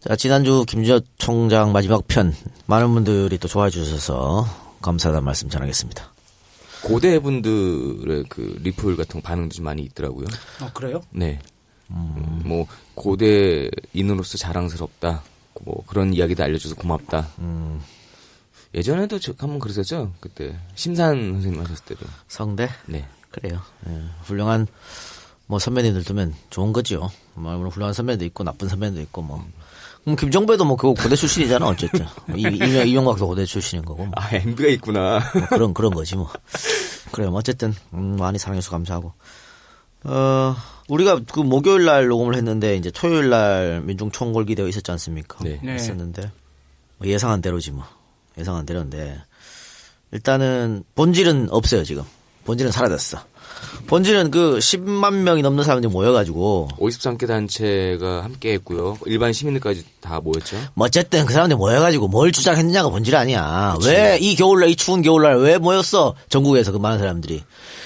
자, 지난주 김진호 총장 마지막 편 많은 분들이 또 좋아해 주셔서 감사하다는 말씀 전하겠습니다. 고대 분들의 그 리플 같은 반응도 좀 많이 있더라고요. 그래요? 네. 뭐 고대인으로서 자랑스럽다. 뭐 그런 이야기도 알려줘서 고맙다. 예전에도 한번 그랬었죠. 그때 심산 선생님 하셨을 때도. 성대? 네. 그래요. 예. 훌륭한 뭐 선배님들 두면 좋은 거죠. 물론 훌륭한 선배도 있고 나쁜 선배도 있고 뭐. 김정배도 뭐 그거 고대 출신이잖아 어쨌든. 이명박도 고대 출신인 거고. 뭐. 아 MB가 있구나. 뭐 그런 거지 뭐. 그래요. 어쨌든 많이 사랑해주셔서 감사하고. 우리가 그 목요일 날 녹음을 했는데 이제 토요일 날 민중총궐기대회 있었지 않습니까? 네. 있었는데 뭐 예상한 대로지 뭐. 예상한 대로인데 일단은 본질은 없어요 지금. 본질은 사라졌어. 본질은 그 10만 명이 넘는 사람들이 모여가지고 53개 단체가 함께 했고요. 일반 시민들까지 다 모였죠. 뭐 어쨌든 그 사람들이 모여가지고 뭘 주장했느냐가 본질 아니야. 왜 이 겨울날 이 추운 겨울날 왜 모였어? 전국에서 그 많은 사람들이.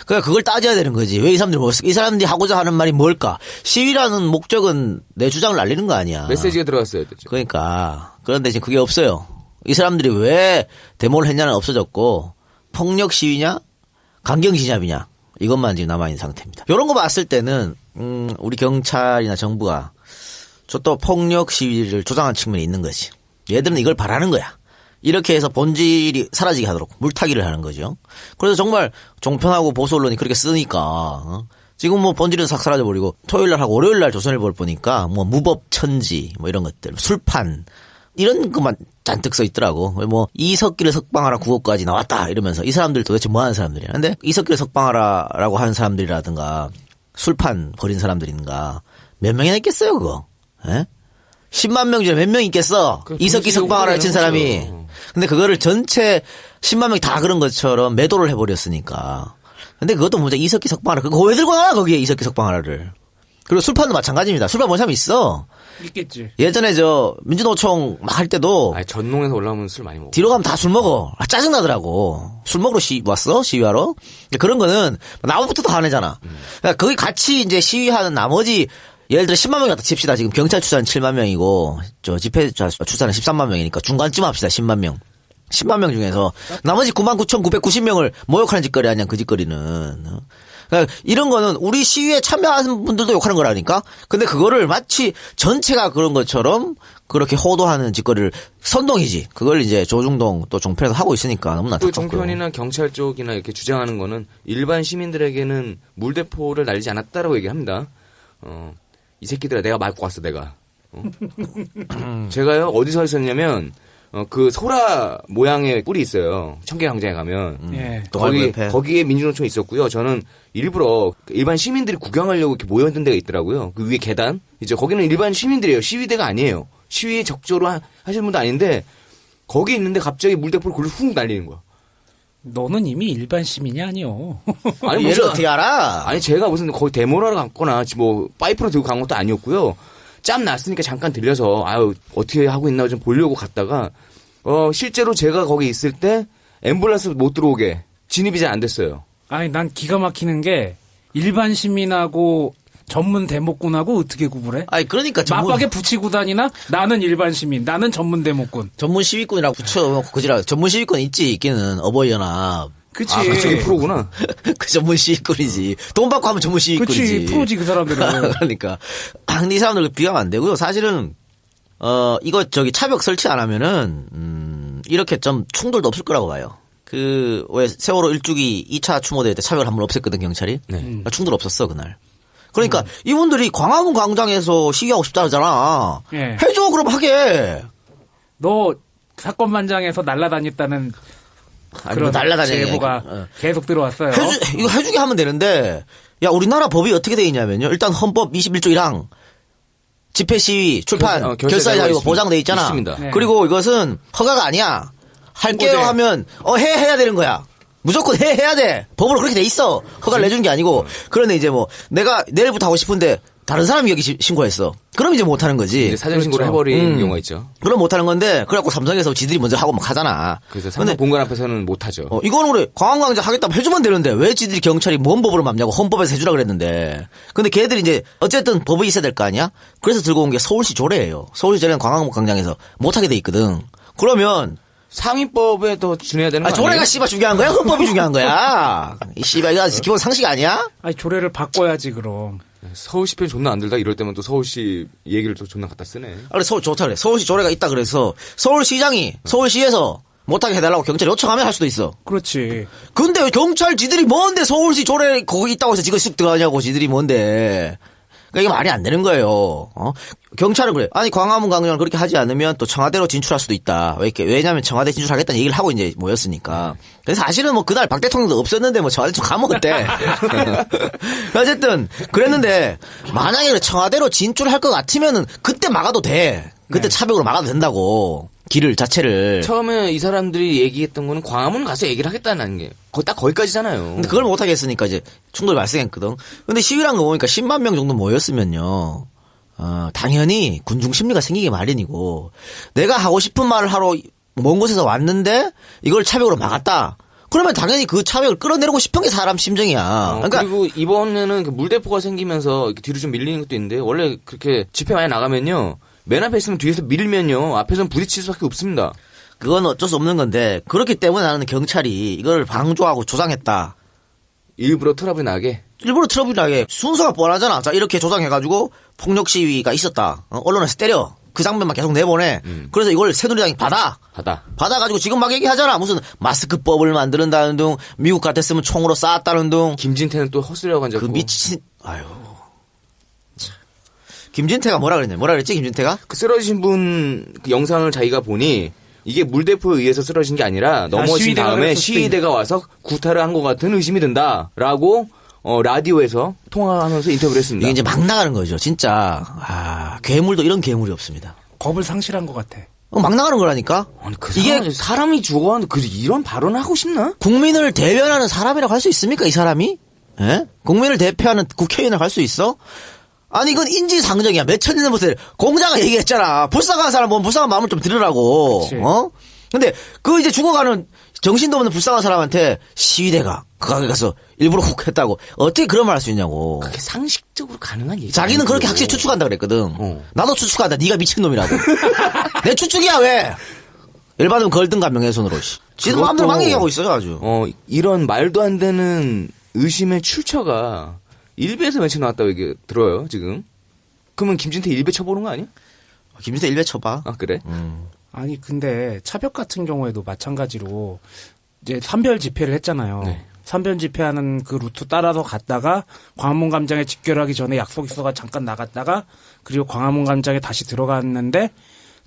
그러니까 그걸 따져야 되는 거지. 왜 이 사람들이 모였어? 이 사람들이 하고자 하는 말이 뭘까? 시위라는 목적은 내 주장을 알리는 거 아니야. 메시지가 들어갔어야 되죠. 그러니까 그런데 지금 그게 없어요. 이 사람들이 왜 데모를 했냐는 없어졌고 폭력 시위냐 강경 진압이냐 이것만 지금 남아있는 상태입니다. 이런 거 봤을 때는 우리 경찰이나 정부가 저 또 폭력 시위를 조장한 측면이 있는 거지. 얘들은 이걸 바라는 거야. 이렇게 해서 본질이 사라지게 하도록 물타기를 하는 거죠. 그래서 정말 종편하고 보수 언론이 그렇게 쓰니까 지금 뭐 본질은 싹 사라져버리고 토요일날 하고 월요일날 조선일보를 보니까 뭐 무법천지 뭐 이런 것들 술판 이런 것만 잔뜩 써 있더라고. 뭐 이석기를 석방하라 구호까지 나왔다 이러면서 이 사람들 도대체 뭐 하는 사람들이야. 근데 이석기를 석방하라라고 하는 사람들이라든가 술판 벌인 사람들인가 몇 명이나 있겠어요 그거. 에? 10만 명 중에 몇 명 있겠어. 이석기 석방하라 외친 사람이. 근데 그거를 전체 10만 명이 다 그런 것처럼 매도를 해버렸으니까. 근데 그것도 문제. 이석기 석방하라 그거 왜 들고 나와 거기에 이석기 석방하라를. 그리고 술판도 마찬가지입니다. 술판 본 사람 있어. 있겠지. 예전에 민주노총 막 할 때도. 아니, 전농에서 올라오면 술 많이 먹어. 뒤로 가면 다 술 먹어. 짜증나더라고. 술 먹으러 왔어? 시위하러? 그런 거는 나무부터 다 화내잖아. 그러니까 거기 같이 이제 시위하는 나머지 예를 들어 10만 명이었다 칩시다. 지금 경찰 추사는 7만 명이고 집회 추사는 13만 명이니까 중간쯤 합시다. 10만 명. 10만 명 중에서 나머지 99,990명을 모욕하는 짓거리 아니야 그 짓거리는. 그러니까 이런 거는 우리 시위에 참여하는 분들도 욕하는 거라니까. 근데 그거를 마치 전체가 그런 것처럼 그렇게 호도하는 짓거리를 선동이지. 그걸 이제 조중동 또 종편에서 하고 있으니까 너무 그 안타깝고요. 종편이나 경찰 쪽이나 이렇게 주장하는 거는 일반 시민들에게는 물대포를 날리지 않았다라고 얘기합니다. 이 새끼들아 내가 맞고 왔어 내가. 제가요 어디서 했었냐면 그 소라 모양의 뿔이 있어요. 청계광장에 가면 거기에 민주노총이 있었고요. 저는 일부러 일반 시민들이 구경하려고 이렇게 모여있는 데가 있더라고요. 그 위에 계단 이제 거기는 일반 시민들이에요. 시위대가 아니에요. 시위 적조로 하시는 분도 아닌데 거기 있는데 갑자기 물대포를 그걸 훅 날리는 거야. 너는 이미 일반 시민이 아니요. 아니 얘를 어떻게 알아? 아니 제가 무슨 거기 데모를 하러 갔거나 뭐 파이프로 들고 간 것도 아니었고요. 짬 났으니까 잠깐 들려서 아유 어떻게 하고 있나 좀 보려고 갔다가 실제로 제가 거기 있을 때 앰뷸런스 못 들어오게 진입이 잘 안 됐어요. 아니 난 기가 막히는 게 일반 시민하고 전문 대목군하고 어떻게 구분해? 아니 그러니까 맞박에 붙이고 다니나? 나는 일반 시민, 나는 전문 대목군. 전문 시위꾼이라고 붙여놓고 그지라. 전문 시위꾼 있기는 어버이연합. 그치. 아, 그쪽이 프로구나. 그 전문 시위꾼이지. 돈 받고 하면 전문 시위꾼이지. 그치, 프로지 그 사람들은. 그러니까. 근데 이 사람들 비하면 안 되고요. 사실은 이거 차벽 설치 안 하면은 이렇게 좀 충돌도 없을 거라고 봐요. 왜 세월호 일주기 2차 추모대회 때 차벽을 한 번 없앴거든 경찰이. 네. 충돌 없었어 그날. 그러니까 이분들이 광화문 광장에서 시위하고 싶다 하잖아. 예. 해줘 그럼 하게. 너 사건 반장에서 날라다녔다는 그런 제보가 계속 들어왔어요. 이거 해주게 하면 되는데 야 우리나라 법이 어떻게 돼 있냐면요. 일단 헌법 21조 1항 집회 시위 출판 결사의 자유가 보장돼 있잖아. 있습니다. 네. 그리고 이것은 허가가 아니야. 할게요 하면 해야 되는 거야. 무조건 해야 돼. 법으로 그렇게 돼 있어. 허가를 내주는 게 아니고. 그런데 이제 뭐 내가 내일부터 하고 싶은데 다른 사람이 여기 신고했어. 그럼 이제 못하는 거지. 사전 신고를 그렇죠. 해버린 경우가 있죠. 그럼 못하는 건데 그래갖고 삼성에서 지들이 먼저 하고 막 하잖아. 그래서 삼성 본관 앞에서는 못하죠. 이거는 그래 광화문광장 하겠다고 해주면 되는데 왜 지들이 경찰이 뭔 법으로 맘냐고 헌법에서 해주라 그랬는데. 근데 걔들이 이제 어쨌든 법이 있어야 될 거 아니야. 그래서 들고 온 게 서울시 조례예요. 서울시 조례는 광화문광장에서 못하게 돼 있거든. 그러면 상위법에 더 준해야 되는 거 아니에요? 조례가 씨발 중요한 거야? 헌법이 중요한 거야? 이 씨발 이거 기본 상식 아니야? 아니 조례를 바꿔야지 그럼. 서울시 편 존나 안 들다 이럴 때면 또 서울시 얘기를 또 존나 갖다 쓰네. 그래 서울 좋다 그래. 서울시 조례가 있다 그래서 서울시장이 서울시에서 못하게 해달라고 경찰에 요청하면 할 수도 있어. 그렇지. 근데 왜 경찰 지들이 뭔데 서울시 조례 거기 있다고 해서 지금 쑥 들어가냐고 지들이 뭔데. 그러니까 이게 말이 안 되는 거예요. 경찰은 그래. 아니 광화문 광장을 그렇게 하지 않으면 또 청와대로 진출할 수도 있다. 왜냐면 청와대 진출하겠다는 얘기를 하고 이제 모였으니까. 그래서 사실은 뭐 그날 박 대통령도 없었는데 뭐 청와대 좀 가면 어때? 어쨌든 그랬는데 만약에 청와대로 진출할 것 같으면은 그때 막아도 돼. 그때 차벽으로 막아도 된다고. 길을 자체를. 처음에 이 사람들이 얘기했던 거는 광화문 가서 얘기를 하겠다는 게 딱 거기까지잖아요. 근데 그걸 못하게 했으니까 이제 충돌이 발생했거든. 근데 시위란 거 보니까 10만 명 정도 모였으면요. 당연히 군중 심리가 생기기 마련이고 내가 하고 싶은 말을 하러 먼 곳에서 왔는데 이걸 차벽으로 막았다. 그러면 당연히 그 차벽을 끌어내리고 싶은 게 사람 심정이야. 그러니까 그리고 이번에는 그 물대포가 생기면서 뒤로 좀 밀리는 것도 있는데 원래 그렇게 집회 많이 나가면요. 맨 앞에 있으면 뒤에서 밀면요. 앞에서는 부딪힐 수밖에 없습니다. 그건 어쩔 수 없는 건데 그렇기 때문에 나는 경찰이 이걸 방조하고 조장했다. 일부러 트러블 나게. 일부러 트러블 나게. 순서가 뻔하잖아. 자 이렇게 조장해가지고 폭력 시위가 있었다. 언론에서 때려. 그 장면만 계속 내보내. 그래서 이걸 새누리당이 받아가지고 지금 막 얘기하잖아. 무슨 마스크법을 만드는다는 둥, 미국 같았으면 총으로 쐈다는 둥. 김진태는 또 헛소리하고 앉았고. 그 미친, 아유. 김진태가 뭐라 그랬지, 김진태가? 그 쓰러지신 분 그 영상을 자기가 보니 이게 물대포에 의해서 쓰러진 게 아니라 넘어진 다음에 시위대가 와서 구타를 한 것 같은 의심이 든다라고 라디오에서 통화하면서 인터뷰를 했습니다. 이게 이제 막 나가는 거죠. 진짜 괴물도 이런 괴물이 없습니다. 겁을 상실한 것 같아. 막 나가는 거라니까. 아니 이게 사람이 죽어가는데 이런 발언을 하고 싶나? 국민을 대변하는 사람이라고 할 수 있습니까 이 사람이? 예? 국민을 대표하는 국회의원을 할 수 있어? 아니 이건 인지상정이야. 몇천 년부터 공자가 얘기했잖아. 불쌍한 사람 보면 불쌍한 마음을 좀 들으라고. 그치. 근데 그 이제 죽어가는 정신도 없는 불쌍한 사람한테 시위대가 그 가게 가서 일부러 혹 했다고 어떻게 그런 말 할 수 있냐고. 그게 상식적으로 가능한 얘기. 자기는 그렇게 확실히 추측한다 그랬거든. 나도 추측한다. 네가 미친놈이라고. 내 추측이야 왜. 일반은 걸든가 명예훼손으로. 지금 마음대로 막 얘기하고 있어요 아주. 이런 말도 안 되는 의심의 출처가 일베에서 며칠 나왔다고 얘기 들어요 지금. 그러면 김진태 일베 쳐보는 거 아니야? 김진태 일베 쳐봐. 아 그래? 아니 근데 차벽 같은 경우에도 마찬가지로 이제 산별 집회를 했잖아요. 네. 산별 집회하는 그 루트 따라서 갔다가 광화문 광장에 집결하기 전에 약속 있어가 잠깐 나갔다가 그리고 광화문 광장에 다시 들어갔는데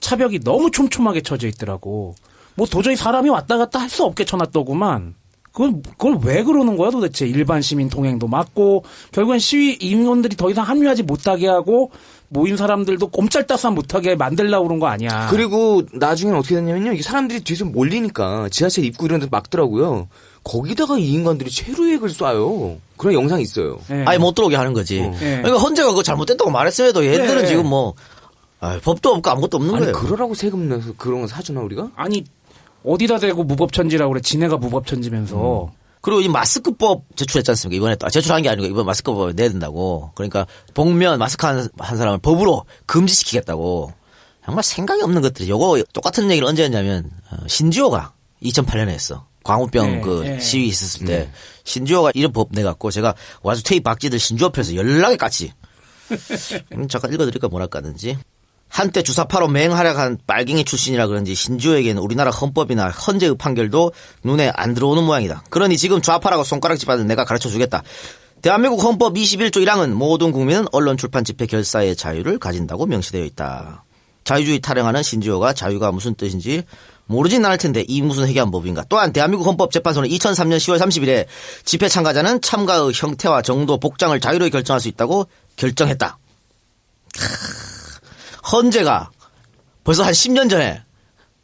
차벽이 너무 촘촘하게 쳐져 있더라고. 뭐 도저히 사람이 왔다 갔다 할 수 없게 쳐놨더구만. 그걸 왜 그러는 거야 도대체. 일반 시민 통행도 막고 결국엔 시위 임원들이 더 이상 합류하지 못하게 하고 모인 사람들도 꼼짝달싹 못하게 만들려고 그런 거 아니야. 그리고 나중에는 어떻게 됐냐면요. 이게 사람들이 뒤에서 몰리니까 지하철 입구 이런 데 막더라고요. 거기다가 이 인간들이 체류액을 쏴요. 그런 영상이 있어요. 네. 아예 못 들어오게 하는 거지. 네. 그러니까 헌재가 그거 잘못됐다고 말했음에도 얘들은 네. 지금 뭐 법도 없고 아무것도 없는 아니 거예요. 그러라고 세금 내서 그런 거 사주나 우리가? 아니 어디다 대고 무법천지라고 그래. 지네가 무법천지면서. 그리고 이 마스크법 제출했지 않습니까? 이번에 또 제출한 게 아니고 이번 마스크법을 내야 된다고. 그러니까 복면 마스크 한 사람을 법으로 금지시키겠다고. 정말 생각이 없는 것들이. 요거 똑같은 얘기를 언제 했냐면 신지호가 2008년에 했어. 광우병 시위 있었을 때 신지호가 이런 법 내갖고 제가 와서 테이프 박지들 신지호 편에서 연락에 깠지. 잠깐 읽어드릴까 뭐랄까든지. 한때 주사파로 맹활약한 빨갱이 출신이라 그런지 신지호에게는 우리나라 헌법이나 헌재의 판결도 눈에 안 들어오는 모양이다. 그러니 지금 좌파라고 손가락질 받은 내가 가르쳐주겠다. 대한민국 헌법 21조 1항은 모든 국민은 언론, 출판, 집회, 결사의 자유를 가진다고 명시되어 있다. 자유주의 타령하는 신지호가 자유가 무슨 뜻인지 모르진 않을 텐데 이 무슨 해괴한 법인가. 또한 대한민국 헌법재판소는 2003년 10월 30일에 집회 참가자는 참가의 형태와 정도, 복장을 자유롭게 결정할 수 있다고 결정했다. 헌재가 벌써 한 10년 전에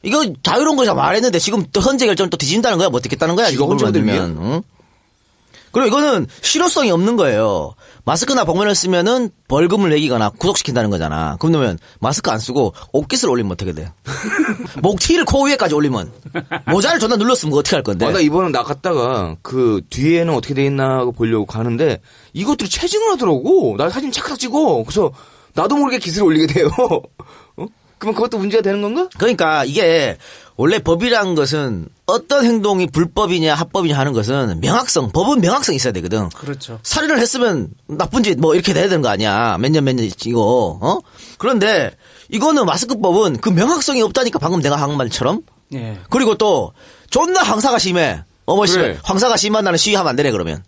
이거 자유로운 거자 말했는데 지금 또 헌재 결정을 또 뒤진다는 거야? 뭐 어떻겠다는 거야? 지가 헌재인데 응? 그리고 이거는 실효성이 없는 거예요. 마스크나 복면을 쓰면은 벌금을 내기거나 구속시킨다는 거잖아. 그러면 마스크 안 쓰고 옷깃을 올리면 어떻게 돼? 목티를 코 위에까지 올리면 모자를 존나 눌렀으면 어떻게 할 건데? 나 이번에 나갔다가 그 뒤에는 어떻게 돼 있나 보려고 가는데 이것들이 체증을 하더라고. 나 사진 착각 찍어. 그래서 나도 모르게 깃을 올리게 돼요. 그럼 그것도 문제가 되는 건가? 그러니까 이게 원래 법이란 것은 어떤 행동이 불법이냐 합법이냐 하는 것은 명확성, 법은 명확성이 있어야 되거든. 그렇죠. 살인을 했으면 나쁜지 뭐 이렇게 돼야 되는 거 아니야. 몇 년 이거. 그런데 이거는 마스크법은 그 명확성이 없다니까 방금 내가 한 말처럼. 예. 그리고 또 존나 황사가 심해. 그래. 황사가 심한 나는 시위하면 안 되네 그러면.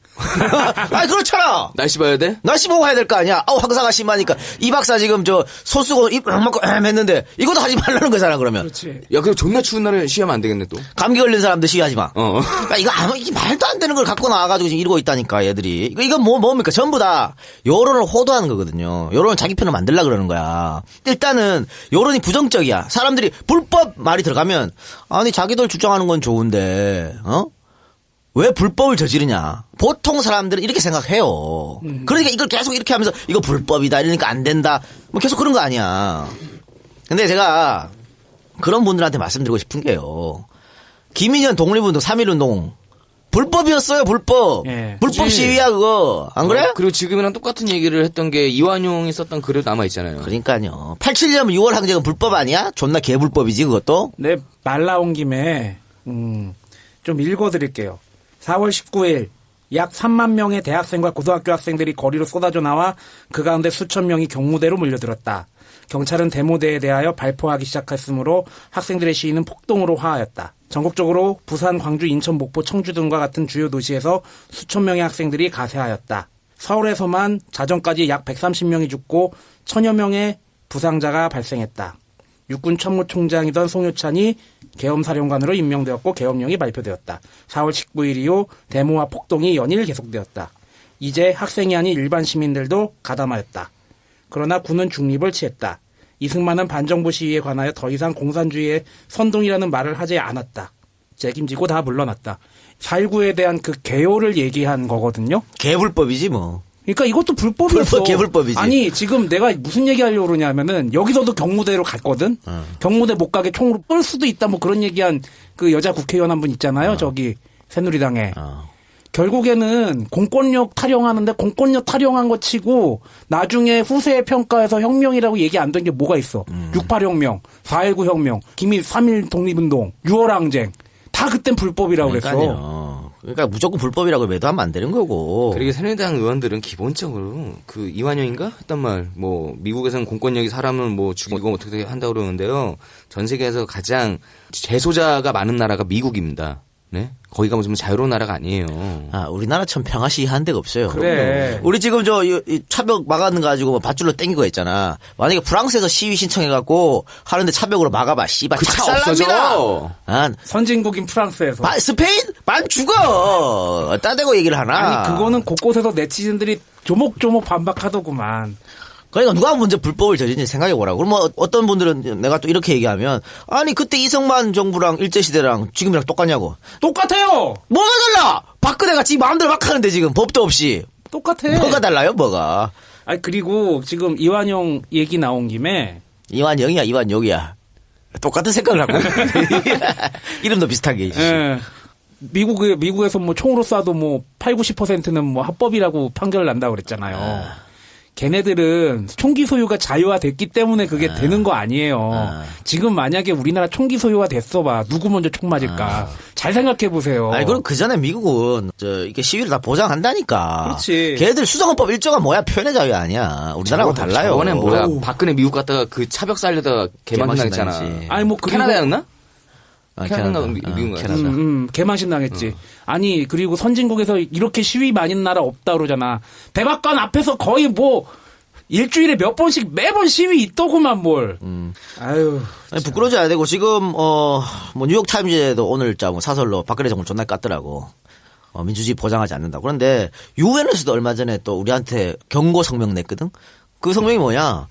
아니 그렇잖아. 날씨 봐야 돼? 날씨 보고 해야 될 거 아니야. 황사가 심하니까 이 박사 지금 저 소수고 입 막고 했는데 이것도 하지 말라는 거잖아 그러면. 그렇지. 야, 그럼 존나 추운 날에 시위하면 안 되겠네 또. 감기 걸린 사람들 시위하지 마. 그러니까 이게 말도 안 되는 걸 갖고 나와가지고 지금 이러고 있다니까 얘들이. 이건 뭡니까? 전부 다 여론을 호도하는 거거든요. 여론을 자기 편을 만들려 그러는 거야. 일단은 여론이 부정적이야. 사람들이 불법 말이 들어가면 아니 자기들 주장하는 건 좋은데 왜 불법을 저지르냐. 보통 사람들은 이렇게 생각해요. 그러니까 이걸 계속 이렇게 하면서 이거 불법이다 이러니까 안 된다. 뭐 계속 그런 거 아니야. 근데 제가 그런 분들한테 말씀드리고 싶은 게요. 김인현 독립운동 3.1운동 불법이었어요. 불법. 예. 불법 시위야 그거. 안 그래? 그리고 지금이랑 똑같은 얘기를 했던 게 이완용이 썼던 글에 남아있잖아요. 그러니까요. 87년 6월 항쟁은 불법 아니야? 존나 개불법이지 그것도. 네, 말 나온 김에 좀 읽어드릴게요. 4월 19일 약 3만 명의 대학생과 고등학교 학생들이 거리로 쏟아져 나와 그 가운데 수천 명이 경무대로 몰려들었다. 경찰은 데모대에 대하여 발포하기 시작했으므로 학생들의 시위는 폭동으로 화하였다. 전국적으로 부산, 광주, 인천, 목포, 청주 등과 같은 주요 도시에서 수천 명의 학생들이 가세하였다. 서울에서만 자정까지 약 130명이 죽고 천여 명의 부상자가 발생했다. 육군 참모총장이던 송효찬이 계엄사령관으로 임명되었고 계엄령이 발표되었다. 4월 19일 이후 데모와 폭동이 연일 계속되었다. 이제 학생이 아닌 일반 시민들도 가담하였다. 그러나 군은 중립을 취했다. 이승만은 반정부 시위에 관하여 더 이상 공산주의의 선동이라는 말을 하지 않았다. 책임지고 다 물러났다. 4.19에 대한 그 개요를 얘기한 거거든요. 개불법이지 뭐. 그러니까 이것도 불법이었어. 개불법이지. 아니 지금 내가 무슨 얘기하려고 그러냐면은 여기서도 경무대로 갔거든. 경무대 못 가게 총으로 쏠 수도 있다 뭐 그런 얘기한 그 여자 국회의원 한 분 있잖아요. 저기 새누리당에. 결국에는 공권력 타령하는데 공권력 타령한 거 치고 나중에 후세의 평가에서 혁명이라고 얘기 안 된 게 뭐가 있어. 6.8혁명, 4.19 혁명, 김일 3.1 독립운동, 6월 항쟁. 다 그땐 불법이라고 그랬어. 그러니까 무조건 불법이라고 매도하면 안 되는 거고. 그리고 새누리당 의원들은 기본적으로 그 이완용인가 했단 말, 뭐 미국에서는 공권력이 사람을 뭐 죽이고 어떻게 한다고 그러는데요. 전 세계에서 가장 재소자가 많은 나라가 미국입니다. 네? 거기가 무슨 자유로운 나라가 아니에요. 아, 우리나라처럼 평화 시위한 데가 없어요. 그래. 우리 지금 이 차벽 막아는 가지고 뭐 밧줄로 땡기고 있잖아. 만약에 프랑스에서 시위 신청해갖고 하는데 차벽으로 막아봐. 씨발. 그 차 없어져. 아, 선진국인 프랑스에서. 스페인? 만 죽어. 따대고 얘기를 하나. 아니 그거는 곳곳에서 네티즌들이 조목조목 반박하더구만. 그러니까 누가 먼저 불법을 저지른지 생각해보라고. 그럼 뭐 어떤 분들은 내가 또 이렇게 얘기하면 아니 그때 이승만 정부랑 일제시대랑 지금이랑 똑같냐고. 똑같아요. 뭐가 달라? 박근혜가 지 마음대로 막 하는데 지금 법도 없이. 똑같아. 뭐가 달라요 뭐가. 아니 그리고 지금 이완용 얘기 나온 김에 이완영이야 이완용이야. 똑같은 생각을 하고. 이름도 비슷하게. 예. 미국에서 뭐 총으로 쏴도 뭐 80~90%는 뭐 합법이라고 판결을 난다고 그랬잖아요. 걔네들은 총기 소유가 자유화됐기 때문에 그게 되는 거 아니에요. 지금 만약에 우리나라 총기 소유가 됐어 봐. 누구 먼저 총 맞을까. 잘 생각해 보세요. 아니 그럼 그 전에 미국은 이렇게 시위를 다 보장한다니까. 그렇지. 걔네들 수정헌법 1조가 뭐야? 표현의 자유 아니야. 우리나라하고 달라요. 저번에 뭐야? 박근혜 미국 갔다가 그 차벽 살려다가 개망신 당했잖아. 아니 뭐 캐나다였나? 캐나다. 미국 캐나다. 개망신 당했지. 아니 그리고 선진국에서 이렇게 시위 많이 나라 없다 그러잖아. 백악관 앞에서 거의 뭐 일주일에 몇 번씩 매번 시위 있더구만 뭘. 아유. 아니, 부끄러워지 않아야 되고 지금 뭐 뉴욕 타임즈에도 오늘 뭐 사설로 박근혜 정부 존나 깠더라고. 민주주의 보장하지 않는다. 그런데 유엔에서도 얼마 전에 또 우리한테 경고 성명 냈거든. 그 성명이 뭐냐?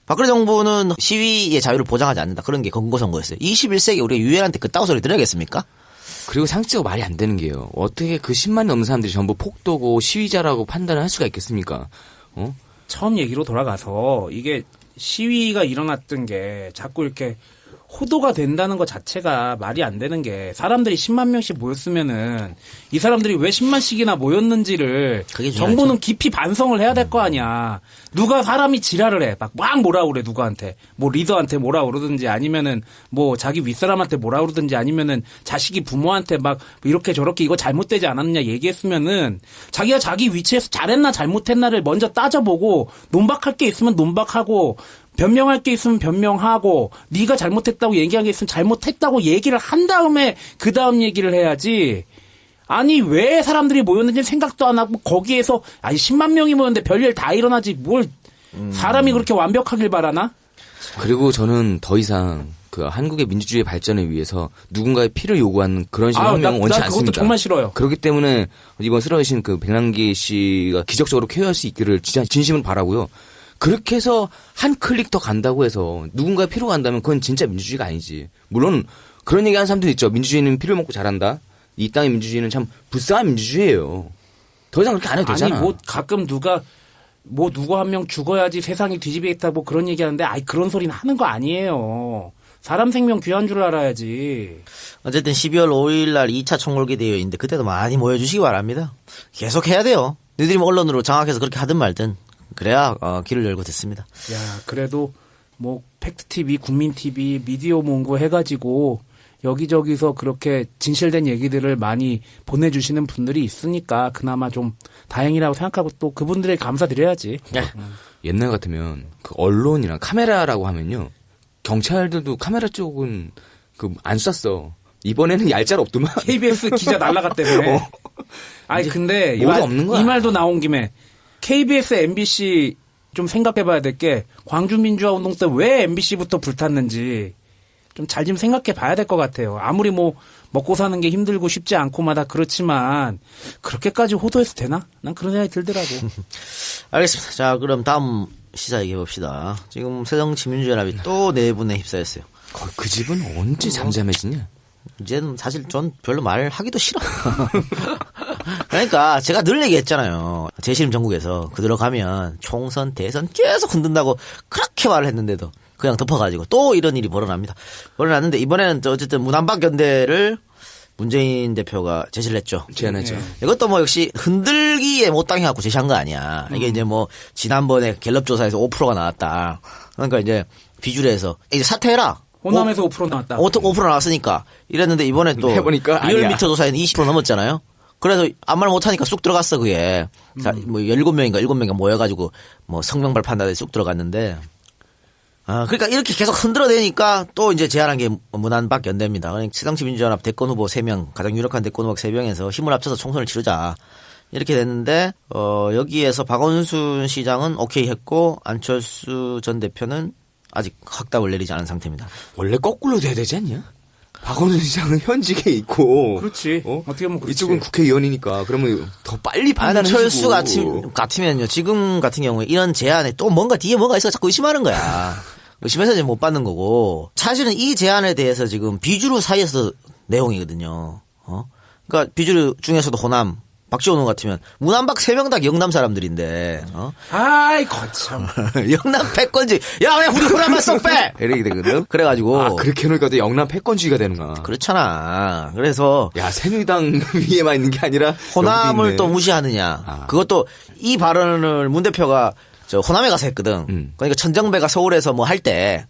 박근혜 정부는 시위의 자유를 보장하지 않는다. 그런 게 경고 선거였어요. 21세기 우리가 유엔한테 그따구 소리 들어야겠습니까? 그리고 상식적으로 말이 안 되는 게요. 어떻게 그 10만 넘는 사람들이 전부 폭도고 시위자라고 판단을 할 수가 있겠습니까? 처음 얘기로 돌아가서 이게 시위가 일어났던 게 자꾸 이렇게 호도가 된다는 것 자체가 말이 안 되는 게 사람들이 10만 명씩 모였으면은 이 사람들이 왜 10만씩이나 모였는지를 정부는 깊이 반성을 해야 될 거 아니야. 누가 사람이 지랄을 해. 막 뭐라 그래 누구한테. 뭐 리더한테 뭐라 그러든지 아니면은 뭐 자기 윗사람한테 뭐라 그러든지 아니면은 자식이 부모한테 막 이렇게 저렇게 이거 잘못되지 않았느냐 얘기했으면은 자기가 자기 위치에서 잘했나 잘못했나를 먼저 따져보고 논박할 게 있으면 논박하고 변명할 게 있으면 변명하고 네가 잘못했다고 얘기한 게 있으면 잘못했다고 얘기를 한 다음에 그 다음 얘기를 해야지. 아니 왜 사람들이 모였는지 생각도 안 하고 거기에서 아니 10만 명이 모였는데 별일 다 일어나지 뭘 사람이 그렇게 완벽하길 바라나? 그리고 저는 더 이상 그 한국의 민주주의 발전을 위해서 누군가의 피를 요구하는 그런 식의 혁명은 원치 않습니다. 그것도 정말 싫어요. 그렇기 때문에 이번 쓰러지신 그 백남기 씨가 기적적으로 쾌유할 수 있기를 진짜 진심으로 바라고요. 그렇게 해서 한 클릭 더 간다고 해서 누군가의 피로 간다면 그건 진짜 민주주의가 아니지. 물론 그런 얘기하는 사람도 있죠. 민주주의는 피를 먹고 자란다. 이 땅의 민주주의는 참 불쌍한 민주주의예요. 더 이상 그렇게 안 해도 되잖아. 아니 뭐 가끔 누가 뭐 누구 한 명 죽어야지 세상이 뒤집어있다 뭐 그런 얘기하는데 아이 그런 소리는 하는 거 아니에요. 사람 생명 귀한 줄 알아야지. 어쨌든 12월 5일 날 2차 총궐기 대회인데 그때도 많이 모여주시기 바랍니다. 계속 해야 돼요. 너희들이 뭐 언론으로 장악해서 그렇게 하든 말든. 그래야 길을 열고 됐습니다. 야, 그래도 뭐 팩트TV, 국민TV, 미디어몽고 해가지고 여기저기서 그렇게 진실된 얘기들을 많이 보내주시는 분들이 있으니까 그나마 좀 다행이라고 생각하고 또 그분들에게 감사드려야지. 옛날 같으면 그 언론이랑 카메라라고 하면요. 경찰들도 카메라 쪽은 그 안 쐈어. 이번에는 얄짤 없더만. KBS 기자 날라갔다며. 아니 근데 뭐도 없는 거야. 이 말도 나온 김에 KBS, MBC 좀 생각해봐야 될 게 광주 민주화 운동 때 왜 MBC부터 불탔는지 좀 잘 좀 생각해봐야 될 것 같아요. 아무리 뭐 먹고 사는 게 힘들고 쉽지 않고마다 그렇지만 그렇게까지 호도해서 되나? 난 그런 생각이 들더라고. 알겠습니다. 자, 그럼 다음 시사 얘기해봅시다. 지금 새정치민주연합이 또 내분에 휩싸였어요. 그 집은 언제 잠잠해지냐? 이제는 사실 전 별로 말하기도 싫어. 그러니까 제가 늘 얘기했잖아요. 재신임 전국에서 그 들어가면 총선, 대선 계속 흔든다고 그렇게 말을 했는데도 그냥 덮어가지고 또 이런 일이 벌어났는데 이번에는 어쨌든 문안박연대를 문재인 대표가 제시를 했죠. 제안했죠. 이것도 뭐 역시 흔들기에 못 당해갖고 제시한 거 아니야. 이게 이제 뭐 지난번에 갤럽 조사에서 5%가 나왔다. 그러니까 이제 비주류에서 이제 사퇴해라. 호남에서 5% 나왔다. 5% 나왔으니까 이랬는데 이번에 또 해보니까 리얼미터 조사에는 20% 넘었잖아요. 그래서 아무 말 못하니까 쑥 들어갔어 그게. 자, 뭐 17명인가 7명인가 모여가지고 뭐 성명 발표한다고 쑥 들어갔는데 그러니까 이렇게 계속 흔들어대니까 또 이제 제안한 게 문안박연대입니다. 그러니까 새정치민주연합 대권 후보 3명 가장 유력한 대권 후보 3명에서 힘을 합쳐서 총선을 치르자. 이렇게 됐는데 여기에서 박원순 시장은 오케이 했고 안철수 전 대표는 아직 확답을 내리지 않은 상태입니다. 원래 거꾸로 돼야 되지 않냐? 박원순 시장은 현직에 있고. 그렇지. 어떻게 보면 그렇지. 이쪽은 국회의원이니까. 그러면 더 빨리 판단해주고. 안철수 같으면요. 지금 같은 경우에 이런 제안에 또 뭔가 뒤에 뭐가 있어 자꾸 의심하는 거야. 의심해서 이제 못 받는 거고. 사실은 이 제안에 대해서 지금 비주류 사이에서 내용이거든요. 그러니까 비주류 중에서도 호남. 박지원 같으면 문안박 3명 다 영남 사람들인데 아이 거참 영남 패권주의 야 왜 우리 호남만 쏙 빼 이렇게 되거든. 그래가지고 그렇게 해놓으니까 또 영남 패권주의가 되는구나. 그렇잖아. 그래서 야 새누리당 위에만 있는 게 아니라 호남을 또 무시하느냐. 그것도 이 발언을 문 대표가 저 호남에 가서 했거든. 그러니까 천정배가 서울에서 뭐 할 때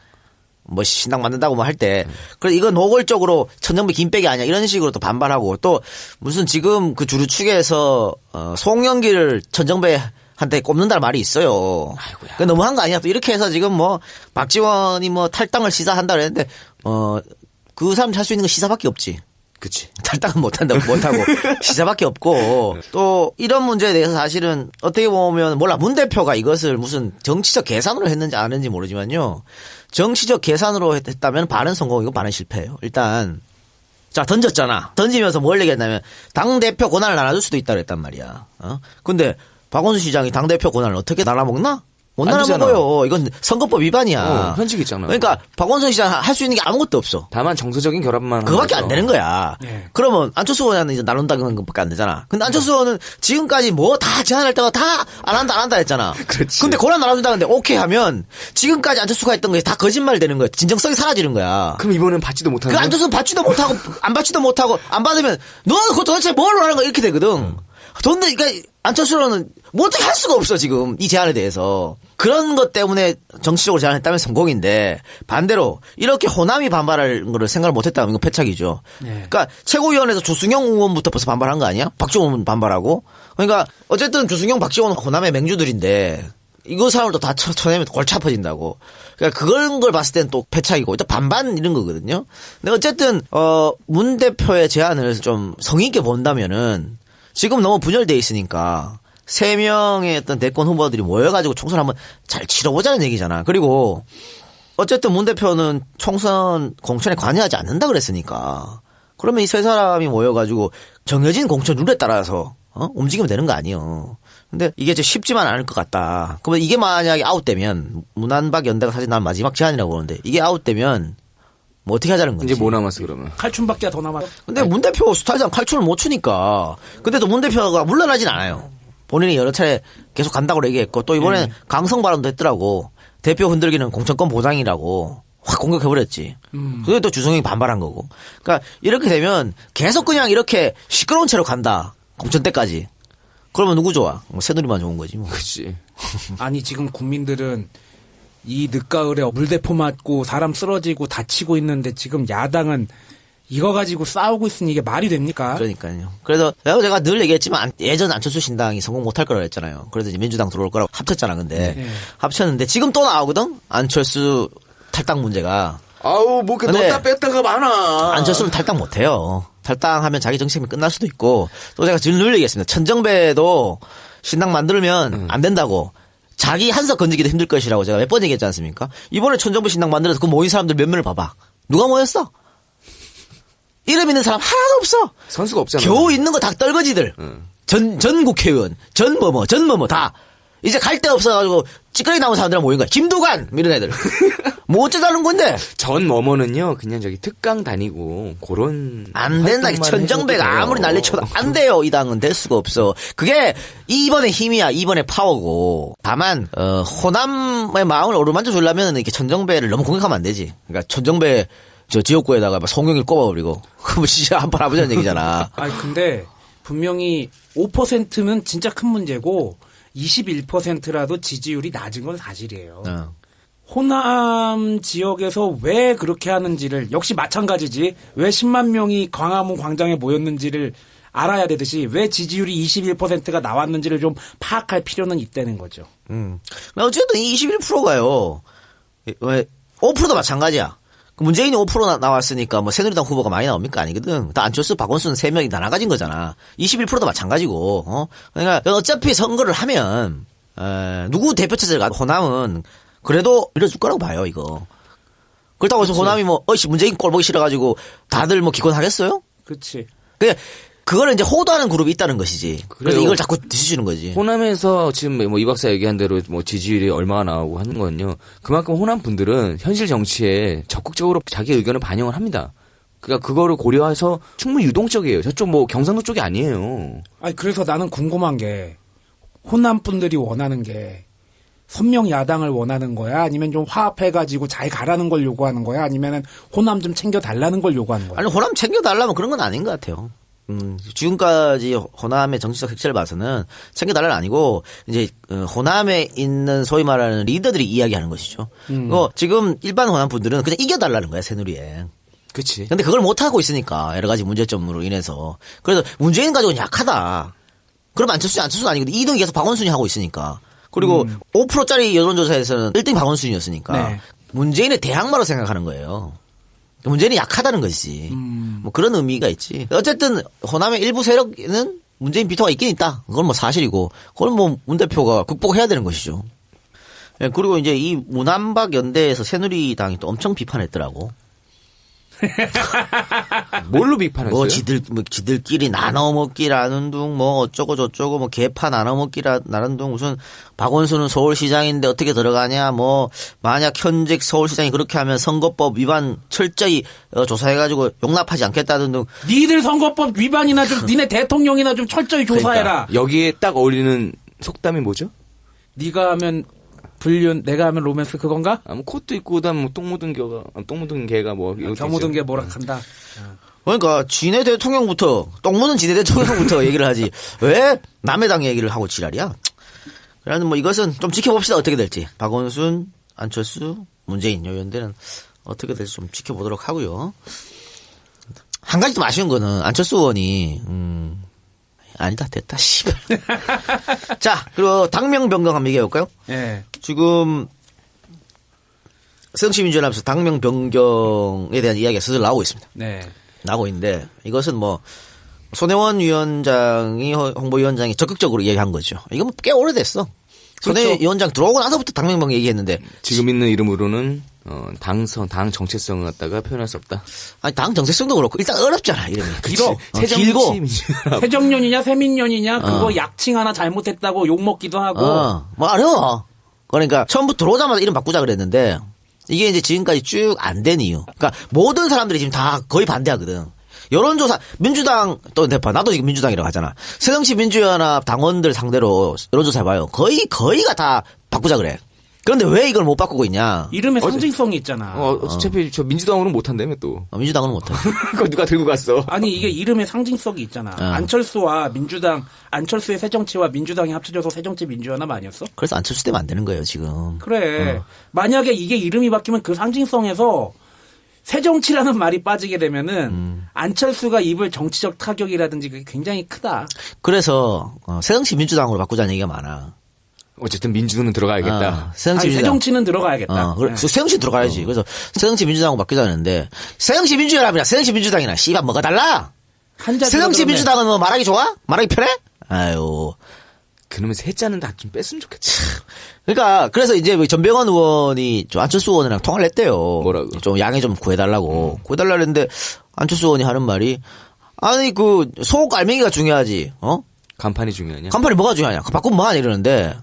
뭐 신당 만든다고 뭐 할 때 그래서 이거 노골적으로 천정배 김백이 아니야 이런 식으로 또 반발하고 또 무슨 지금 그 주류 측에서 송영길을 천정배한테 꼽는다는 말이 있어요. 아이고야. 그 너무한 거 아니야. 또 이렇게 해서 지금 뭐 박지원이 뭐 탈당을 시사한다 그랬는데 그 사람 할 수 있는 건 시사밖에 없지. 그치. 탈당은 못하고 시사밖에 없고 또 이런 문제에 대해서 사실은 어떻게 보면 몰라 문 대표가 이것을 무슨 정치적 계산으로 했는지 안 했는지 모르지만요. 정치적 계산으로 했다면 반은 성공이고 반은 실패예요. 일단 자 던졌잖아. 던지면서 뭘 얘기했냐면 당대표 권한을 나눠줄 수도 있다 그랬단 말이야. 근데 박원순 시장이 당대표 권한을 어떻게 나눠먹나? 못 나눠먹어요. 이건 선거법 위반이야. 현직 있잖아. 그러니까 박원순 시장 할 수 있는 게 아무것도 없어. 다만 정서적인 결합만. 그거밖에 안 되는 거야. 네. 그러면 안철수 의원은 이제 나눈다는 것밖에 안 되잖아. 근데 안철수 의원은 지금까지 뭐 다 제안할 때가 다 안 한다 했잖아. 그렇지. 근데 고난 나눠준다는데 오케이 하면 지금까지 안철수가 했던 게 다 거짓말 되는 거야. 진정성이 사라지는 거야. 그럼 이번엔 받지도 못하는 그 안철수는 받지도 못하고 안 받지도 못하고 안 받으면 너 그거 도대체 뭘 하는 거야 이렇게 되거든. 그러니까 안철수로는 뭐 어떻게 할 수가 없어 지금 이 제안에 대해서. 그런 것 때문에 정치적으로 제안했다면 성공인데 반대로 이렇게 호남이 반발할 거를 생각을 못했다면 이건 패착이죠. 네. 그러니까 최고위원회에서 조승영 의원부터 벌써 반발한 거 아니야? 박지원 의원 반발하고. 그러니까 어쨌든 조승영, 박지원은 호남의 맹주들인데 이거 사람을 또 다 쳐내면 골치 아파진다고. 그러니까 그런 걸 봤을 때는 또 패착이고 일단 반반 이런 거거든요. 근데 어쨌든 문 대표의 제안을 좀 성의 있게 본다면은 지금 너무 분열돼 있으니까 3명의 어떤 대권 후보들이 모여가지고 총선 한번 잘 치러보자는 얘기잖아. 그리고 어쨌든 문 대표는 총선 공천에 관여하지 않는다 그랬으니까 그러면 이 3사람이 모여가지고 정해진 공천 룰에 따라서 움직이면 되는 거 아니에요. 근데 이게 쉽지만 않을 것 같다. 그러면 이게 만약에 아웃되면 문안박 연대가 사실 난 마지막 제안이라고 보는데 이게 아웃되면 뭐 어떻게 하자는 건지. 이제 뭐 남았어 그러면? 칼춤밖에 더 남았어. 근데 문 대표 스타일상 칼춤을 못 추니까. 근데 또 문 대표가 물러나진 않아요. 본인이 여러 차례 계속 간다고 얘기했고 또 이번에 강성 발언도 했더라고. 대표 흔들기는 공천권 보장이라고 확 공격해버렸지. 그게 또 주성이 반발한 거고. 그러니까 이렇게 되면 계속 그냥 이렇게 시끄러운 채로 간다. 공천 때까지. 그러면 누구 좋아? 새누리만 좋은 거지 뭐. 그렇지. 아니 지금 국민들은 이 늦가을에 물대포 맞고 사람 쓰러지고 다치고 있는데 지금 야당은 이거 가지고 싸우고 있으니 이게 말이 됩니까? 그러니까요. 그래서 제가 늘 얘기했지만 예전 안철수 신당이 성공 못할 거라고 했잖아요. 그래서 이제 민주당 들어올 거라고 합쳤잖아. 근데 합쳤는데 지금 또 나오거든. 안철수 탈당 문제가. 아우 뭐 이렇게 넣었다 뺐다가 많아. 안철수는 탈당 못해요. 탈당하면 자기 정책이 끝날 수도 있고 또 제가 늘 얘기했습니다. 천정배도 신당 만들면 안 된다고. 자기 한석 건지기도 힘들 것이라고 제가 몇 번 얘기했지 않습니까? 이번에 천정배 신당 만들어서 그 모인 사람들 몇 명을 봐봐. 누가 모였어? 이름 있는 사람 하나도 없어. 선수가 없잖아. 겨우 있는 거 다 떨거지들. 전 국회의원, 전 뭐뭐 다. 이제 갈 데 없어가지고 찌꺼기 나온 사람들은 모인 거야. 김두관 이런 애들. 뭐 어쩌자는 건데. 전 뭐뭐는요 그냥 저기 특강 다니고 그런. 안 된다. 천정배가 아무리 난리쳐도 안 돼요. 이 당은 될 수가 없어. 그게 이번의 힘이야. 이번의 파워고. 다만 호남의 마음을 어루만져 주려면 이렇게 천정배를 너무 공격하면 안 되지. 그러니까 천정배 저 지역구에다가 막 송영길 꼽아버리고 그럼 진짜 한판 아버지는 얘기잖아. 아니 근데 분명히 5%는 진짜 큰 문제고 21%라도 지지율이 낮은 건 사실이에요. 호남 지역에서 왜 그렇게 하는지를 역시 마찬가지지. 왜 10만 명이 광화문 광장에 모였는지를 알아야 되듯이 왜 지지율이 21%가 나왔는지를 좀 파악할 필요는 있다는 거죠. 어쨌든 이 21%가요. 왜 5%도 마찬가지야. 문재인이 5% 나왔으니까 뭐 새누리당 후보가 많이 나옵니까? 아니거든. 다 안철수, 박원순 3명이 다 나가진 거잖아. 21%도 마찬가지고. 그러니까 어차피 선거를 하면 누구 대표 체제가 호남은 그래도 밀어줄 거라고 봐요, 이거. 그렇다고 해서 호남이 뭐 문재인 꼴 보기 싫어가지고 다들 뭐 기권하겠어요? 그렇지. 그거를 이제 호도하는 그룹이 있다는 것이지. 그래서 이걸 자꾸 드시는 거지. 호남에서 지금 뭐 이 박사 얘기한 대로 뭐 지지율이 얼마가 나오고 하는 건요. 그만큼 호남 분들은 현실 정치에 적극적으로 자기 의견을 반영을 합니다. 그러니까 그거를 고려해서 충분히 유동적이에요. 저쪽 뭐 경상도 쪽이 아니에요. 아니 그래서 나는 궁금한 게 호남 분들이 원하는 게 선명 야당을 원하는 거야? 아니면 좀 화합해가지고 잘 가라는 걸 요구하는 거야? 아니면은 호남 좀 챙겨달라는 걸 요구하는 거야? 아니 호남 챙겨달라면 그런 건 아닌 것 같아요. 지금까지 호남의 정치적 색채를 봐서는 챙겨달라는 아니고 이제 호남에 있는 소위 말하는 리더들이 이야기하는 것이죠. 지금 일반 호남 분들은 그냥 이겨달라는 거야 새누리에. 그렇지. 근데 그걸 못 하고 있으니까 여러 가지 문제점으로 인해서 그래서 문재인 가지고는 약하다. 그럼 안철수는 아니거든. 2등 계속 박원순이 하고 있으니까. 그리고 5%짜리 여론조사에서는 1등 박원순이었으니까 네. 문재인의 대항마로 생각하는 거예요. 문재인이 약하다는 것이지. 뭐 그런 의미가 있지. 어쨌든 호남의 일부 세력에는 문재인 비토가 있긴 있다. 그건 뭐 사실이고 그걸 뭐 문 대표가 극복해야 되는 것이죠. 그리고 이제 이 문안박 연대에서 새누리당이 또 엄청 비판했더라고. 뭘로 비판했어요? 뭐 지들끼리 나눠 먹기라는 둥 뭐 어쩌고 저쩌고 뭐 개파 나눠 먹기라는 둥 무슨 박원순은 서울시장인데 어떻게 들어가냐 뭐 만약 현직 서울시장이 그렇게 하면 선거법 위반 철저히 조사해가지고 용납하지 않겠다는 둥. 니들 선거법 위반이나 좀 니네 대통령이나 좀 철저히 조사해라. 그러니까 여기에 딱 어울리는 속담이 뭐죠? 네가 하면 불륜, 내가 하면 로맨스 그건가? 뭐 코트 입고 그다음 뭐 똥 묻은 개가 뭐 겨 묻은 개 뭐락한다. 그러니까 지네 대통령부터 똥 묻은 지네 대통령부터 얘기를 하지 왜 남의 당 얘기를 하고 지랄이야? 그래서 뭐 이것은 좀 지켜봅시다 어떻게 될지. 박원순, 안철수, 문재인 요 연대는 어떻게 될지 좀 지켜보도록 하고요. 한 가지 좀 아쉬운 거는 안철수 의원이 아니다 됐다 씨발. 자 그리고 당명 변경 한번 얘기해 볼까요? 예. 지금 새정치민주연합에서 당명 변경에 대한 이야기가 슬슬 나오고 있습니다. 네. 나오고 있는데 이것은 뭐 손혜원 위원장이 홍보위원장이 적극적으로 얘기한 거죠. 이건 꽤 오래됐어. 손혜원 그렇죠. 위원장 들어오고 나서부터 당명 변경 얘기했는데 지금 있는 이름으로는 당 정체성을 갖다가 표현할 수 없다. 아니 당 정체성도 그렇고 일단 어렵잖아 이름이. 길어. 길고 새정년이냐 새민년이냐 그거 약칭 하나 잘못했다고 욕 먹기도 하고. 뭐 어려워. 그러니까 처음부터 들어오자마자 이름 바꾸자 그랬는데 이게 이제 지금까지 쭉 안 된 이유. 그러니까 모든 사람들이 지금 다 거의 반대하거든. 여론조사 민주당 또 대파 나도 지금 민주당이라고 하잖아. 새정치민주연합 당원들 상대로 여론조사 해봐요. 거의가 다 바꾸자 그래. 그런데 왜 이걸 못 바꾸고 있냐? 이름에 상징성이 있잖아. 어차피 저 민주당으로는 못한다며 또. 민주당은 못해. 그거 누가 들고 갔어? 아니 이게 이름에 상징성이 있잖아. 안철수와 민주당, 안철수의 새정치와 민주당이 합쳐져서 새정치민주연합 아니었어? 그래서 안철수 때문에 안 되는 거예요 지금. 그래. 만약에 이게 이름이 바뀌면 그 상징성에서 새정치라는 말이 빠지게 되면은 안철수가 입을 정치적 타격이라든지 그게 굉장히 크다. 그래서 새정치민주당으로 바꾸자는 얘기가 많아. 어쨌든 민주는 들어가야겠다. 새정치는 들어가야겠다. 그래. 새정치 들어가야지. 그래서 새정치민주당으로 바뀌자는데 새정치민주연합이나 새정치민주당이나 씨발 뭐가 달라? 새정치민주당은 뭐 말하기 좋아? 말하기 편해? 아유. 그러면 세자는 다 좀 뺐으면 좋겠다. 그러니까 그래서 이제 전병헌 의원이 좀 안철수 의원이랑 통화를 했대요. 뭐라고? 좀 양해 좀 구해달라고. 구해달라 했는데 안철수 의원이 하는 말이 아니 그 속 알맹이가 중요하지. 간판이 중요하냐? 간판이 뭐가 중요하냐? 바꾸면 뭐하냐 이러는데.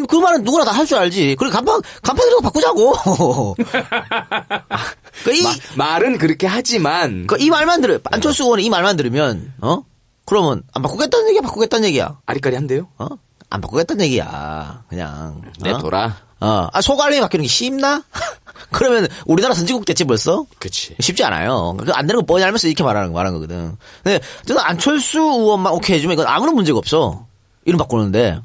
그 말은 누구나 다 할 줄 알지. 그래, 간판이라도 바꾸자고. 말은 그렇게 하지만. 이 말만 안철수 의원이 이 말만 들으면, 그러면, 안 바꾸겠다는 얘기야. 아리까리 한대요? 안 바꾸겠다는 얘기야. 그냥. 냅둬라. 소갈림이 바뀌는 게 쉽나? 그러면 우리나라 선진국 됐지 벌써? 그치. 쉽지 않아요. 안 되는 거 뻔히 알면서 이렇게 말하는 거거든. 근데 저는 안철수 의원만 오케이 해주면 이건 아무런 문제가 없어. 이름 바꾸는데.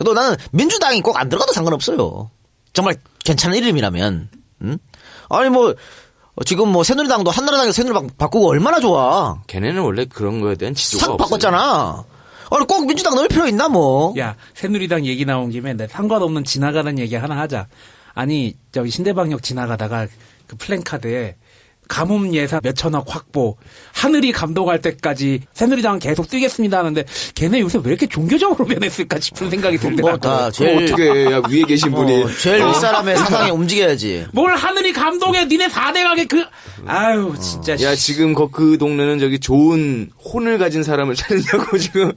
또 나는 민주당이 꼭 안 들어가도 상관없어요. 정말 괜찮은 이름이라면. 응? 아니 뭐 지금 뭐 새누리당도 한나라당에서 새누리당 바꾸고 얼마나 좋아. 걔네는 원래 그런 거에 대한 지조가 싹 없어요. 바꿨잖아. 아니 꼭 민주당 넣을 필요 있나 뭐. 야 새누리당 얘기 나온 김에 내 상관없는 지나가는 얘기 하나 하자. 아니 저기 신대방역 지나가다가 그 플랜카드에 가뭄 예산 몇천억 확보, 하늘이 감동할 때까지 새누리당은 계속 뛰겠습니다 하는데 걔네 요새 왜 이렇게 종교적으로 변했을까 싶은 생각이 들더라고. 다 제일 어떻게 위에 계신 분이 제일 윗사람의 사상에 움직여야지. 뭘 하늘이 감동해 니네 4대강의 아유 진짜. 야 지금 그 동네는 저기 좋은 혼을 가진 사람을 찾느냐고 지금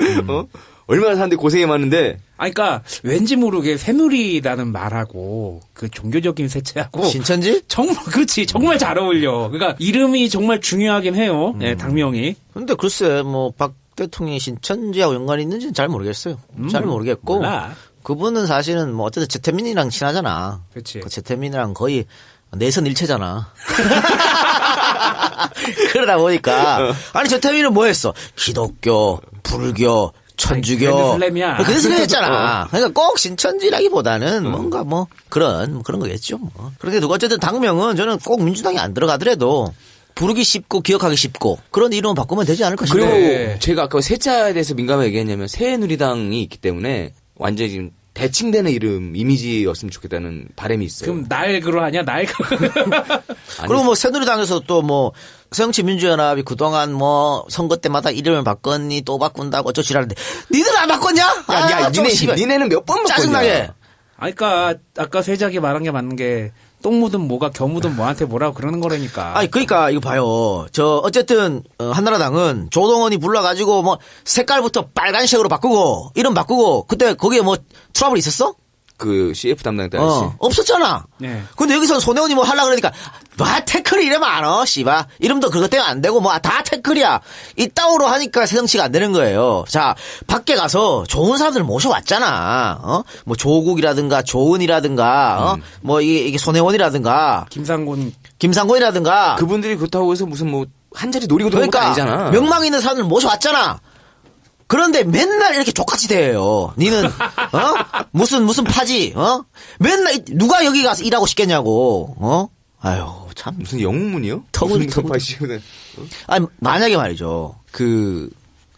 얼마나 사는데 고생이 많은데. 그러니까 왠지 모르게 새누리라는 말하고 그 종교적인 세체하고 신천지? 정말 그렇지 정말 잘 어울려. 그러니까 이름이 정말 중요하긴 해요. 네, 당명이. 근데 글쎄 뭐 박 대통령이 신천지하고 연관이 있는지는 잘 모르겠어요. 잘 모르겠고. 몰라. 그분은 사실은 뭐 어쨌든 재태민이랑 친하잖아. 그렇지. 그 재태민이랑 거의 내선 일체잖아. 그러다 보니까 아니 재태민은 뭐 했어? 기독교, 불교, 천주교. 그래서 했잖아. 그러니까 꼭 신천지라기보다는 뭔가 뭐 그런 거겠죠. 뭐. 그런데 누가 어쨌든 당명은 저는 꼭 민주당이 안 들어가더라도 부르기 쉽고 기억하기 쉽고 그런 이름을 바꾸면 되지 않을까 싶어요. 그리고 제가 아까 세자에 대해서 민감하게 얘기했냐면 새누리당이 있기 때문에 완전히 지금 대칭되는 이름 이미지였으면 좋겠다는 바람이 있어요. 그럼 날그로 하냐 그리고 뭐 새누리당에서 또 뭐 새정치민주연합이 그동안 뭐 선거 때마다 이름을 바꿨니 또 바꾼다고 어쩌고 지랄는데 니들 안 바꿨냐? 야, 니네는 몇 번 바꿨냐? 짜증나게. 그러니까 아까 세작이 말한 게 맞는 게 똥 묻은 뭐가 겨 묻은 뭐한테 뭐라고 그러는 거라니까. 아니 그러니까 이거 봐요. 어쨌든 한나라당은 조동원이 불러가지고 뭐 색깔부터 빨간색으로 바꾸고 이름 바꾸고 그때 거기에 뭐 트러블 있었어? 그 CF 담당 때 아저씨. 없었잖아. 네. 근데 여기서 손혜원이 뭐 하려고 그러니까 태클이 이러면 안 어, 씨바. 이름도 그것 때문에 안 되고 뭐 다 태클이야. 이따오로 하니까 새정치가 안 되는 거예요. 자, 밖에 가서 좋은 사람들 모셔왔잖아. 뭐 조국이라든가 조은이라든가 뭐 이게 손혜원이라든가 김상곤이라든가 그분들이 그렇다고 해서 무슨 뭐 한 자리 노리고 들어온 건 아니잖아. 명망 있는 사람들 모셔왔잖아. 그런데 맨날 이렇게 족같이 대해요. 니는 무슨 파지? 맨날 누가 여기 가서 일하고 싶겠냐고. 아유 참 무슨 영문이요? 무슨 파지? 아니 만약에 말이죠.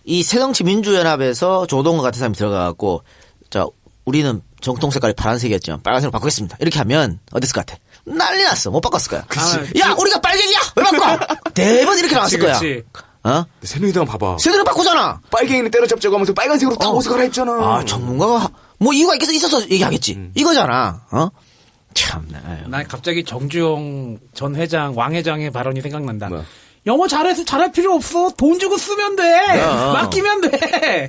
이 새정치민주연합에서 조동원 같은 사람이 들어가갖고 자 우리는 정통 색깔이 파란색이었지만 빨간색으로 바꾸겠습니다. 이렇게 하면 어땠을 것 같아? 난리 났어. 못 바꿨을 거야. 야 우리가 빨갱이야 왜 바꿔? 대번 이렇게 나왔을 거야. 새누리당 봐봐. 새누리당 바꾸잖아. 빨갱이는 때려잡자고 하면서 빨간색으로 딱 옷을 갈아입잖아. 아, 전문가가 뭐 이유가 있어서 얘기하겠지. 이거잖아. 참나. 난 갑자기 정주영 전 회장, 왕 회장의 발언이 생각난다. 뭐. 영어 잘해서 잘할 필요 없어. 돈 주고 쓰면 돼. 맡기면 돼.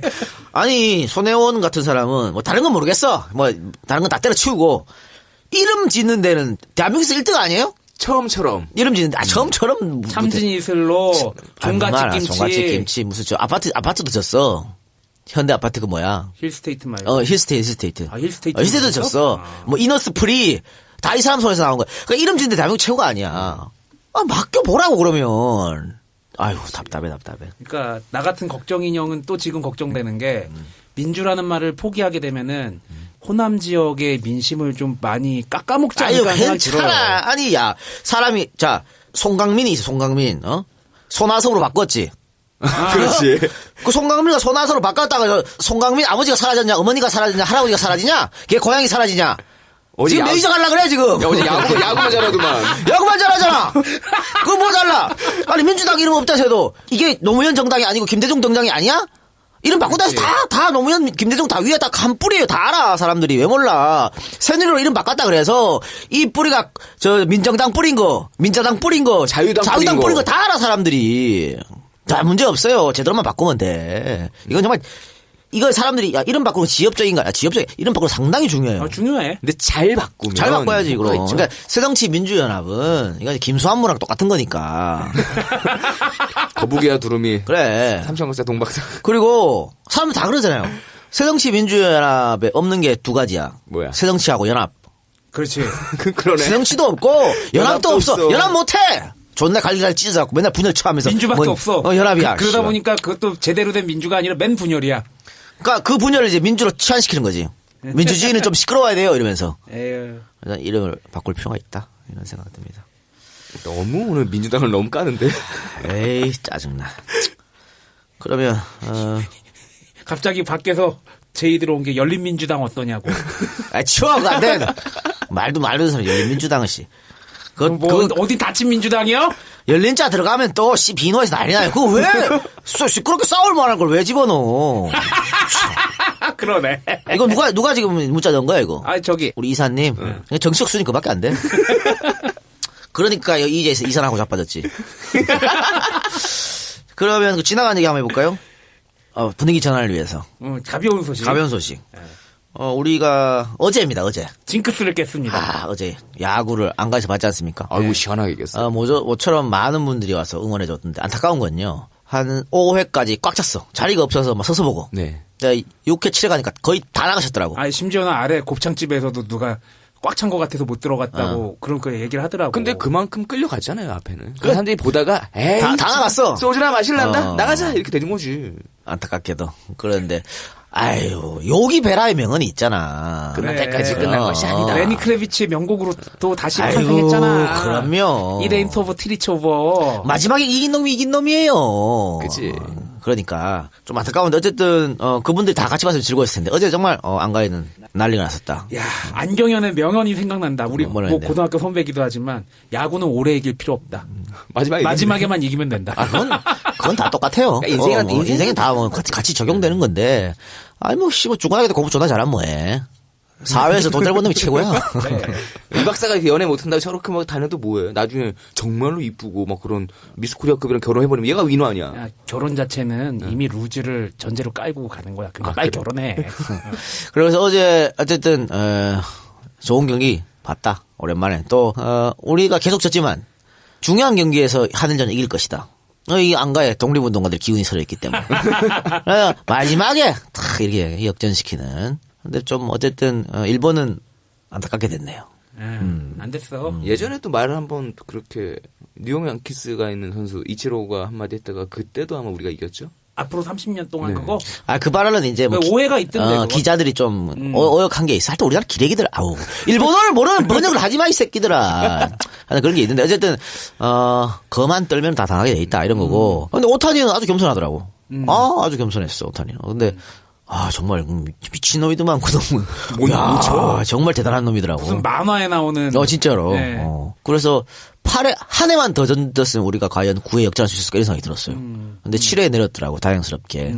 아니, 손혜원 같은 사람은 뭐 다른 건 모르겠어. 뭐 다른 건 다 때려치우고 이름 짓는 데는 대한민국에서 1등 아니에요? 처음처럼. 이름 짓는데, 처음처럼. 참진이슬로, 종갓집 김치, 무슨, 아파트도 졌어. 현대 아파트 그 뭐야. 힐스테이트 말고. 힐스테이트. 아, 힐스테이트. 힐스테이트도 졌어. 뭐, 이너스프리, 다 이 사람 손에서 나온 거야. 그러니까 이름 짓는데 대한민국 최고가 아니야. 맡겨보라고, 그러면. 아유, 답답해. 그러니까, 나 같은 걱정 인형은 또 지금 걱정되는 게, 민주라는 말을 포기하게 되면은, 호남 지역의 민심을 좀 많이 깎아먹지 않을까 생각이 들어요. 아니, 야, 사람이, 자, 송강민이 있어, 송강민, 손아섭으로 바꿨지. 그렇지. 그 송강민과 손아섭으로 바꿨다가, 송강민 아버지가 사라졌냐, 어머니가 사라졌냐, 할아버지가 사라지냐, 걔 고향이 사라지냐. 지금 메이저 가려고 그래, 지금. 야, 어제 야구만 잘하더만. 야구만 잘하잖아. 그거 뭐 달라. 아니, 민주당 이름 없다 해도, 이게 노무현 정당이 아니고 김대중 정당이 아니야? 이름 바꾸다 해서 다 노무현, 김대중 다 위에 다 한 뿌리예요. 다 알아, 사람들이. 왜 몰라. 새누리로 이름 바꿨다 그래서, 이 뿌리가, 민정당 뿌린 거, 민자당 뿌린 거, 자유당 뿌린 거 다 알아, 사람들이. 자, 문제 없어요. 제대로만 바꾸면 돼. 이건 정말, 이거 사람들이, 야, 이름 바꾸는 지엽적인가? 이름 바꾸는 상당히 중요해요. 중요해. 근데 잘 바꾸면. 잘 바꿔야지, 그럼. 그러니까, 새정치민주연합은, 이건 김수환무랑 똑같은 거니까. 거북이와 두루미. 그래. 삼천국사 동박사. 그리고, 사람들 다 그러잖아요. 새정치민주연합에 없는 게 두 가지야. 뭐야? 새정치하고 연합. 그렇지. 그러네. 새정치도 없고, 연합도 없어. 연합 못해! 존나 갈기갈기 찢어져갖고 맨날 분열 처하면서. 민주밖에 없어. 연합이야. 그러다 보니까 그것도 제대로 된 민주가 아니라 맨 분열이야. 그러니까 그 분열을 이제 민주로 치환시키는 거지. 민주주의는 좀 시끄러워야 돼요, 이러면서. 에휴. 이름을 바꿀 필요가 있다. 이런 생각 듭니다. 너무 오늘 민주당을 너무 까는데. 에이, 짜증나. 그러면, 갑자기 밖에서 제의 들어온 게 열린민주당 어떠냐고. 치워, 그거 안 돼. 말도 사람 열린민주당은 씨. 어디 다친 민주당이요? 열린자 들어가면 또 비노에서 난리 나요. 그거 왜 시끄럽게 싸울 만한 걸 왜 집어넣어? 그러네. 이거 누가 지금 문자 넣은 거야 이거? 저기 우리 이사님. 정치적 수준이 그밖에 안 돼. 그러니까 이제에서 이사하고 자빠졌지. 그러면 지나간 얘기 한번 해볼까요? 분위기 전환을 위해서. 가벼운 소식. 우리가 어제입니다. 어제. 징크스를 깼습니다. 어제 야구를 안가에서 봤지 않습니까? 아이고 시원하게 깼어. 모처럼 많은 분들이 와서 응원해줬는데 안타까운 건요. 한 5회까지 꽉 찼어. 자리가 없어서 막 서서 보고. 네. 6회 7회 가니까 거의 다 나가셨더라고. 심지어는 아래 곱창집에서도 누가 꽉 찬 것 같아서 못 들어갔다고 그런 거 얘기를 하더라고. 근데 그만큼 끌려갔잖아요 앞에는. 그 사람들이 보다가 에이 다 나갔어. 소주나 마실란다? 나가자 이렇게 되는 거지. 안타깝게도. 그런데 요기 베라의 명언이 있잖아. 끝날 때까지 끝날 것이 아니다. 레니 크레비치의 명곡으로 또 다시 탄생했잖아. 그럼요. 이 레인트 오버 트리치 오버. 마지막에 이긴 놈이에요. 그치. 그러니까 좀 안타까운데 어쨌든 그분들이 다 같이 봐서 즐거웠을 텐데 어제 정말 안가에는 난리가 났었다. 야, 안경현의 명언이 생각난다. 우리 뭐 고등학교 선배기도 하지만 야구는 오래 이길 필요 없다. 마지막에만 이기면 된다. 그건 다 똑같아요. 그러니까 인생은 다 같이 적용되는 건데. 중간에도 공부 존나 잘하면 뭐해. 사회에서 돈 잘 버는 놈이 최고야. 네. 이 박사가 이렇게 연애 못한다고 저렇게 막 다녀도 뭐해. 나중에 정말로 이쁘고 막 그런 미스코리아급이랑 결혼해버리면 얘가 위너 아니야. 야, 결혼 자체는 이미 루즈를 전제로 깔고 가는 거야. 그러니까 빨리 결혼해. 그래서 어제 어쨌든 좋은 경기 봤다. 오랜만에. 또 우리가 계속 졌지만 중요한 경기에서 한일전은 이길 것이다. 이 안가에 독립운동가들 기운이 서려있기 때문에. 마지막에 탁 이렇게 역전시키는. 근데 좀 어쨌든 일본은 안타깝게 됐네요. 안 됐어. 예전에도 말을 한번 그렇게 뉴욕 양키스가 있는 선수 이치로가 한마디 했다가 그때도 아마 우리가 이겼죠? 앞으로 30년 동안 네. 그거? 그 발언은 이제 뭐 오해가 있던데. 기자들이 좀 어역한 게 있어. 하여튼 우리나라 기레기들, 아우. 일본어를 모르는 번역을 하지 마, 이 새끼들아. 하는 그런 게 있는데, 어쨌든, 거만 떨면 다 당하게 돼 있다, 이런 거고. 근데 오타니는 아주 겸손하더라고. 아주 겸손했어, 오타니는. 근데, 정말, 미친놈이더만, 그놈은. 야, 정말 대단한 놈이더라고. 무슨 만화에 나오는. 진짜로. 네. 그래서 8회, 한 해만 더 던졌으면 우리가 과연 9회 역전할 수 있을까 이런 생각이 들었어요. 근데 7회에 내렸더라고, 다행스럽게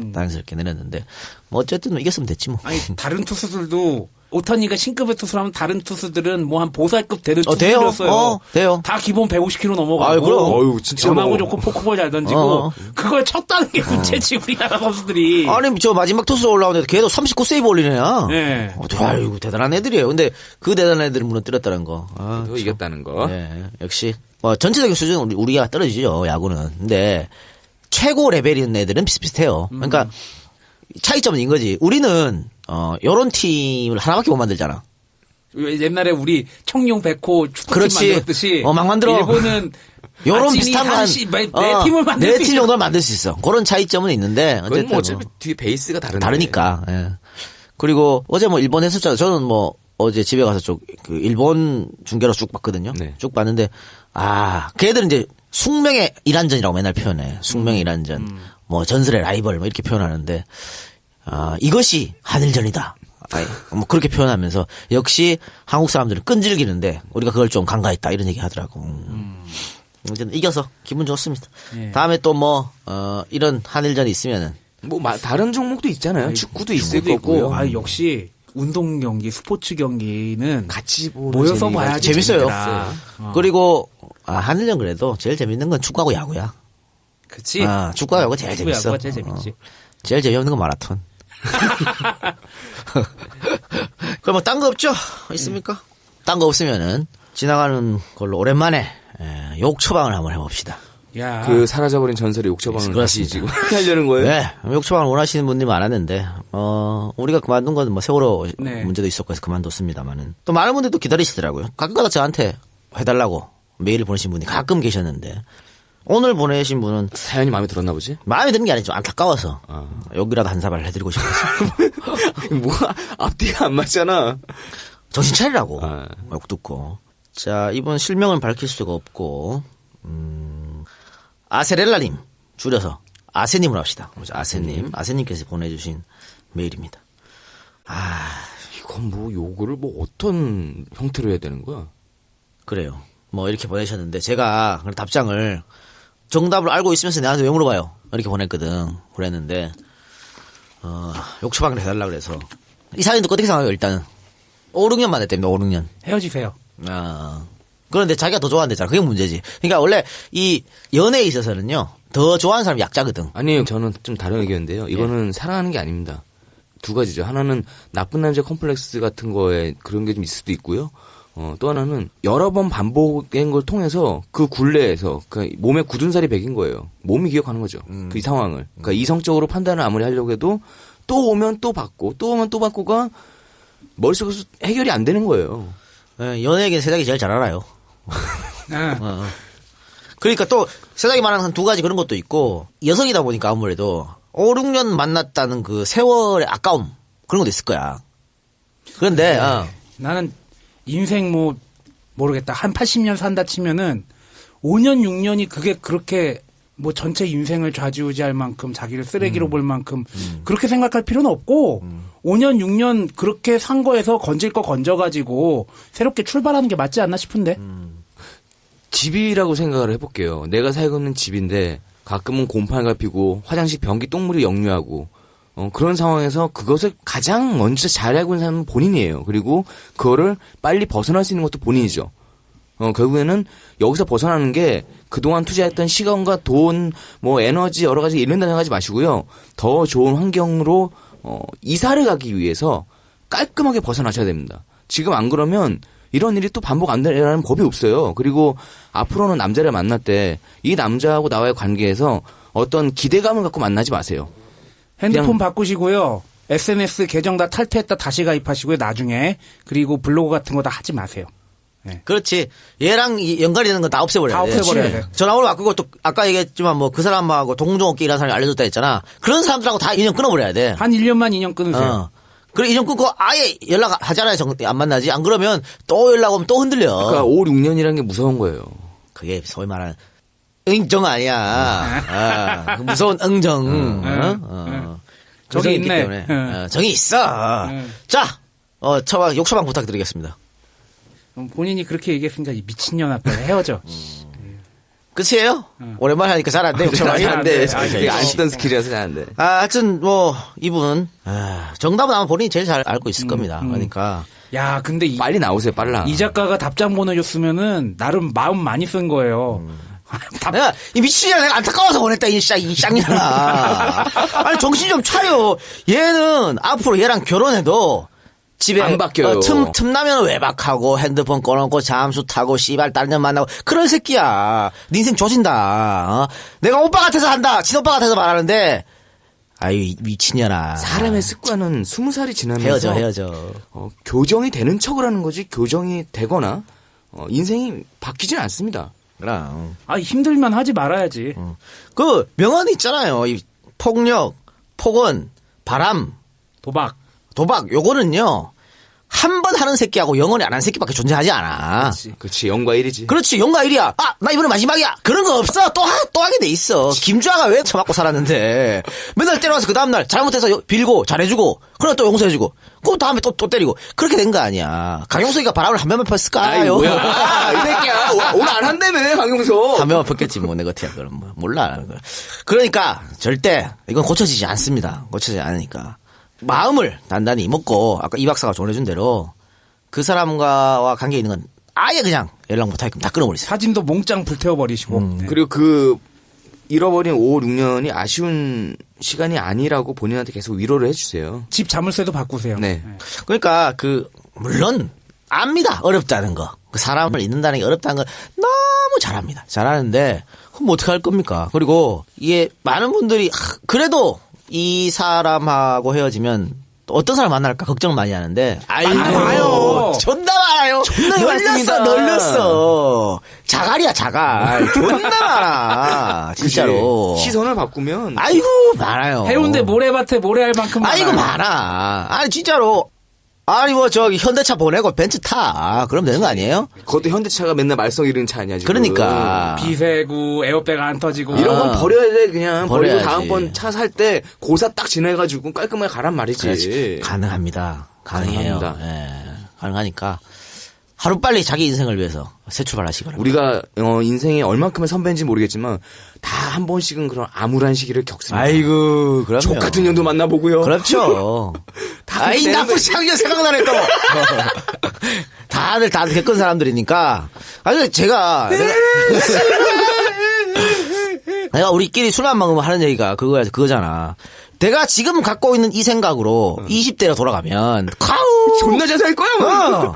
내렸는데. 뭐 어쨌든 이겼으면 됐지 뭐. 아니, 다른 투수들도, 오타니가 신급의 투수라면 다른 투수들은 뭐 한 보살급 되는 투수들이었어요. 돼요. 다 기본 150km 넘어가고. 아유, 그럼. 어유, 진짜. 전하고 좋고 포크볼 잘 던지고. 그걸 쳤다는 게 문제지, 우리나라 선수들이. 아니, 저 마지막 투수 올라오는데 걔도 39세이브 올리는 애야. 네. 아이고, 대단한 애들이에요. 근데 그 대단한 애들을 무너뜨렸다는 거. 또 이겼다는 거. 네, 역시. 전체적인 수준은 우리가 떨어지죠, 야구는. 근데 최고 레벨인 있는 애들은 비슷비슷해요. 그러니까 차이점은 이거지. 우리는 요런 팀을 하나밖에 못 만들잖아. 옛날에 우리 청룡 백호 축구팀 만들었듯이. 막 만들어. 일본은 요런 비슷한 거 네 팀을 만들 수 네 팀 정도는 만들 수 있어. 그런 차이점은 있는데. 그건 뭐 어차피 뒤에 베이스가 다르니까. 예. 그리고 어제 뭐 일본 했었잖아요. 저는 뭐 어제 집에 가서 그 일본 중계로 쭉 봤거든요. 네. 쭉 봤는데 걔들은 이제 숙명의 일안전이라고 맨날 표현해. 숙명의 일안전. 뭐 전설의 라이벌 뭐 이렇게 표현하는데 이것이 한일전이다. 뭐 그렇게 표현하면서 역시 한국 사람들은 끈질기는데 우리가 그걸 좀 간과했다 이런 얘기 하더라고. 어쨌든 이겨서 기분 좋습니다. 예. 다음에 또 뭐 이런 한일전이 있으면은 뭐 다른 종목도 있잖아요. 축구도 있을 거고요. 역시 운동 경기, 스포츠 경기는 같이 모여서 봐야지 재밌어요. 그리고 한일전 그래도 제일 재밌는 건 축구하고 야구야. 그치? 축구하고 야구가 제일 재밌어. 야구가 제일 재밌지. 제일 재미없는 건 마라톤. 그럼 뭐 딴 거 없죠? 있습니까? 딴 거 없으면은 지나가는 걸로 오랜만에 욕 처방을 한번 해봅시다. 야. 그 사라져버린 전설의 욕 처방을 다시 지금 하려는 거예요? 네, 욕 처방을 원하시는 분들이 많았는데 우리가 그만둔 건 뭐 세월호 문제도 있었고 해서 그만뒀습니다만은 또 많은 분들도 기다리시더라고요. 가끔가다 저한테 해달라고 메일을 보내신 분이 가끔 계셨는데. 오늘 보내신 분은 사연이 마음에 들었나 보지? 마음에 드는 게 아니죠. 안타까워서 여기라도 한 사발 해드리고 싶어서. 뭐가 앞뒤가 안 맞잖아. 정신 차리라고. 욕 듣고. 자, 이번 실명은 밝힐 수가 없고 아세렐라님 줄여서 아세님으로 합시다. 아세님, 아세님께서 보내주신 메일입니다. 이건 뭐 요거를 뭐 어떤 형태로 해야 되는 거야? 그래요. 뭐 이렇게 보내셨는데 제가 답장을 정답을 알고 있으면서 내한테 왜 물어봐요? 이렇게 보냈는데 욕 처방을 해달라 그래서 이 사연 듣고 어떻게 생각해요? 일단은 5, 6년 만에 때문에 5, 6년 헤어지세요. 그런데 자기가 더 좋아한대잖아. 그게 문제지. 그러니까 원래 이 연애에 있어서는요 더 좋아하는 사람이 약자거든. 아니요, 저는 좀 다른 의견인데요. 이거는 사랑하는 게 아닙니다. 두 가지죠. 하나는 나쁜 남자 컴플렉스 같은 거에 그런 게 좀 있을 수도 있고요. 또 하나는 여러 번 반복된 걸 통해서 그 굴레에서 그 몸에 굳은 살이 배긴 거예요. 몸이 기억하는 거죠. 그 이 상황을. 그러니까 이성적으로 판단을 아무리 하려고 해도 또 오면 또 받고 또 오면 또 받고가 머릿속에서 해결이 안 되는 거예요. 연예계는 세상이 제일 잘 알아요. 그러니까 또 세상이 말하는 한 두 가지 그런 것도 있고 여성이다 보니까 아무래도 5, 6년 만났다는 그 세월의 아까움 그런 것도 있을 거야. 그런데 나는 인생 모르겠다. 한 80년 산다 치면은 5년, 6년이 그게 그렇게 뭐 전체 인생을 좌지우지할 만큼 자기를 쓰레기로 볼 만큼 그렇게 생각할 필요는 없고 5년, 6년 그렇게 산 거에서 건질 거 건져가지고 새롭게 출발하는 게 맞지 않나 싶은데. 집이라고 생각을 해볼게요. 내가 살고 있는 집인데 가끔은 곰팡이가 피고 화장실 변기 똥물이 역류하고 그런 상황에서 그것을 가장 먼저 잘 알고 있는 사람은 본인이에요. 그리고 그거를 빨리 벗어날 수 있는 것도 본인이죠. 결국에는 여기서 벗어나는 게 그동안 투자했던 시간과 돈, 뭐 에너지 여러 가지 잃는다 생각하지 마시고요. 더 좋은 환경으로 이사를 가기 위해서 깔끔하게 벗어나셔야 됩니다. 지금 안 그러면 이런 일이 또 반복 안 되라는 법이 없어요. 그리고 앞으로는 남자를 만날 때 이 남자하고 나와의 관계에서 어떤 기대감을 갖고 만나지 마세요. 핸드폰 바꾸시고요. SNS 계정 다 탈퇴했다 다시 가입하시고요. 나중에. 그리고 블로그 같은 거 다 하지 마세요. 네. 그렇지. 얘랑 연관이 되는 건 다 없애버려야 돼. 다 없애버려야 돼. 전화번호 바꾸고 또 아까 얘기했지만 뭐 그 사람하고 동종업계 일하는 사람이 알려줬다 했잖아. 그런 사람들하고 다 인연 끊어버려야 돼. 한 1년만 인연 끊으세요. 그래 인연 끊고 아예 연락하잖아요. 안 만나지. 안 그러면 또 연락 오면 또 흔들려. 그러니까 5, 6년이라는 게 무서운 거예요. 그게 소위 말하는 응정 아니야. 그 무서운 응정. 정이 있네. 정이 있어. 자, 욕처방 부탁드리겠습니다. 본인이 그렇게 얘기했으니까 이 미친년 앞에 헤어져. 끝이에요? 오랜만에 하니까 잘 안 돼. 욕처방이 안 돼. 안 쓰던 스킬이라서 잘 안 돼. 하여튼 이분 정답은 아마 본인이 제일 잘 알고 있을 겁니다. 그러니까. 야, 근데 빨리 나오세요, 빨라. 이 작가가 답장 보내줬으면은 나름 마음 많이 쓴 거예요. 내가 이 미친년아 내가 안타까워서 보냈다 이 쌍년아. 아니 정신 좀 차려. 얘는 앞으로 얘랑 결혼해도 집에 안 바뀌어요. 틈나면 외박하고 핸드폰 꺼놓고 잠수 타고 씨발 다른 년 만나고 그런 새끼야. 네 인생 조진다. 내가 오빠 같아서 한다. 친오빠 같아서 말하는데 아유 미친년아. 사람의 습관은 20살이 지나면서 헤어져. 교정이 되는 척을 하는 거지 교정이 되거나 인생이 바뀌진 않습니다. 그럼. 힘들면 하지 말아야지. 그 명언이 있잖아요. 이 폭력, 폭언, 바람, 도박 요거는요. 한 번 하는 새끼하고 영원히 안 하는 새끼밖에 존재하지 않아. 그렇지. 0과 1이지. 그렇지. 0과 1이야. 나 이번에 마지막이야. 그런 거 없어. 또 하게 돼 있어. 김주아가 왜 처맞고 살았는데. 맨날 때려와서 그 다음날 잘못해서 빌고 잘해주고. 그러다 또 용서해주고. 그 다음에 또 때리고. 그렇게 된 거 아니야. 강용석이가 바람을 한 번만 폈을까요? 뭐야. 이 새끼야. 오늘 안 한다며, 강용석. 한 번만 폈겠지, 뭐, 내 같아야. 그럼 뭐. 몰라. 그러니까, 절대, 이건 고쳐지지 않습니다. 고쳐지지 않으니까. 마음을 단단히 먹고 아까 이 박사가 조언해준 대로 그 사람과 관계 있는 건 아예 그냥 연락 못하게끔 다 끊어버리세요. 사진도 몽짱 불태워버리시고. 네. 그리고 그 잃어버린 5, 6년이 아쉬운 시간이 아니라고 본인한테 계속 위로를 해주세요. 집 자물쇠도 바꾸세요. 네. 그러니까 물론 압니다. 어렵다는 거. 그 사람을 잊는다는 게 어렵다는 거 너무 잘합니다. 잘하는데 그럼 어떻게 할 겁니까? 그리고 이게 많은 분들이 그래도 이 사람하고 헤어지면 어떤 사람 만날까 걱정 많이 하는데 많아요. 존나 많아요. 존나 널렸어. 자갈이야 자갈. 존나 많아. 진짜로. 그치. 시선을 바꾸면 아이고 많아요. 해운대 모래밭에 모래알 만큼 아이고 많아. 아니 진짜로. 아니 현대차 보내고 벤츠 타. 그럼 되는 거 아니에요? 그것도 현대차가 맨날 말썽 이르는 차 아니야 지금. 그러니까. 비세고 에어백 안 터지고 이런 건 버려야 돼 그냥. 버려야지. 버리고 다음번 차 살 때 고사 딱 지나가지고 깔끔하게 가란 말이지. 그렇지. 가능합니다. 가능해요. 가능합니다. 예. 가능하니까 하루빨리 자기 인생을 위해서 새 출발하시기 바랍니다. 우리가 인생에 얼만큼의 선배인지 모르겠지만 다 한 번씩은 그런 암울한 시기를 겪습니다. 아이고 그럼요. 족 같은 년도 만나보고요. 그렇죠. 아이 나쁜 상년 생각나네 또. 다들 겪은 사람들이니까. 아니 내가 우리끼리 술만 먹으면 하는 얘기가 그거잖아. 내가 지금 갖고 있는 이 생각으로 20대로 돌아가면 존나 잘 살 거야.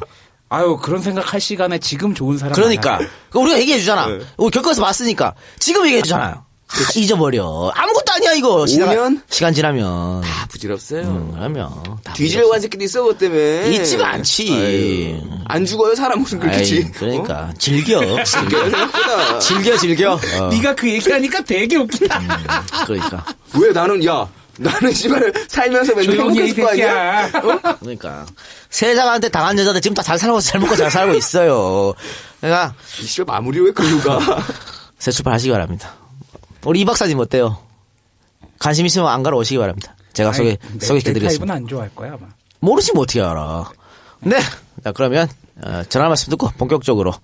아유 그런 생각할 시간에 지금 좋은 사람 그러니까 많아요. 우리가 얘기해 주잖아. 네. 우리 겪어서 봤으니까 지금 얘기해 주잖아요. 잊어버려. 아무것도 아니야 이거. 5년? 시간 지나면 다 부질없어요. 그러면 뒤지려고 한 새끼도 있어 그것 때문에. 잊지가 않지. 안 죽어요 사람 무슨 그렇겠지. 그러니까 즐겨. 생각보다. 즐겨. 네가 그 얘기하니까 되게 웃기다. 그러니까. 왜 나는 씨발 살면서 맨날 조용히 해, 이 행복했을 거 아니야? 새끼야. 그러니까 세상한테 당한 여자들 지금 다 잘 살고 잘 살고 있어요. 그러니까 이 씨발 마무리 왜 그러가? 새 출발하시기 바랍니다. 우리 이 박사님 어때요? 관심 있으면 안 가러 오시기 바랍니다. 제가 소개해드리겠습니다. 타입은 안 좋아할 거야 아마. 모르시면 어떻게 알아. 네. 자, 그러면 전화 말씀 듣고 본격적으로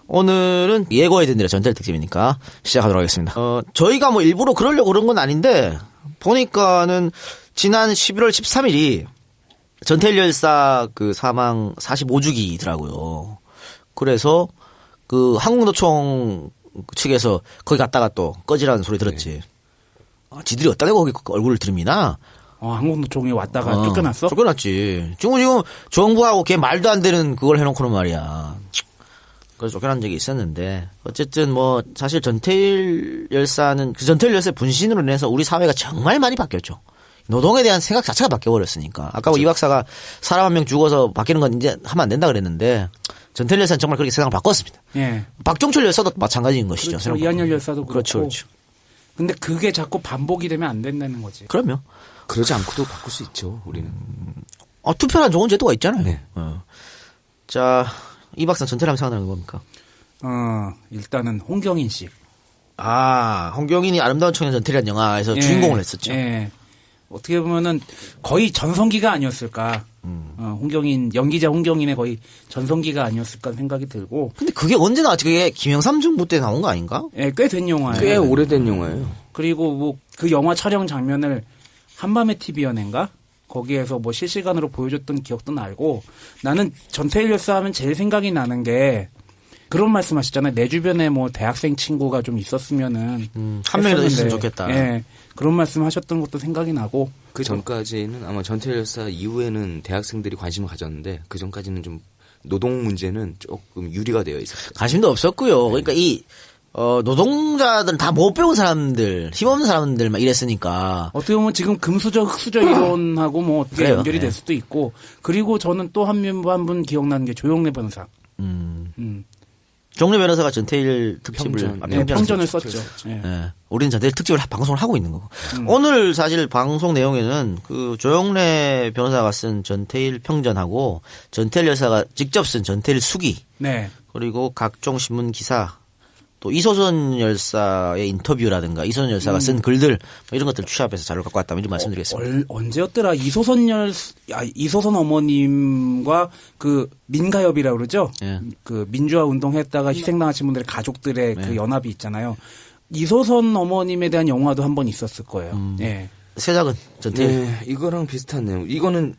오늘은 예고해드린 대로 전달 특집이니까 시작하도록 하겠습니다. 저희가 일부러 그러려고 그런 건 아닌데 보니까는 지난 11월 13일이 전태일 열사 그 사망 45주기더라고요. 그래서 그 한국노총 측에서 거기 갔다가 또 꺼지라는 소리 들었지. 지들이 어디다 대고 거기 얼굴을 들이미나? 한국노총에 왔다가 쫓겨났어? 쫓겨났지. 지금 정부하고 걔 말도 안 되는 그걸 해놓고는 말이야. 그래서 쫓겨난 적이 있었는데 어쨌든 뭐 사실 전태일 열사는 그 전태일 열사의 분신으로 인해서 우리 사회가 정말 많이 바뀌었죠. 노동에 대한 생각 자체가 바뀌어버렸으니까. 아까 이 박사가 사람 한 명 죽어서 바뀌는 건 이제 하면 안 된다 그랬는데 전태일 열사는 정말 그렇게 세상을 바꿨습니다. 예. 박종철 열사도 마찬가지인 것이죠. 그렇죠. 이한열 열사도 그렇고. 그렇죠. 근데 그게 자꾸 반복이 되면 안 된다는 거지. 그럼요. 그러지 않고도 바꿀 수 있죠. 우리는. 투표란 좋은 제도가 있잖아요. 네. 자, 이 박사 전태일 하면 생각나는 건 뭡니까? 일단은 홍경인 씨. 홍경인이 아름다운 청년 전태일이라는 영화에서 주인공을 했었죠. 예. 어떻게 보면은 거의 전성기가 아니었을까. 홍경인, 연기자 홍경인의 거의 전성기가 아니었을까 생각이 들고. 근데 그게 언제 나왔지? 그게 김영삼 정부 때 나온 거 아닌가? 예, 꽤 된 영화예요. 꽤 오래된 영화예요. 그리고 뭐 그 영화 촬영 장면을 한밤의 TV연예인가? 거기에서 뭐 실시간으로 보여줬던 기억도 나고. 나는 전태일 열사 하면 제일 생각이 나는 게 그런 말씀 하시잖아요. 내 주변에 뭐 대학생 친구가 좀 있었으면은. 한 명이라도 있으면 좋겠다. 예. 그런 말씀 하셨던 것도 생각이 나고. 그 전까지는 아마 전태일 열사 이후에는 대학생들이 관심을 가졌는데 그 전까지는 좀 노동 문제는 조금 유리가 되어 있었어요. 관심도 없었고요. 그러니까 이 노동자들은 다 못 배운 사람들, 힘없는 사람들만 이랬으니까. 어떻게 보면 지금 금수저, 흑수저 이론하고 뭐 어떻게 그래요. 연결이 될 수도 있고. 그리고 저는 또 한 분 기억나는 게 조영래 변호사. 종래 변호사가 전태일 특집을 평전을 썼죠. 네. 네. 우리는 전태일 특집을 방송을 하고 있는 거고. 오늘 사실 방송 내용에는 그 조영래 변호사가 쓴 전태일 평전하고 전태일 열사가 직접 쓴 전태일 수기. 네. 그리고 각종 신문 기사. 또 이소선 열사의 인터뷰라든가 이소선 열사가 쓴 글들 뭐 이런 것들 취합해서 자료를 갖고 왔다면 이런 말씀드리겠습니다. 언제였더라? 이소선 어머님과 그 민가협이라고 그러죠? 예. 그 민주화 운동했다가 희생당하신 분들의 가족들의 그 연합이 있잖아요. 이소선 어머님에 대한 영화도 한 번 있었을 거예요. 예. 세작은 전태일. 네, 이거랑 비슷한 내용. 이거는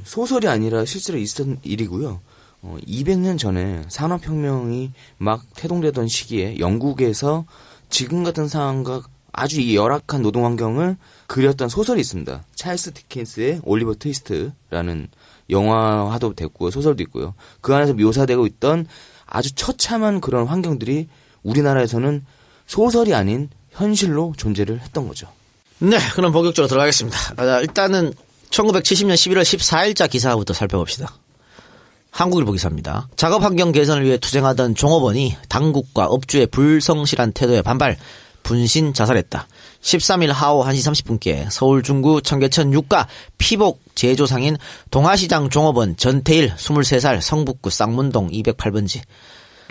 소설이 아니라 실제로 있었던 일이고요. 200년 전에 산업혁명이 막 태동되던 시기에 영국에서 지금 같은 상황과 아주 이 열악한 노동 환경을 그렸던 소설이 있습니다. 찰스 디킨스의 올리버 트위스트라는 영화화도 됐고요. 소설도 있고요. 그 안에서 묘사되고 있던 아주 처참한 그런 환경들이 우리나라에서는 소설이 아닌 현실로 존재를 했던 거죠. 네, 그럼 본격적으로 들어가겠습니다. 일단은 1970년 11월 14일자 기사부터 살펴봅시다. 한국일보 기사입니다. 작업환경 개선을 위해 투쟁하던 종업원이 당국과 업주의 불성실한 태도에 반발, 분신 자살했다. 13일 하오 1시 30분께 서울 중구 청계천 유가 피복 제조상인 동아시장 종업원 전태일 23살 성북구 쌍문동 208번지.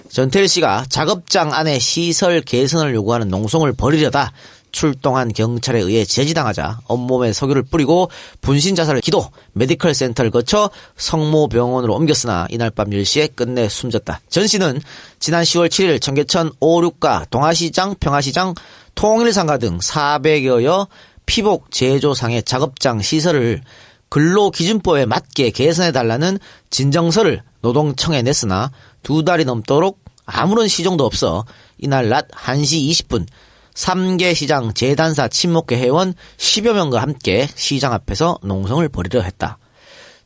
전태일 씨가 작업장 안에 시설 개선을 요구하는 농성을 벌이려다 출동한 경찰에 의해 제지당하자 온몸에 석유를 뿌리고 분신 자살을 기도 메디컬 센터를 거쳐 성모병원으로 옮겼으나 이날 밤 10시에 끝내 숨졌다. 전 씨는 지난 10월 7일 청계천 5.6가 동아시장, 평화시장, 통일상가 등 400여여 피복 제조상의 작업장 시설을 근로기준법에 맞게 개선해달라는 진정서를 노동청에 냈으나 2달이 넘도록 아무런 시정도 없어 이날 낮 1시 20분 3개 시장 재단사 친목회 회원 10여 명과 함께 시장 앞에서 농성을 벌이려 했다.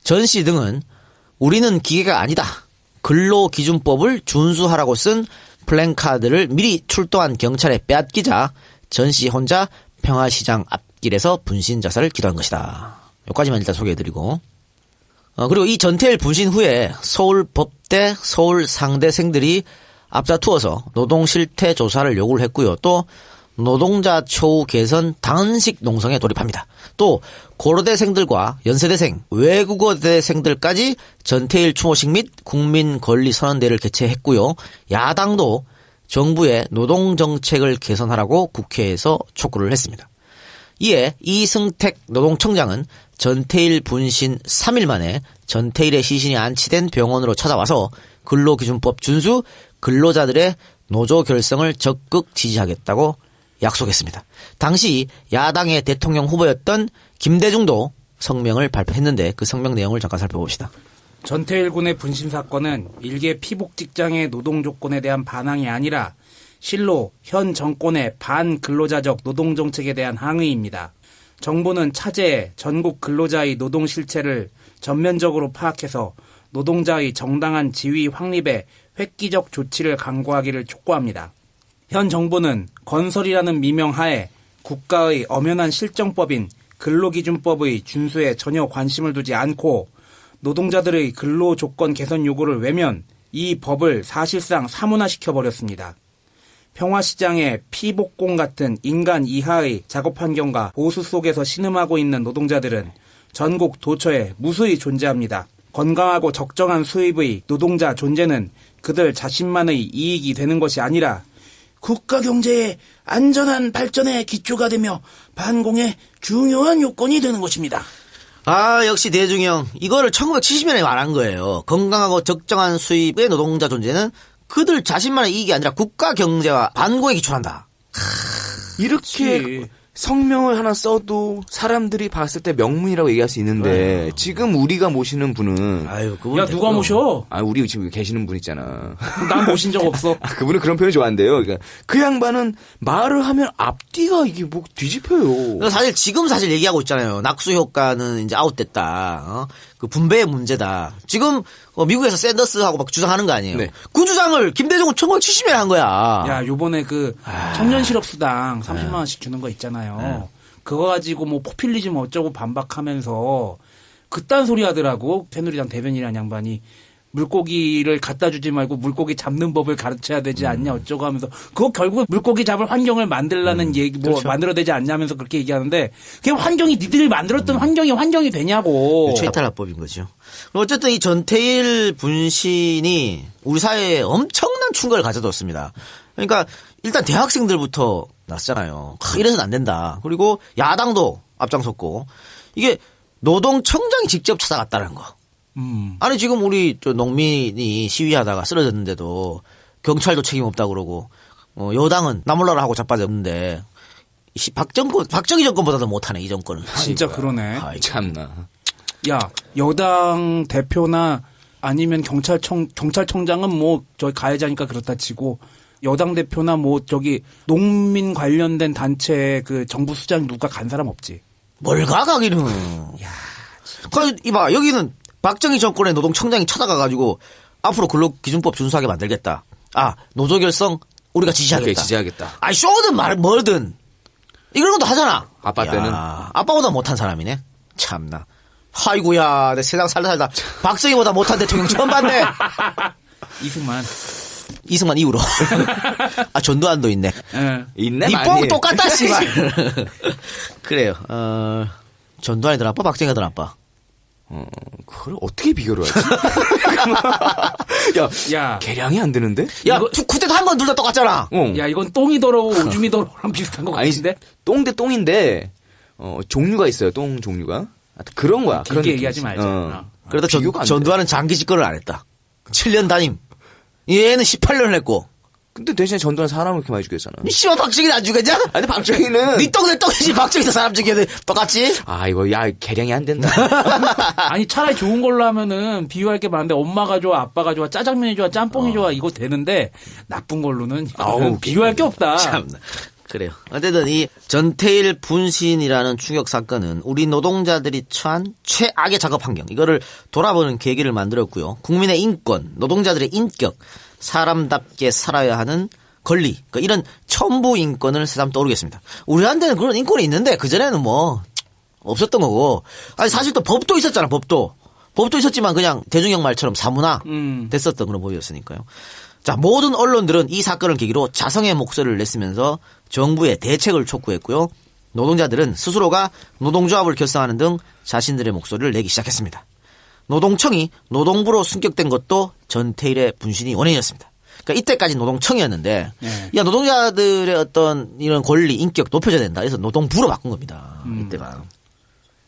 전 씨 등은 우리는 기계가 아니다. 근로기준법을 준수하라고 쓴 플랜카드를 미리 출동한 경찰에 빼앗기자 전 씨 혼자 평화시장 앞길에서 분신 자살을 기도한 것이다. 여기까지만 일단 소개해드리고 그리고 이 전태일 분신 후에 서울법대 서울상대생들이 앞다투어서 노동실태 조사를 요구를 했고요. 또 노동자 처우 개선 단식 농성에 돌입합니다. 또 고려대생들과 연세대생, 외국어대생들까지 전태일 추모식 및 국민권리선언대회를 개최했고요. 야당도 정부의 노동정책을 개선하라고 국회에서 촉구를 했습니다. 이에 이승택 노동청장은 전태일 분신 3일 만에 전태일의 시신이 안치된 병원으로 찾아와서 근로기준법 준수, 근로자들의 노조 결성을 적극 지지하겠다고 약속했습니다. 당시 야당의 대통령 후보였던 김대중도 성명을 발표했는데 그 성명 내용을 잠깐 살펴봅시다. 전태일 군의 분신 사건은 일개 피복 직장의 노동 조건에 대한 반항이 아니라 실로 현 정권의 반근로자적 노동 정책에 대한 항의입니다. 정부는 차제에 전국 근로자의 노동 실체를 전면적으로 파악해서 노동자의 정당한 지위 확립에 획기적 조치를 강구하기를 촉구합니다. 현 정부는 건설이라는 미명하에 국가의 엄연한 실정법인 근로기준법의 준수에 전혀 관심을 두지 않고 노동자들의 근로조건 개선 요구를 외면 이 법을 사실상 사문화시켜버렸습니다. 평화시장의 피복공 같은 인간 이하의 작업 환경과 보수 속에서 신음하고 있는 노동자들은 전국 도처에 무수히 존재합니다. 건강하고 적정한 수입의 노동자 존재는 그들 자신만의 이익이 되는 것이 아니라 국가 경제의 안전한 발전의 기초가 되며 반공의 중요한 요건이 되는 것입니다. 아, 역시 대중형. 이거를 1970년에 말한 거예요. 건강하고 적정한 수입의 노동자 존재는 그들 자신만의 이익이 아니라 국가 경제와 반공에 기초한다. 이렇게 그치. 성명을 하나 써도 사람들이 봤을 때 명문이라고 얘기할 수 있는데 지금 우리가 모시는 분은 아유, 그분 야 누가 모셔? 아 우리 지금 계시는 분 있잖아. 난 모신 적 없어. 아, 그분은 그런 표현 좋아한대요. 그러니까 그 양반은 말을 하면 앞뒤가 이게 뭐 뒤집혀요. 사실 지금 얘기하고 있잖아요. 낙수 효과는 이제 아웃됐다. 그 분배의 문제다. 지금 미국에서 샌더스하고 막 주장하는 거 아니에요. 네. 그 주장을 김대중은 1970년에 한 거야. 야 요번에 그 청년 실업수당 30만 원씩 주는 거 있잖아요. 그거 가지고 뭐 포퓰리즘 어쩌고 반박하면서 그딴 소리 하더라고. 새누리당 대변인이란 양반이. 물고기를 갖다 주지 말고 물고기 잡는 법을 가르쳐야 되지 않냐 어쩌고 하면서 그거 결국 물고기 잡을 환경을 만들라는 얘기 뭐 그렇죠. 만들어야 되지 않냐면서 그렇게 얘기하는데 그게 환경이 니들이 만들었던 환경이 되냐고. 최탈화법인 거죠. 어쨌든 이 전태일 분신이 우리 사회에 엄청난 충격을 가져뒀습니다. 그러니까 일단 대학생들부터 났잖아요. 이래서는 안 된다. 그리고 야당도 앞장섰고 이게 노동청장이 직접 찾아갔다는 거. 아니 지금 우리 저 농민이 시위하다가 쓰러졌는데도 경찰도 책임 없다고 그러고 여당은 나몰라라 하고 자빠졌는데 박정희 정권보다도 못하네 이 정권은. 진짜 그러네. 아이고. 참나. 야 여당 대표나 아니면 경찰청장은 뭐 저기 가해자니까 그렇다 치고 여당 대표나 뭐 저기 농민 관련된 단체 그 정부 수장 누가 간 사람 없지. 뭘 가기는. 야, 그래 이봐 여기는 박정희 정권의 노동청장이 찾아가가지고 앞으로 근로기준법 준수하게 만들겠다. 아 노조결성 우리가 지지하겠다. 오케이, 지지하겠다. 아 쇼든 뭐든 이런 것도 하잖아. 아빠 때는 아빠보다 못한 사람이네. 참나. 아이고야 내 세상 살다 박정희보다 못한 대통령 처음 봤네. 이승만 이후로. 아 전두환도 있네. 있네 니 많이. 뽕 똑같다 씨발. 그래요. 전두환이 더 나빠 박정희가 더 나빠. 그걸 어떻게 비교를 하지? 야, 계량이 안 되는데? 야, 그때도 한 건 둘 다 똑같잖아. 야, 이건 똥이 더러워, 오줌이 더러워랑 비슷한 거 같은데? 똥 대 똥인데, 종류가 있어요, 똥 종류가. 그런 거야. 그런 얘기하지 말자. 그래도 전두환은 장기 집권을 안 했다. 7년 단임. 얘는 18년을 했고. 근데 대신에 전두환 사람을 그렇게 많이 죽였잖아. 씨발 박정희는 안 죽였냐? 아니 박정희는 니 똥 내 똥이지 박정희도 사람 죽여야 똑같지? 아 이거 야 계량이 안 된다. 아니 차라리 좋은 걸로 하면은 비유할 게 많은데 엄마가 좋아 아빠가 좋아 짜장면이 좋아 짬뽕이 좋아 이거 되는데 나쁜 걸로는 비유할 게 없다. 참나. 그래요. 어쨌든 이 전태일 분신이라는 충격 사건은 우리 노동자들이 처한 최악의 작업 환경 이거를 돌아보는 계기를 만들었고요. 국민의 인권, 노동자들의 인격, 사람답게 살아야 하는 권리, 그러니까 이런 천부 인권을 새삼 떠오르겠습니다. 우리한테는 그런 인권이 있는데 그전에는 뭐 없었던 거고. 아니 사실 또 법도 있었잖아. 법도 있었지만 그냥 대중형 말처럼 사문화 됐었던 그런 법이었으니까요. 자, 모든 언론들은 이 사건을 계기로 자성의 목소리를 냈으면서 정부의 대책을 촉구했고요. 노동자들은 스스로가 노동조합을 결성하는 등 자신들의 목소리를 내기 시작했습니다. 노동청이 노동부로 승격된 것도 전태일의 분신이 원인이었습니다. 그러니까 이때까지 노동청이었는데 야 노동자들의 어떤 이런 권리, 인격 높여줘야 된다. 그래서 노동부로 바꾼 겁니다. 이때가.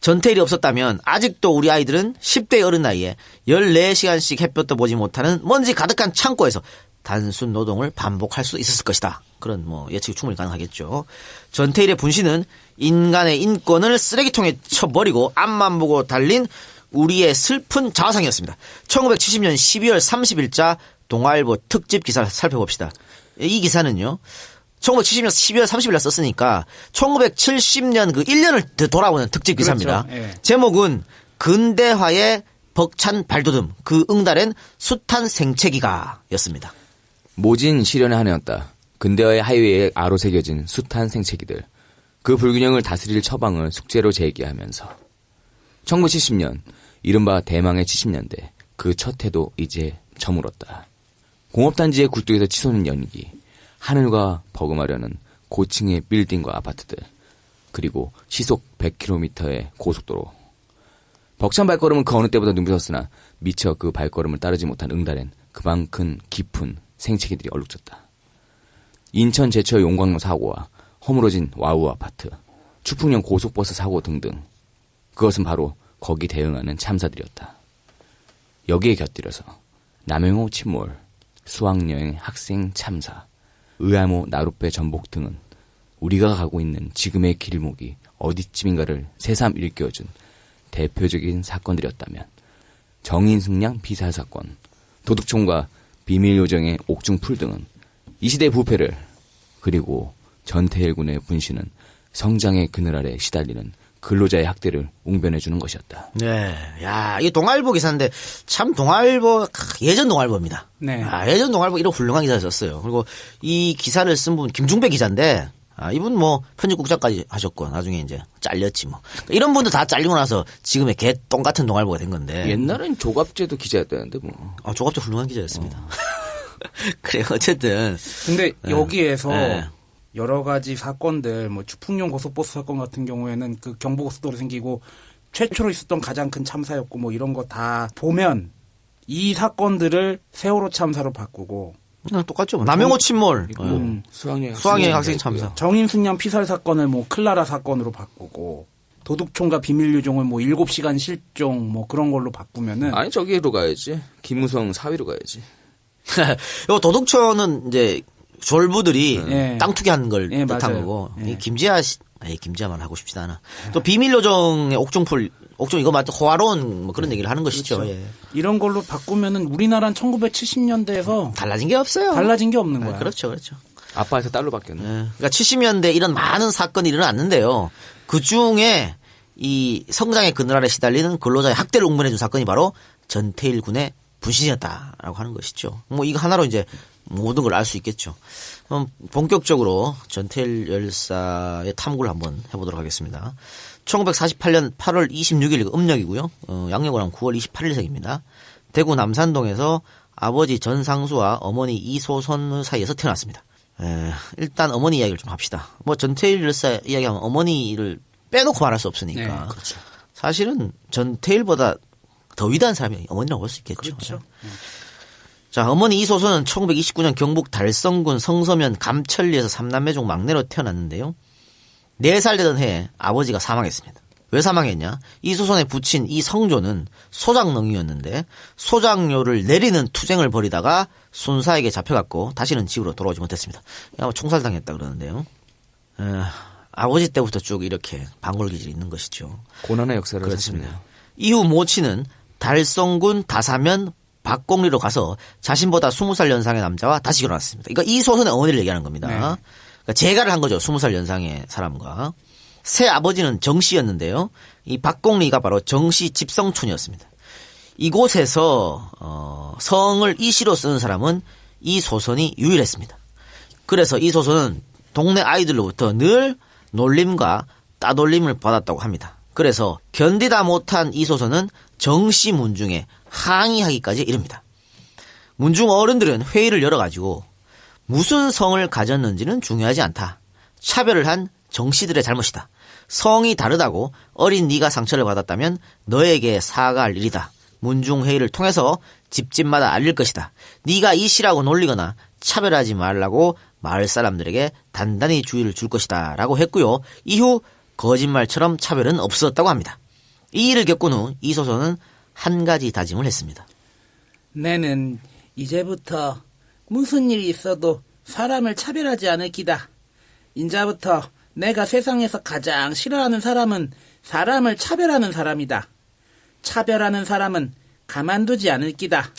전태일이 없었다면 아직도 우리 아이들은 10대 어른 나이에 14시간씩 햇볕도 보지 못하는 먼지 가득한 창고에서 단순 노동을 반복할 수 있었을 것이다. 그런 뭐 예측이 충분히 가능하겠죠. 전태일의 분신은 인간의 인권을 쓰레기통에 쳐버리고 앞만 보고 달린 우리의 슬픈 자화상이었습니다. 1970년 12월 30일자 동아일보 특집 기사를 살펴봅시다. 이 기사는요. 1970년 12월 30일에 썼으니까 1970년 그 1년을 돌아보는 특집 기사입니다. 그렇죠. 예. 제목은 근대화의 벅찬 발돋움 그 응달엔 숱한 생채기가였습니다. 모진 시련의 한 해였다. 근대화의 하이웨이에 아로 새겨진 숱한 생채기들. 그 불균형을 다스릴 처방을 숙제로 제기하면서 1970년 이른바 대망의 70년대 그 첫 해도 이제 저물었다. 공업단지의 굴뚝에서 치솟는 연기, 하늘과 버금하려는 고층의 빌딩과 아파트들, 그리고 시속 100km의 고속도로. 벅찬 발걸음은 그 어느 때보다 눈부셨으나 미처 그 발걸음을 따르지 못한 응달엔 그만큼 깊은 생채기들이 얼룩졌다. 인천 제철 용광로 사고와 허물어진 와우 아파트, 추풍령 고속버스 사고 등등. 그것은 바로 거기 대응하는 참사들이었다. 여기에 곁들여서 남영호 침몰, 수학여행 학생 참사, 의암호 나룻배 전복 등은 우리가 가고 있는 지금의 길목이 어디쯤인가를 새삼 일깨워준 대표적인 사건들이었다면 정인승량 피살 사건, 도둑총과 비밀요정의 옥중풀 등은 이 시대의 부패를, 그리고 전태일 군의 분신은 성장의 그늘 아래 시달리는 근로자의 학대를 웅변해주는 것이었다. 네. 야, 이 동아일보 기사인데 참 동아일보 예전 동아일보입니다. 네. 예전 동아일보 이런 훌륭한 기사를 썼어요. 그리고 이 기사를 쓴 분 김중배 기자인데 이분 뭐 편집국장까지 하셨고 나중에 이제 잘렸지 뭐. 이런 분들 다 잘리고 나서 지금의 개똥 같은 동아일보가 된 건데. 옛날엔 조갑제도 기자였다는데 뭐. 조갑제 훌륭한 기자였습니다. 그래 어쨌든. 근데 여기에서 네. 여러 가지 사건들, 뭐 추풍령 고속버스 사건 같은 경우에는 그 경부고속도로 생기고 최초로 있었던 가장 큰 참사였고 뭐 이런 거 다 보면 이 사건들을 세월호 참사로 바꾸고 똑같죠. 남영호 침몰, 수학여행 학생 참사, 정인승량 피살 사건을 뭐 클라라 사건으로 바꾸고 도둑총과 비밀유종을 뭐 7시간 실종 뭐 그런 걸로 바꾸면은 아니 저기로 가야지. 김무성 사위로 가야지. 요 도둑촌은 이제 졸부들이 네. 땅 투기한 걸 네, 뜻한 맞아요. 거고 네. 김지아만 하고 싶지도 않아. 또 비밀요정의 옥중 이거 맞죠? 호화로운 뭐 그런 얘기를 하는 것이죠. 그렇죠. 예. 이런 걸로 바꾸면은 우리나라는 1970년대에서 달라진 게 없어요. 달라진 게 없는 거야. 그렇죠. 아빠에서 딸로 바뀌었네. 예. 그러니까 70년대 이런 많은 사건이 일어났는데요. 그 중에 이 성장의 그늘 아래 시달리는 근로자의 학대를 웅변해준 사건이 바로 전태일 군의 분신이었다라고 하는 것이죠. 뭐 이거 하나로 이제 모든 걸 알 수 있겠죠. 그럼 본격적으로 전태일 열사의 탐구를 한번 해보도록 하겠습니다. 1948년 8월 26일 음력이고요. 양력으로 하면 9월 28일생입니다. 대구 남산동에서 아버지 전상수와 어머니 이소선 사이에서 태어났습니다. 일단 어머니 이야기를 좀 합시다. 뭐 전태일 열사 이야기하면 어머니를 빼놓고 말할 수 없으니까. 네, 그렇죠. 사실은 전태일보다 더 위대한 사람이 어머니라고 볼 수 있겠죠. 그렇죠. 자, 어머니 이소선은 1929년 경북 달성군 성서면 감천리에서 3남매 중 막내로 태어났는데요. 4살 되던 해에 아버지가 사망했습니다. 왜 사망했냐? 이소선의 부친 이성조는 소장농이었는데 소장료를 내리는 투쟁을 벌이다가 순사에게 잡혀갔고 다시는 집으로 돌아오지 못했습니다. 총살당했다 그러는데요. 아버지 때부터 쭉 이렇게 방골기질이 있는 것이죠. 고난의 역사를 그렇습니다. 했습니다. 이후 모친은 달성군 다사면 박곡리로 가서 자신보다 20살 연상의 남자와 다시 결혼했습니다. 그러니까 이소선의 어머니를 얘기하는 겁니다. 네. 그러니까 재가를 한 거죠. 20살 연상의 사람과. 새 아버지는 정씨였는데요. 이 박곡리가 바로 정씨 집성촌이었습니다. 이곳에서 성을 이씨로 쓰는 사람은 이소선이 유일했습니다. 그래서 이소선은 동네 아이들로부터 늘 놀림과 따돌림을 받았다고 합니다. 그래서 견디다 못한 이소선은 정씨 문중에 항의하기까지 이릅니다. 문중 어른들은 회의를 열어가지고 무슨 성을 가졌는지는 중요하지 않다. 차별을 한 정씨들의 잘못이다. 성이 다르다고 어린 네가 상처를 받았다면 너에게 사과할 일이다. 문중 회의를 통해서 집집마다 알릴 것이다. 네가 이씨라고 놀리거나 차별하지 말라고 마을 사람들에게 단단히 주의를 줄 것이다. 라고 했고요. 이후 거짓말처럼 차별은 없었다고 합니다. 이 일을 겪은 후 이소선은 한 가지 다짐을 했습니다. 내는 이제부터 무슨 일이 있어도 사람을 차별하지 않을 기다. 인자부터 내가 세상에서 가장 싫어하는 사람은 사람을 차별하는 사람이다. 차별하는 사람은 가만두지 않을 기다.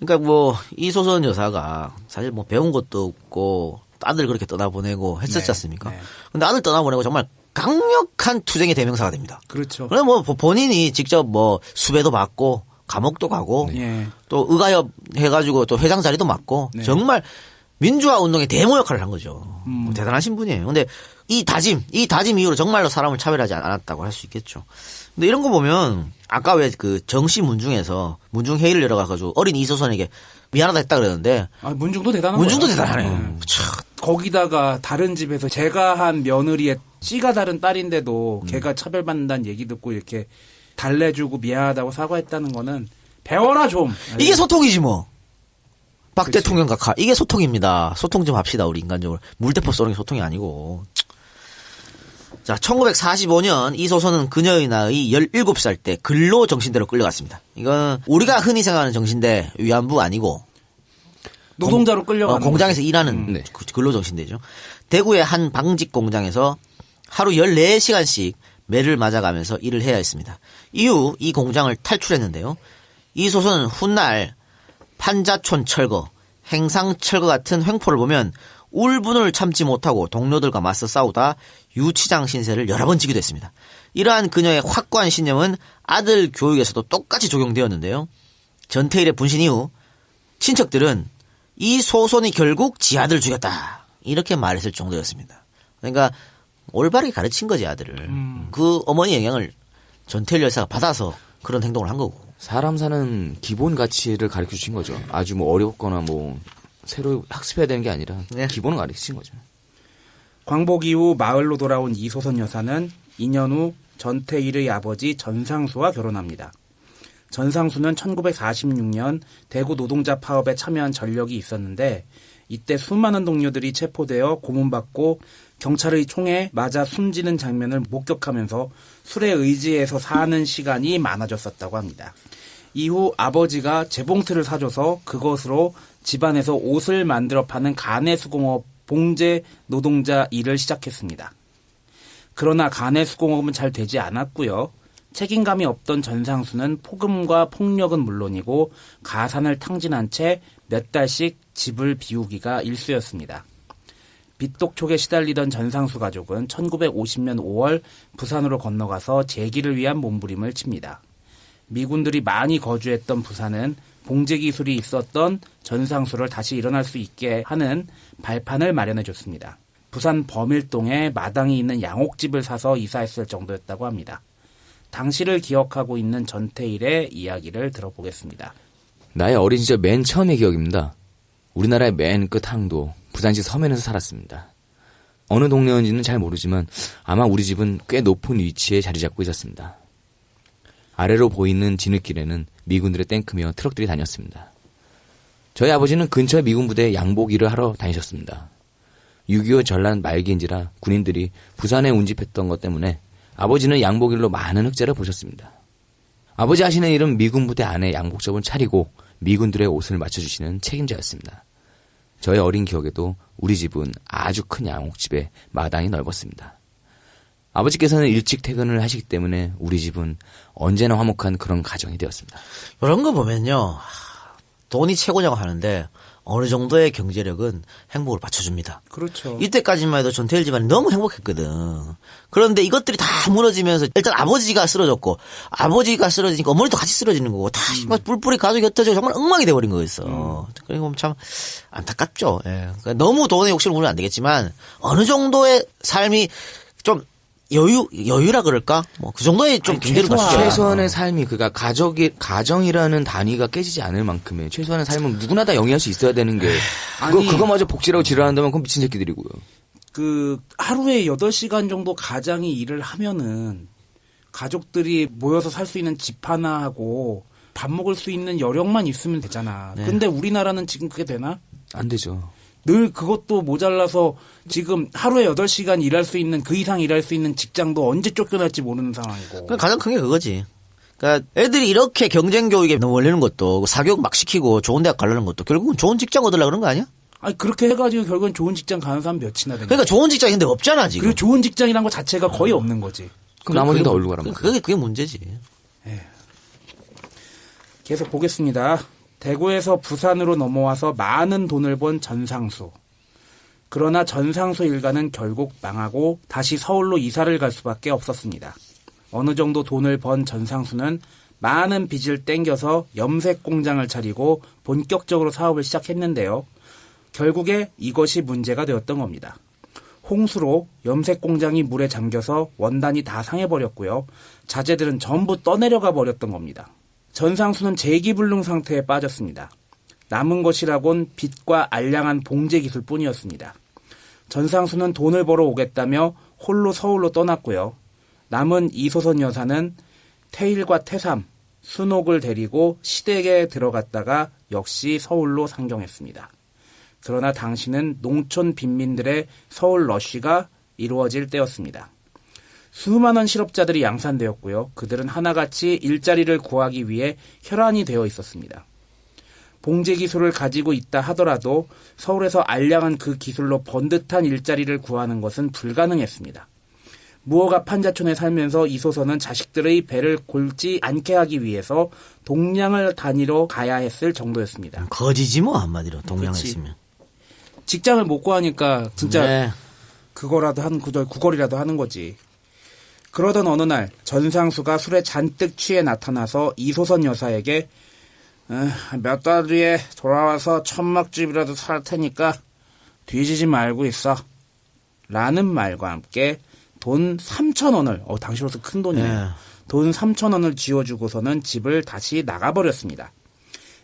그러니까 뭐 이소선 여사가 사실 뭐 배운 것도 없고 아들 그렇게 떠나보내고 했었지 않습니까? 근데 아들 떠나보내고 정말 강력한 투쟁의 대명사가 됩니다. 그렇죠. 그래 뭐 본인이 직접 뭐 수배도 받고 감옥도 가고 또 의가협 해가지고 또 회장 자리도 맡고 정말 민주화 운동의 대모 역할을 한 거죠. 대단하신 분이에요. 근데 이 다짐 이후로 정말로 사람을 차별하지 않았다고 할 수 있겠죠. 근데 이런 거 보면 아까 왜 그 정시 문중에서 문중 회의를 열어가지고 어린 이소선에게 미안하다 했다 그랬는데 문중도 대단한 문중도 거예요. 대단하네. 거기다가 다른 집에서 제가 한 며느리의 씨가 다른 딸인데도 걔가 차별받는다는 얘기 듣고 이렇게 달래주고 미안하다고 사과했다는 거는 배워라 좀. 이게 소통이지 뭐. 박 그치. 대통령 각하 이게 소통입니다. 소통 좀 합시다 우리 인간적으로. 물대포 쏘는 게 소통이 아니고. 자, 1945년 이소선은 그녀의 나이 17살 때 근로정신대로 끌려갔습니다. 이건 우리가 흔히 생각하는 정신대 위안부 아니고 노동자로 끌려가는 공장에서 일하는 근로정신대죠. 대구의 한 방직 공장에서 하루 14시간씩 매를 맞아가면서 일을 해야 했습니다. 이후 이 공장을 탈출했는데요. 이소선은 훗날 판자촌 철거, 행상 철거 같은 횡포를 보면 울분을 참지 못하고 동료들과 맞서 싸우다 유치장 신세를 여러 번 지기도 했습니다. 이러한 그녀의 확고한 신념은 아들 교육에서도 똑같이 적용되었는데요. 전태일의 분신 이후 친척들은 이 소선이 결국 지 아들을 죽였다 이렇게 말했을 정도였습니다. 그러니까 올바르게 가르친 거지 아들을. 그 어머니의 영향을 전태일 열사가 받아서 그런 행동을 한 거고. 사람 사는 기본 가치를 가르쳐 주신 거죠. 아주 뭐 어렵거나 뭐 새로 학습해야 되는 게 아니라 기본을 가르치신 거죠. 광복 이후 마을로 돌아온 이소선 여사는 2년 후 전태일의 아버지 전상수와 결혼합니다. 전상수는 1946년 대구 노동자 파업에 참여한 전력이 있었는데 이때 수많은 동료들이 체포되어 고문받고 경찰의 총에 맞아 숨지는 장면을 목격하면서 술에 의지해서 사는 시간이 많아졌었다고 합니다. 이후 아버지가 재봉틀을 사줘서 그것으로 집안에서 옷을 만들어 파는 가내수공업 봉제 노동자 일을 시작했습니다. 그러나 가내수공업은 잘 되지 않았고요. 책임감이 없던 전상수는 폭음과 폭력은 물론이고 가산을 탕진한 채 몇 달씩 집을 비우기가 일쑤였습니다. 빚독촉에 시달리던 전상수 가족은 1950년 5월 부산으로 건너가서 재기를 위한 몸부림을 칩니다. 미군들이 많이 거주했던 부산은 봉제 기술이 있었던 전상수를 다시 일어날 수 있게 하는 발판을 마련해줬습니다. 부산 범일동에 마당이 있는 양옥집을 사서 이사했을 정도였다고 합니다. 당시를 기억하고 있는 전태일의 이야기를 들어보겠습니다. 나의 어린 시절 맨 처음의 기억입니다. 우리나라의 맨 끝 항도 부산시 서면에서 살았습니다. 어느 동네였는지는 잘 모르지만 아마 우리 집은 꽤 높은 위치에 자리 잡고 있었습니다. 아래로 보이는 진흙길에는 미군들의 탱크며 트럭들이 다녔습니다. 저희 아버지는 근처 미군 부대에 양복 일을 하러 다니셨습니다. 6.25 전란 말기인지라 군인들이 부산에 운집했던 것 때문에 아버지는 양복일로 많은 흑자를 보셨습니다. 아버지 하시는 일은 미군 부대 안에 양복점을 차리고 미군들의 옷을 맞춰주시는 책임자였습니다. 저의 어린 기억에도 우리 집은 아주 큰 양옥집에 마당이 넓었습니다. 아버지께서는 일찍 퇴근을 하시기 때문에 우리 집은 언제나 화목한 그런 가정이 되었습니다. 이런 거 보면요. 돈이 최고냐고 하는데 어느 정도의 경제력은 행복을 받쳐줍니다. 그렇죠. 이때까지만 해도 전태일 집안이 너무 행복했거든. 그런데 이것들이 다 무너지면서 일단 아버지가 쓰러졌고 아버지가 쓰러지니까 어머니도 같이 쓰러지는 거고 다 뿔뿔이 가족이 흩어져 정말 엉망이 돼버린 거였어. 그리고 참 안타깝죠. 예. 그러니까 너무 돈에 욕심을 부리면 안 되겠지만 어느 정도의 삶이 좀 여유라 그럴까? 뭐 그 정도의 좀 경제를 갖춰야. 최소한의 삶이 그러니까 가정이라는 단위가 깨지지 않을 만큼의 최소한의 삶은 누구나 다 영위할 수 있어야 되는 게 그거마저 복지라고 지랄한다면 그건 미친 새끼들이고요. 그 하루에 8시간 정도 가장이 일을 하면은 가족들이 모여서 살 수 있는 집 하나 하고 밥 먹을 수 있는 여력만 있으면 되잖아. 네. 근데 우리나라는 지금 그게 되나? 안 되죠. 늘 그것도 모자라서 지금 하루에 8시간 일할 수 있는 그 이상 일할 수 있는 직장도 언제 쫓겨날지 모르는 상황이고. 가장 큰 게 그거지. 그러니까 애들이 이렇게 경쟁 교육에 너무 올리는 것도 사교육 막 시키고 좋은 대학 가려는 것도 결국은 좋은 직장 얻으려고 그런 거 아니야? 아니 그렇게 해가지고 결국은 좋은 직장 가는 사람 몇이나 되는. 그러니까 좋은 직장이 근데 없잖아 지금. 그리고 좋은 직장이란 것 자체가 거의 없는 거지. 그럼 나머지는 다 어디로 가란 말이야. 그게 문제지. 예. 계속 보겠습니다. 대구에서 부산으로 넘어와서 많은 돈을 번 전상수. 그러나 전상수 일가는 결국 망하고 다시 서울로 이사를 갈 수밖에 없었습니다. 어느 정도 돈을 번 전상수는 많은 빚을 땡겨서 염색 공장을 차리고 본격적으로 사업을 시작했는데요. 결국에 이것이 문제가 되었던 겁니다. 홍수로 염색 공장이 물에 잠겨서 원단이 다 상해버렸고요. 자재들은 전부 떠내려가 버렸던 겁니다. 전상수는 재기불능 상태에 빠졌습니다. 남은 것이라곤 빚과 알량한 봉제 기술뿐이었습니다. 전상수는 돈을 벌어 오겠다며 홀로 서울로 떠났고요. 남은 이소선 여사는 태일과 태삼, 순옥을 데리고 시댁에 들어갔다가 역시 서울로 상경했습니다. 그러나 당시는 농촌 빈민들의 서울 러쉬가 이루어질 때였습니다. 수많은 실업자들이 양산되었고요. 그들은 하나같이 일자리를 구하기 위해 혈안이 되어 있었습니다. 봉제 기술을 가지고 있다 하더라도 서울에서 알량한 그 기술로 번듯한 일자리를 구하는 것은 불가능했습니다. 무허가 판자촌에 살면서 이소선은 자식들의 배를 골지 않게 하기 위해서 동량을 다니러 가야 했을 정도였습니다. 거지지 뭐 한마디로 동량했으면. 직장을 못 구하니까 진짜 네. 그거라도 한 구걸이라도 하는 거지. 그러던 어느 날 전상수가 술에 잔뜩 취해 나타나서 이소선 여사에게 몇 달 뒤에 돌아와서 천막집이라도 살 테니까 뒤지지 말고 있어. 라는 말과 함께 돈 3,000원을 당시로서 큰 돈이네요. 네. 돈 3,000원을 쥐어주고서는 집을 다시 나가버렸습니다.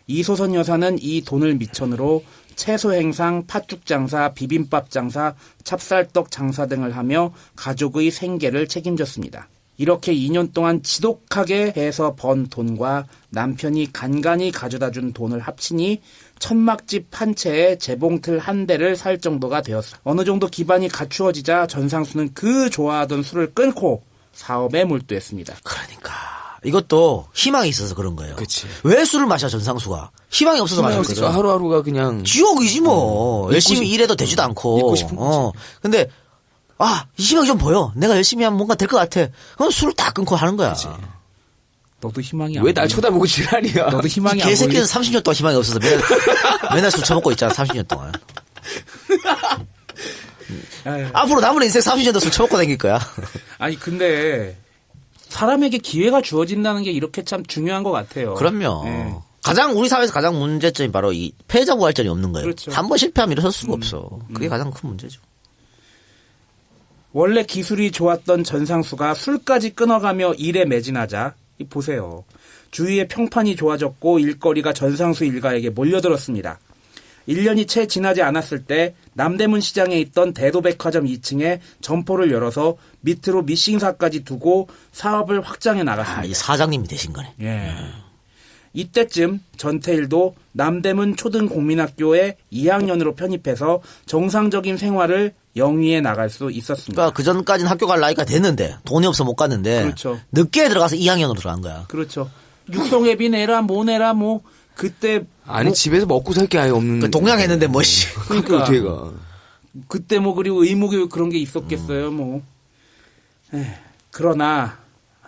이소선 여사는 이 돈을 미천으로 채소 행상, 팥죽 장사, 비빔밥 장사, 찹쌀떡 장사 등을 하며 가족의 생계를 책임졌습니다. 이렇게 2년 동안 지독하게 해서 번 돈과 남편이 간간히 가져다준 돈을 합치니 천막집 한 채에 재봉틀 한 대를 살 정도가 되었어. 어느 정도 기반이 갖추어지자 전상수는 그 좋아하던 술을 끊고 사업에 몰두했습니다. 그러니까 이것도 희망이 있어서 그런 거예요. 그치. 왜 술을 마셔 전상수가? 희망이 없어서 마셨거든. 하루하루가 그냥 지옥이지 뭐. 열심히 일해도 되지도 않고. 잊고 싶은 거지. 근데 이 희망이 좀 보여. 내가 열심히 하면 뭔가 될 것 같아. 그럼 술을 딱 끊고 하는 거야. 그치. 너도 희망이 안 왜 날 쳐다보고 지랄이야. 너도 희망이 안 개새끼는 30년 동안 희망이 없어서 맨날 술 처먹고 있잖아. 30년 동안. 앞으로 남은 인생 30년도 술 처먹고 다닐 거야. 아니 근데 사람에게 기회가 주어진다는 게 이렇게 참 중요한 것 같아요. 그럼요. 네. 우리 사회에서 가장 문제점이 바로 이 패자 부활전이 없는 거예요. 그렇죠. 한 번 실패하면 일어설 수가 없어. 그게 가장 큰 문제죠. 원래 기술이 좋았던 전상수가 술까지 끊어가며 일에 매진하자 보세요. 주위의 평판이 좋아졌고 일거리가 전상수 일가에게 몰려들었습니다. 1년이 채 지나지 않았을 때 남대문 시장에 있던 대도백화점 2층에 점포를 열어서 밑으로 미싱사까지 두고 사업을 확장해 나갔습니다. 이 사장님이 되신 거네. 예. 이때쯤 전태일도 남대문 초등공민학교에 2학년으로 편입해서 정상적인 생활을 영위해 나갈 수 있었습니다. 그러니까 그 전까지는 학교 갈 나이가 됐는데 돈이 없어 못 갔는데 그렇죠. 늦게 들어가서 2학년으로 들어간 거야. 그렇죠. 육성회비 내라 뭐 내라 뭐 그때 아니 집에서 먹고 살 게 아예 없는 동양했는데 뭐 그러니까 어떻게 가. 그때 뭐 그리고 의무교육 그런 게 있었겠어요 뭐. 그러나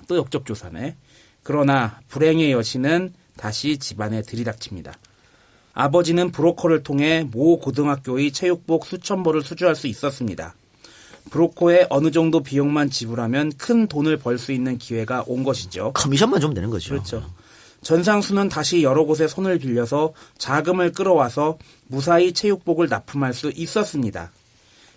또 역적조사네. 그러나 불행의 여신은 다시 집안에 들이닥칩니다. 아버지는 브로커를 통해 모 고등학교의 체육복 수천 벌을 수주할 수 있었습니다. 브로커에 어느 정도 비용만 지불하면 큰 돈을 벌 수 있는 기회가 온 것이죠. 커미션만 주면 되는 거죠. 그렇죠. 전상수는 다시 여러 곳에 손을 빌려서 자금을 끌어와서 무사히 체육복을 납품할 수 있었습니다.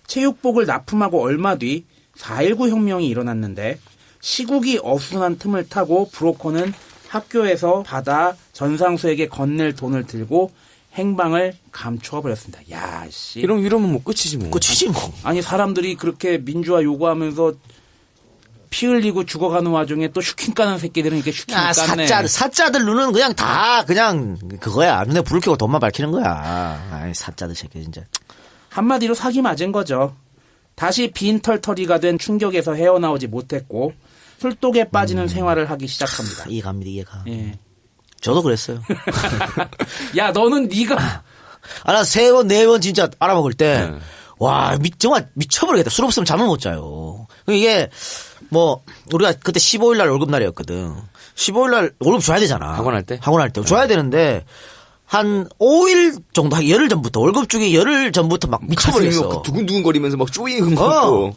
체육복을 납품하고 얼마 뒤 4.19 혁명이 일어났는데 시국이 어수선한 틈을 타고 브로커는 학교에서 받아 전상수에게 건넬 돈을 들고 행방을 감추어 버렸습니다. 야, 씨. 이러면 뭐 끝이지 뭐. 끝이지 뭐. 아니 사람들이 그렇게 민주화 요구하면서 피 흘리고 죽어가는 와중에 또 슈킹 까는 새끼들은 이렇게 슈킹 깠네. 사자들 눈은 그냥 다 그냥 그거야. 눈에 불을 켜고 돈만 밝히는 거야. 아이 사자들 새끼 진짜. 한마디로 사기 맞은 거죠. 다시 빈털터리가 된 충격에서 헤어나오지 못했고 술독에 빠지는 생활을 하기 시작합니다. 이해갑니다, 이해가. 예. 저도 그랬어요. 야, 너는 네가 나 3번, 4번 진짜 알아먹을 때, 와, 정말 미쳐버리겠다. 술 없으면 잠을 못 자요. 이게, 우리가 그때 15일날 월급날이었거든. 15일날 월급 줘야 되잖아. 학원할 때? 학원할 때. 줘야 되는데, 한 5일 정도, 한 열흘 전부터, 월급 주기 열흘 전부터 막 미쳐버렸어. 막 두근두근거리면서 막 쪼이는 거 같고.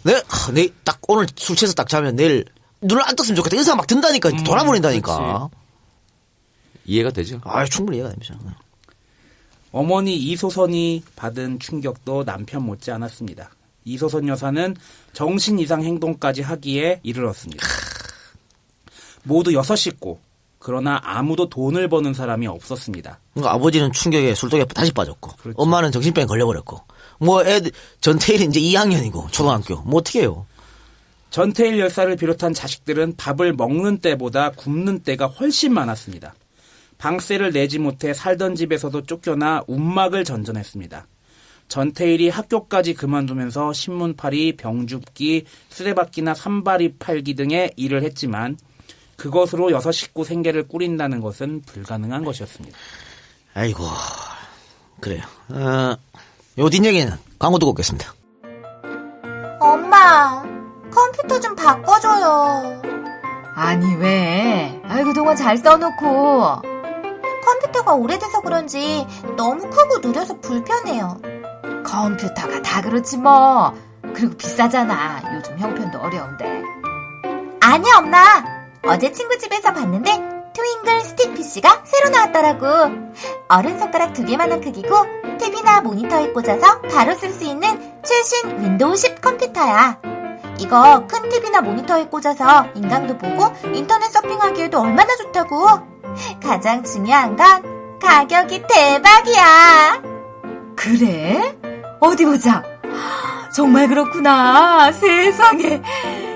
내일 딱 오늘 술 취해서 딱 자면 내일 눈을 안 떴으면 좋겠다. 이런 생각 막 든다니까. 돌아버린다니까. 이해가 되죠? 충분히 이해가 됩니다. 어머니 이소선이 받은 충격도 남편 못지 않았습니다. 이소선 여사는 정신 이상 행동까지 하기에 이르렀습니다. 모두 6식구. 그러나 아무도 돈을 버는 사람이 없었습니다. 그러니까 아버지는 충격에 술독에 다시 빠졌고, 그렇죠. 엄마는 정신병에 걸려버렸고, 전태일이 이제 2학년이고, 초등학교. 어떻게 해요? 전태일 열사를 비롯한 자식들은 밥을 먹는 때보다 굶는 때가 훨씬 많았습니다. 방세를 내지 못해 살던 집에서도 쫓겨나 움막을 전전했습니다. 전태일이 학교까지 그만두면서 신문팔이, 병줍기, 쓰레받기나 산발이 팔기 등의 일을 했지만 그것으로 6식구 생계를 꾸린다는 것은 불가능한 것이었습니다. 아이고, 그래요. 요 뒷얘기는 광고 듣고 오겠습니다. 엄마, 컴퓨터 좀 바꿔줘요. 아니 왜? 그동안 잘 써놓고. 컴퓨터가 오래돼서 그런지 너무 크고 느려서 불편해요. 컴퓨터가 다 그렇지 뭐. 그리고 비싸잖아. 요즘 형편도 어려운데. 아니 엄마, 어제 친구 집에서 봤는데 트윙글 스틱 PC가 새로 나왔더라고. 어른 손가락 2개만한 크기고 TV나 모니터에 꽂아서 바로 쓸 수 있는 최신 윈도우 10 컴퓨터야. 이거 큰 TV나 모니터에 꽂아서 인강도 보고 인터넷 서핑하기에도 얼마나 좋다고. 가장 중요한 건 가격이 대박이야. 그래? 어디 보자. 정말 그렇구나. 세상에.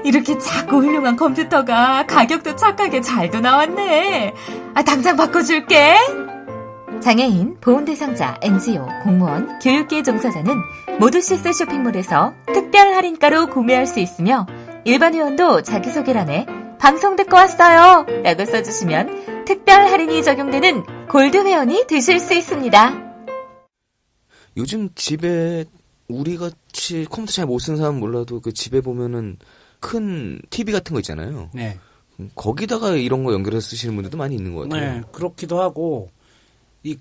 이렇게 작고 훌륭한 컴퓨터가 가격도 착하게 잘도 나왔네. 당장 바꿔줄게. 장애인, 보훈대상자, NGO, 공무원, 교육계 종사자는 모두 시스 쇼핑몰에서 특별 할인가로 구매할 수 있으며 일반 회원도 자기소개란에 방송 듣고 왔어요 라고 써주시면 특별 할인이 적용되는 골드 회원이 되실 수 있습니다. 요즘 집에 우리 같이 컴퓨터 잘 못 쓰는 사람은 몰라도 그 집에 보면은 큰 TV 같은 거 있잖아요. 네. 거기다가 이런 거 연결해서 쓰시는 분들도 많이 있는 것 같아요. 네, 그렇기도 하고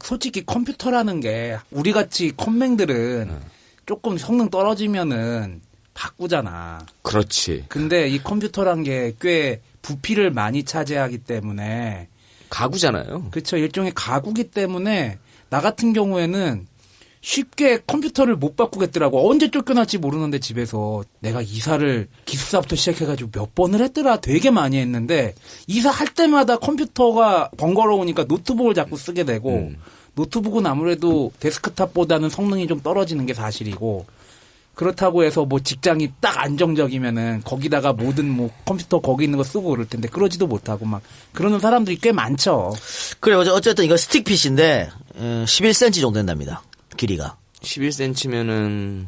솔직히 컴퓨터라는 게 우리 같이 컴맹들은 조금 성능 떨어지면은 바꾸잖아. 그렇지. 근데 이 컴퓨터란 게 꽤 부피를 많이 차지하기 때문에 가구잖아요. 그렇죠. 일종의 가구기 때문에 나 같은 경우에는 쉽게 컴퓨터를 못 바꾸겠더라고. 언제 쫓겨날지 모르는데 집에서 내가 이사를 기숙사부터 시작해가지고 몇 번을 했더라. 되게 많이 했는데 이사할 때마다 컴퓨터가 번거로우니까 노트북을 자꾸 쓰게 되고 노트북은 아무래도 데스크탑보다는 성능이 좀 떨어지는 게 사실이고 그렇다고 해서 뭐 직장이 딱 안정적이면은 거기다가 모든 뭐 컴퓨터 거기 있는 거 쓰고 그럴 텐데 그러지도 못하고 막 그러는 사람들이 꽤 많죠. 그래요. 어쨌든 이거 스틱 PC인데 11cm 정도 된답니다. 길이가. 11cm면은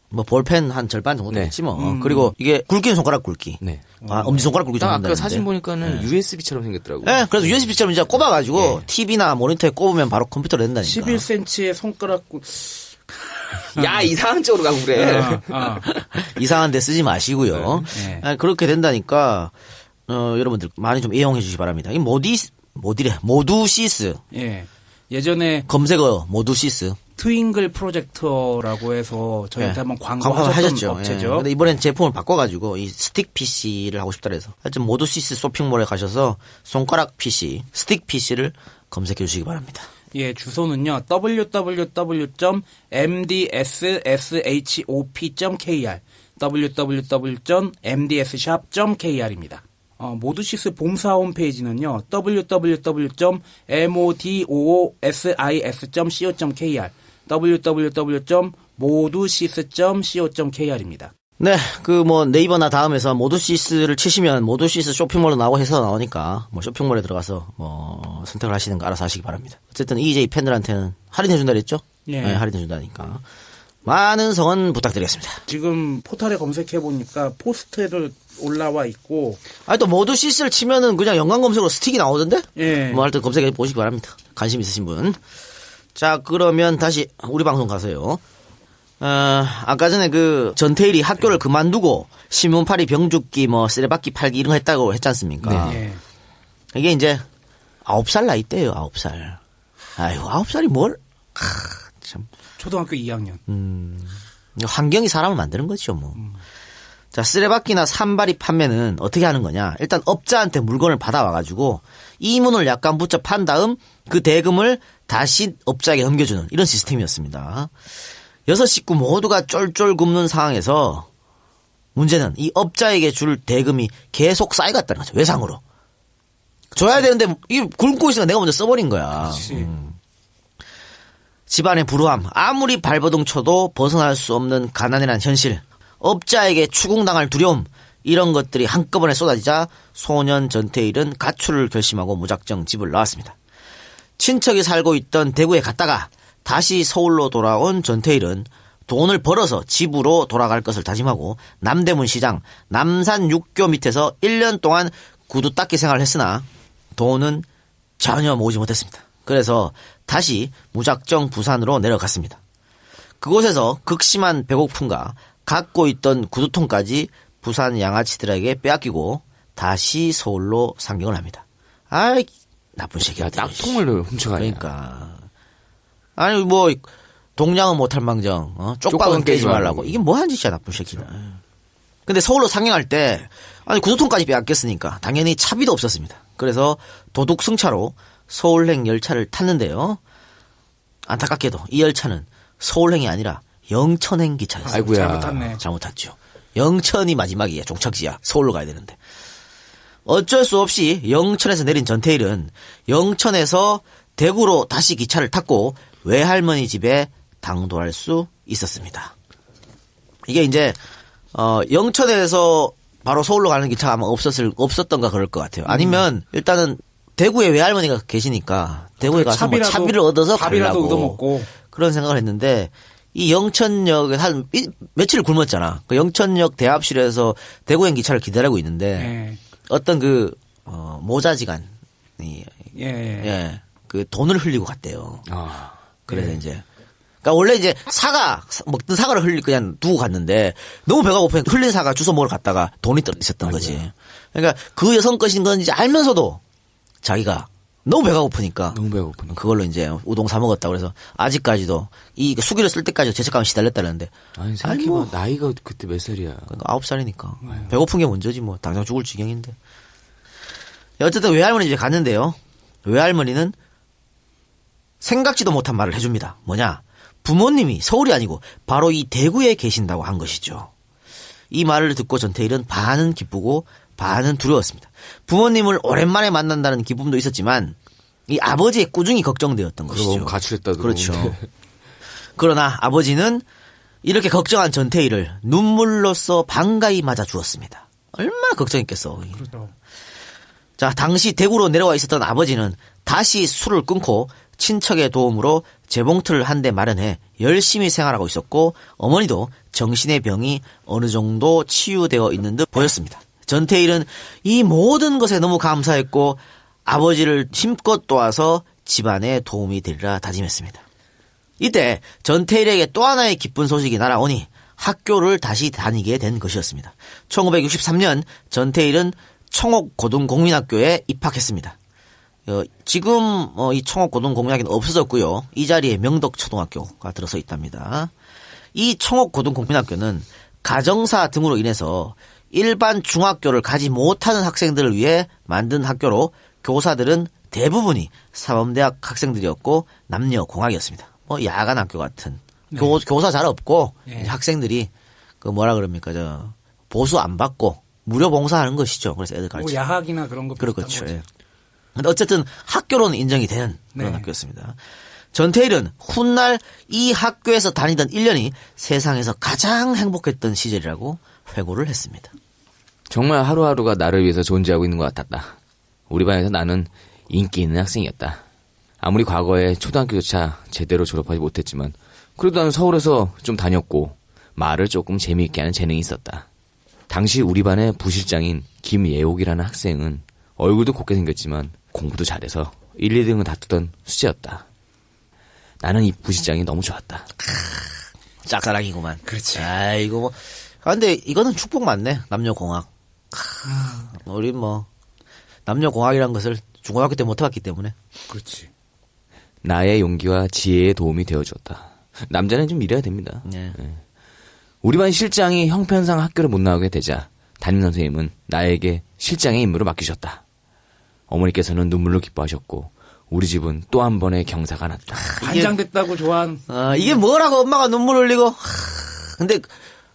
뭐 볼펜 한 절반 정도 네. 됐지 뭐. 그리고 이게 굵기는 손가락 굵기. 네. 엄지손가락 굵기 정도 딱 아까 된다는데. 사진 보니까는 USB처럼 생겼더라고요. 네, 그래서 USB처럼 이제 꼽아가지고 TV나 모니터에 꼽으면 바로 컴퓨터로 된다니까. 11cm의 손가락 야, 이상한 쪽으로 가고 그래. 이상한 데 쓰지 마시고요. 네. 그렇게 된다니까 여러분들 많이 좀 이용해 주시기 바랍니다. 이 모두시스. 예. 예전에 검색어 모두시스. 트윙글 프로젝터라고 해서 저희한테 한번 광고하셨던 하셨죠. 업체죠. 근데 이번엔 제품을 바꿔가지고 이 스틱 PC를 하고 싶다 그래서 하여튼 모두시스 쇼핑몰에 가셔서 손가락 PC, 스틱 PC를 검색해 주시기 바랍니다. 예, 주소는요. www.mdsshop.kr www.mdsshop.kr입니다. 모두시스 봄사 홈페이지는요. www.modosis.co.kr www.modusis.co.kr입니다. 네, 네이버나 다음에서 모두시스를 치시면 모두시스 쇼핑몰로 나오고 해서 나오니까 쇼핑몰에 들어가서 선택을 하시는 거 알아서 하시기 바랍니다. 어쨌든 EJ 팬들한테는 할인해 준다 그랬죠? 예. 네, 할인해 준다니까 많은 성원 부탁드리겠습니다. 지금 포털에 검색해 보니까 포스트를 올라와 있고. 아니 또 모두 시스를 치면은 그냥 연관 검색으로 스틱이 나오던데? 예. 뭐 하여튼 검색해 보시기 바랍니다. 관심 있으신 분. 자, 그러면 다시 우리 방송 가세요. 아까 전에 그 전태일이 학교를 그만두고 신문 팔이, 병 죽기, 뭐 쓰레받기 팔기 이런 거 했다고 했지 않습니까? 네. 이게 이제 9살 나이 때예요. 9살. 아이고 9살이 뭘? 참. 초등학교 2학년. 환경이 사람을 만드는 거죠, 뭐. 자, 쓰레받기나 산발이 판매는 어떻게 하는 거냐? 일단 업자한테 물건을 받아와가지고 이문을 약간 붙여 판 다음 그 대금을 다시 업자에게 넘겨주는 이런 시스템이었습니다. 6 식구 모두가 쫄쫄 굶는 상황에서 문제는 이 업자에게 줄 대금이 계속 쌓여갔다는 거죠. 외상으로. 줘야 되는데 이 굶고 있으니까 내가 먼저 써버린 거야. 집안의 불우함, 아무리 발버둥 쳐도 벗어날 수 없는 가난이란 현실, 업자에게 추궁당할 두려움, 이런 것들이 한꺼번에 쏟아지자 소년 전태일은 가출을 결심하고 무작정 집을 나왔습니다. 친척이 살고 있던 대구에 갔다가 다시 서울로 돌아온 전태일은 돈을 벌어서 집으로 돌아갈 것을 다짐하고 남대문 시장 남산 육교 밑에서 1년 동안 구두 닦기 생활을 했으나 돈은 전혀 모으지 못했습니다. 그래서 다시 무작정 부산으로 내려갔습니다. 그곳에서 극심한 배고픔과 갖고 있던 구두통까지 부산 양아치들에게 빼앗기고 다시 서울로 상경을 합니다. 아이 나쁜 새끼야. 딱통을 훔쳐가냐. 그러니까 아니 뭐 동량은 못할 망정 쪽박은 깨지 말라고. 이게 뭐하는 짓이야 나쁜 새끼는. 근데 서울로 상경할 때 아니 구두통까지 빼앗겼으니까 당연히 차비도 없었습니다. 그래서 도둑 승차로 서울행 열차를 탔는데요. 안타깝게도 이 열차는 서울행이 아니라 영천행 기차였어요. 아이고야. 잘못 탔네. 잘못 탔죠. 영천이 마지막이야. 종착지야. 서울로 가야 되는데. 어쩔 수 없이 영천에서 내린 전태일은 영천에서 대구로 다시 기차를 탔고 외할머니 집에 당도할 수 있었습니다. 이게 이제 영천에서 바로 서울로 가는 기차가 아마 없었던가 그럴 것 같아요. 아니면 일단은 대구에 외할머니가 계시니까 대구에 가서 뭐 차비를 얻어서 밥이라도 가려고 얻어먹고 그런 생각을 했는데 이 영천역에 한 며칠 굶었잖아. 그 영천역 대합실에서 대구행 기차를 기다리고 있는데 어떤 그 모자지간이 그 돈을 흘리고 갔대요. 그래서 이제 그러니까 원래 이제 먹던 사과를 그냥 두고 갔는데 너무 배가 고프니까 흘린 사과 주워 먹으러 갔다가 돈이 떨어졌던 거지. 그러니까 그 여성 것인 건지 알면서도 자기가 너무 배가 고프니까 그걸로 이제 우동 사 먹었다고 그래서 아직까지도 이 수기를 쓸 때까지 죄책감이 시달렸다는데 아니 생각해봐 나이가 그때 몇 살이야. 그러니까 9살이니까 배고픈 게 먼저지 뭐 당장 죽을 지경인데. 어쨌든 외할머니 집에 갔는데요. 외할머니는 생각지도 못한 말을 해줍니다. 뭐냐? 부모님이 서울이 아니고 바로 이 대구에 계신다고 한 것이죠. 이 말을 듣고 전태일은 반은 기쁘고 반은 두려웠습니다. 부모님을 오랜만에 만난다는 기쁨도 있었지만 이 아버지의 꾸중이 걱정되었던 것이죠. 가출했다. 그렇죠. 그러나 아버지는 이렇게 걱정한 전태일을 눈물로써 반가이 맞아 주었습니다. 얼마나 걱정했겠어. 그렇죠. 자, 당시 대구로 내려와 있었던 아버지는 다시 술을 끊고 친척의 도움으로 재봉틀을 한 대 마련해 열심히 생활하고 있었고 어머니도 정신의 병이 어느 정도 치유되어 있는 듯 보였습니다. 전태일은 이 모든 것에 너무 감사했고 아버지를 힘껏 도와서 집안에 도움이 되리라 다짐했습니다. 이때 전태일에게 또 하나의 기쁜 소식이 날아오니 학교를 다시 다니게 된 것이었습니다. 1963년 전태일은 청옥고등공민학교에 입학했습니다. 지금 이 청옥고등공민학교는 없어졌고요. 이 자리에 명덕초등학교가 들어서 있답니다. 이 청옥고등공민학교는 가정사 등으로 인해서 일반 중학교를 가지 못하는 학생들을 위해 만든 학교로 교사들은 대부분이 사범대학 학생들이었고 남녀공학이었습니다. 뭐 야간 학교 같은 교사 잘 없고 학생들이 그 뭐라 그럽니까 보수 안 받고 무료 봉사하는 것이죠. 그래서 애들 가르치고 야학이나 그런 거 그렇죠. 예. 근데 어쨌든 학교로는 인정이 되는 그런 학교였습니다. 전태일은 훗날 이 학교에서 다니던 1년이 세상에서 가장 행복했던 시절이라고 회고를 했습니다. 정말 하루하루가 나를 위해서 존재하고 있는 것 같았다. 우리 반에서 나는 인기 있는 학생이었다. 아무리 과거에 초등학교조차 제대로 졸업하지 못했지만 그래도 나는 서울에서 좀 다녔고 말을 조금 재미있게 하는 재능이 있었다. 당시 우리 반의 부실장인 김예옥이라는 학생은 얼굴도 곱게 생겼지만 공부도 잘해서 1, 2등을 다투던 수재였다. 나는 이 부실장이 너무 좋았다. 짝사랑이구만. 그렇지. 아이고 뭐. 근데 이거는 축복 맞네. 남녀공학. 우리 뭐 남녀공학이란 것을 중고등학교 때 못 해봤기 때문에. 그렇지. 나의 용기와 지혜에 도움이 되어주었다. 남자는 좀 이래야 됩니다. 네. 우리 반 실장이 형편상 학교를 못 나오게 되자 담임선생님은 나에게 실장의 임무를 맡기셨다. 어머니께서는 눈물로 기뻐하셨고 우리 집은 또 한 번의 경사가 났다. 반장됐다고 좋아한. 이게 뭐라고 엄마가 눈물 흘리고. 근데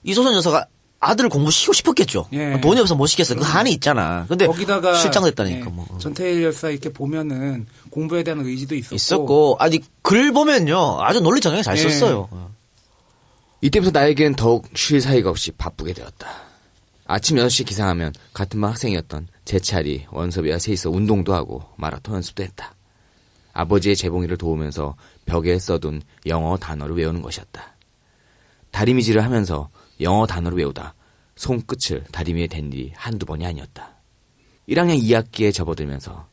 이소선 여사가 아들을 공부시키고 싶었겠죠. 예. 돈이 없어서 못 시켰어요. 그 한이 있잖아. 근데 거기다가 실장됐다니까. 예. 뭐. 전태일 열사 이렇게 보면은 공부에 대한 의지도 있었고. 아니 글 보면요 아주 논리정연히 잘 예. 썼어요. 이때부터 나에겐 더욱 쉴 사이가 없이 바쁘게 되었다. 아침 6시 기상하면 같은 반 학생이었던 재찰이 원섭이와 셋이서 운동도 하고 마라톤 연습도 했다. 아버지의 재봉이를 도우면서 벽에 써둔 영어 단어를 외우는 것이었다. 다리미질을 하면서 영어 단어를 외우다 손끝을 다리미에 댄 일이 한두 번이 아니었다. 1학년 2학기에 접어들면서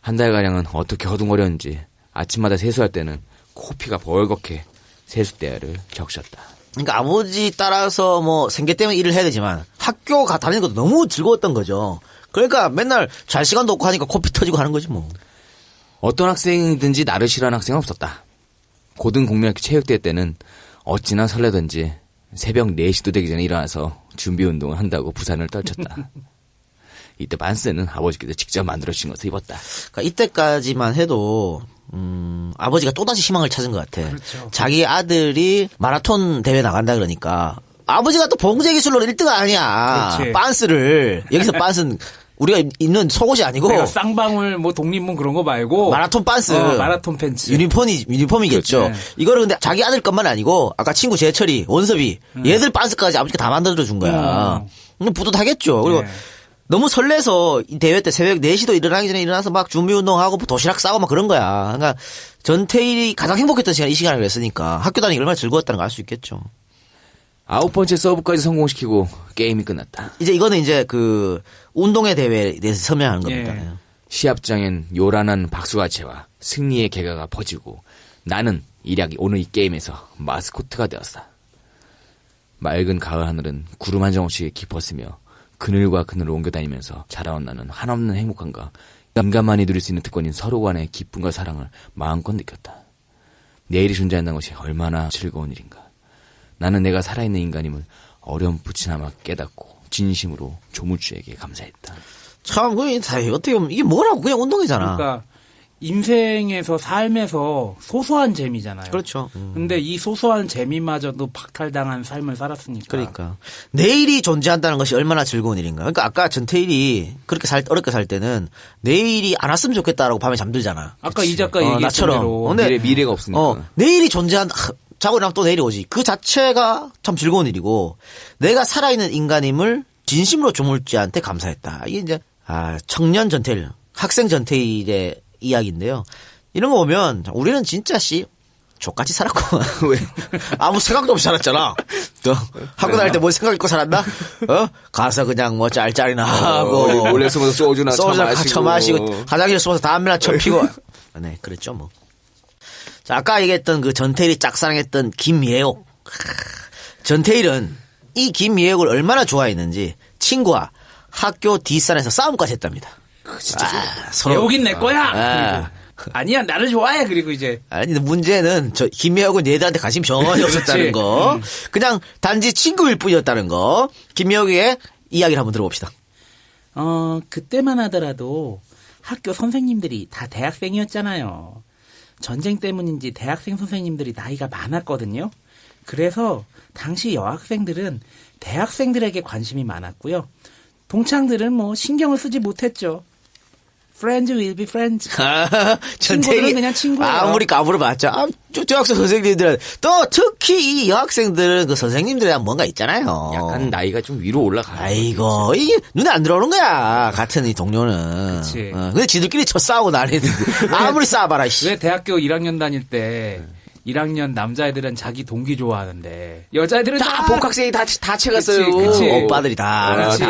한 달가량은 어떻게 허둥거렸는지 아침마다 세수할 때는 코피가 벌겋게 세숫대야를 적셨다. 그러니까 아버지 따라서 뭐 생계 때문에 일을 해야 되지만 학교 다니는 것도 너무 즐거웠던 거죠. 그러니까 맨날 잘 시간도 없고 하니까 코피 터지고 하는 거지 뭐. 어떤 학생이든지 나를 싫어하는 학생은 없었다. 고등공명학교 체육대회 때는 어찌나 설레던지 새벽 4시도 되기 전에 일어나서 준비운동을 한다고 부산을 떨쳤다. 이때 반스는 아버지께서 직접 만들어주신 것을 입었다. 그러니까 이때까지만 해도 아버지가 또다시 희망을 찾은 것 같아. 그렇죠. 자기 아들이 마라톤 대회 나간다 그러니까 아버지가 또 봉제 기술로 1등 아니야. 그렇지. 빤스를 여기서 빤스는 우리가 입는 속옷이 아니고 내가 쌍방울 뭐 독립문 그런 거 말고 마라톤 빤스, 마라톤 팬츠, 유니폼이겠죠. 그렇지. 이거를 근데 자기 아들 것만 아니고 아까 친구 재철이, 원섭이 얘들 빤스까지 아버지가 다 만들어 준 거야. 뿌듯하겠죠. 그리고 네. 너무 설레서 이 대회 때 새벽 4시도 일어나기 전에 일어나서 막 준비운동하고 도시락 싸고 막 그런 거야. 그러니까 전태일이 가장 행복했던 시간 이 시간을 그랬으니까 학교 다니기 얼마나 즐거웠다는 걸 알 수 있겠죠. 9번째 서브까지 성공시키고 게임이 끝났다. 이제 이거는 이제 그 운동회 대회에 대해서 설명하는 겁니다. 예. 시합장엔 요란한 박수가채와 승리의 개가가 퍼지고 나는 일약이 오늘 이 게임에서 마스코트가 되었다. 맑은 가을 하늘은 구름 한 점 없이 깊었으며 그늘과 그늘을 옮겨다니면서 자라온 나는 한없는 행복함과 인간만이 누릴 수 있는 특권인 서로 간의 기쁨과 사랑을 마음껏 느꼈다. 내일이 존재한다는 것이 얼마나 즐거운 일인가. 나는 내가 살아있는 인간임을 어렴풋이나마 깨닫고 진심으로 조물주에게 감사했다. 참, 어떻게 보면 이게 뭐라고 그냥 운동이잖아. 그러니까 인생에서 삶에서 소소한 재미잖아요. 그렇죠. 근데 이 소소한 재미마저도 박탈당한 삶을 살았으니까. 그러니까 내일이 존재한다는 것이 얼마나 즐거운 일인가. 그러니까 아까 전태일이 그렇게 어렵게 살 때는 내일이 안 왔으면 좋겠다라고 밤에 잠들잖아. 아까 이 작가 얘기했던 나처럼. 대로. 근데 미래가 없으니까. 내일이 존재한다. 자고 일어나면 또 내일이 오지. 그 자체가 참 즐거운 일이고 내가 살아있는 인간임을 진심으로 조물주한테 감사했다. 이게 이제 청년 전태일, 학생 전태일의 이야기인데요. 이런 거 보면 우리는 진짜 족같이 살았고 왜? 아무 생각도 없이 살았잖아. 학교 다닐 때 뭐 생각 있고 살았나? 가서 그냥 뭐 짤짤이나 하고 몰래 숨어서 소주나 처마시고 화장실에 숨어서 담배나 쳐피고 네 그랬죠 뭐. 자, 아까 얘기했던 그 전태일이 짝사랑했던 김예옥. 전태일은 이 김예옥을 얼마나 좋아했는지 친구와 학교 뒷산에서 싸움까지 했답니다. 진짜 서로 예옥인 내 거야. 아니야 나를 좋아해. 그리고 이제 아니 문제는 김예옥은 얘들한테 관심이 전혀 없었다는 거. 그냥 단지 친구일 뿐이었다는 거. 김예옥의 이야기를 한번 들어봅시다. 그때만 하더라도 학교 선생님들이 다 대학생이었잖아요. 전쟁 때문인지 대학생 선생님들이 나이가 많았거든요. 그래서 당시 여학생들은 대학생들에게 관심이 많았고요. 동창들은 뭐 신경을 쓰지 못했죠. Friends will be friends. 친구들은 그냥 친구예요. 아무리 까불어봤자 저 학생 선생님들은 또 특히 이 여학생들은 그 선생님들에 대한 뭔가 있잖아요. 약간 나이가 좀 위로 올라가요. 아이고 이게 눈에 안 들어오는 거야. 같은 이 동료는. 근데 지들끼리 쳐 싸우고 난리들. 아무리 싸워봐라. 왜 대학교 1학년 다닐 때 1학년 남자애들은 자기 동기 좋아하는데 여자애들은 다 복학생이 다 채갔어요. 그치. 오빠들이 다. 그렇지.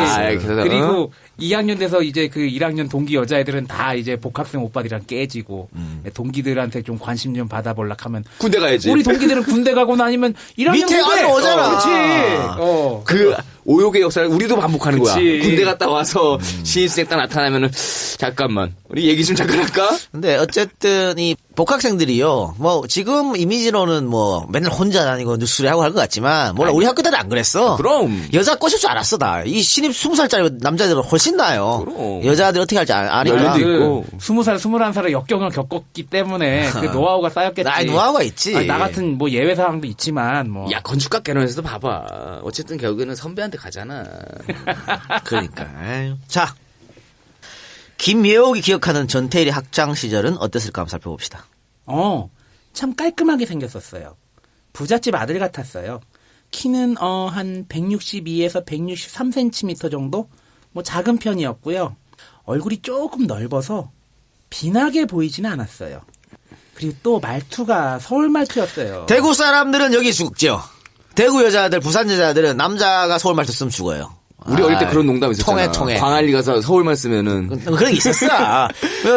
그래서, 그리고 2학년 돼서 이제 그 1학년 동기 여자애들은 다 이제 복학생 오빠들이랑 깨지고 동기들한테 좀 관심 좀 받아볼라 하면 군대 가야지. 우리 동기들은 군대 가거나 아니면 1학년 밑에 안 오잖아. 그렇지. 그 오욕의 역사를 우리도 반복하는 거야. 그치. 군대 갔다 와서 신입생 딱 나타나면은 잠깐만 우리 얘기 좀 잠깐 할까? 근데 어쨌든 이 복학생들이요. 뭐 지금 이미지로는 뭐 맨날 혼자 다니고 뉴스를 하고 할 것 같지만 몰라 우리 학교 때는 안 그랬어. 그럼. 여자 꼬실 줄 알았어 나. 이 신입 20살짜리 남자들은 훨씬 나아요. 그럼. 여자들 어떻게 할지 아니까. 연륜도 있고. 20살, 21살의 역경을 겪었기 때문에 그 노하우가 쌓였겠지. 나 노하우가 있지. 아니, 나 같은 뭐 예외 사항도 있지만 뭐. 야 건축학 개론에서도 봐봐. 어쨌든 결국에는 선배한테 가잖아. 그러니까. 아유. 자, 김예옥이 기억하는 전태일의 학창 시절은 어땠을까 한번 살펴봅시다. 참 깔끔하게 생겼었어요. 부잣집 아들 같았어요. 키는 한 162에서 163cm 정도? 뭐 작은 편이었고요. 얼굴이 조금 넓어서 비나게 보이지는 않았어요. 그리고 또 말투가 서울 말투였어요. 대구 사람들은 여기 죽죠. 대구 여자들, 부산 여자들은 남자가 서울 말투 쓰면 죽어요. 우리 어릴 때 그런 농담 있었잖아. 통해. 광안리 가서 서울말 쓰면은 그런 게 있었어.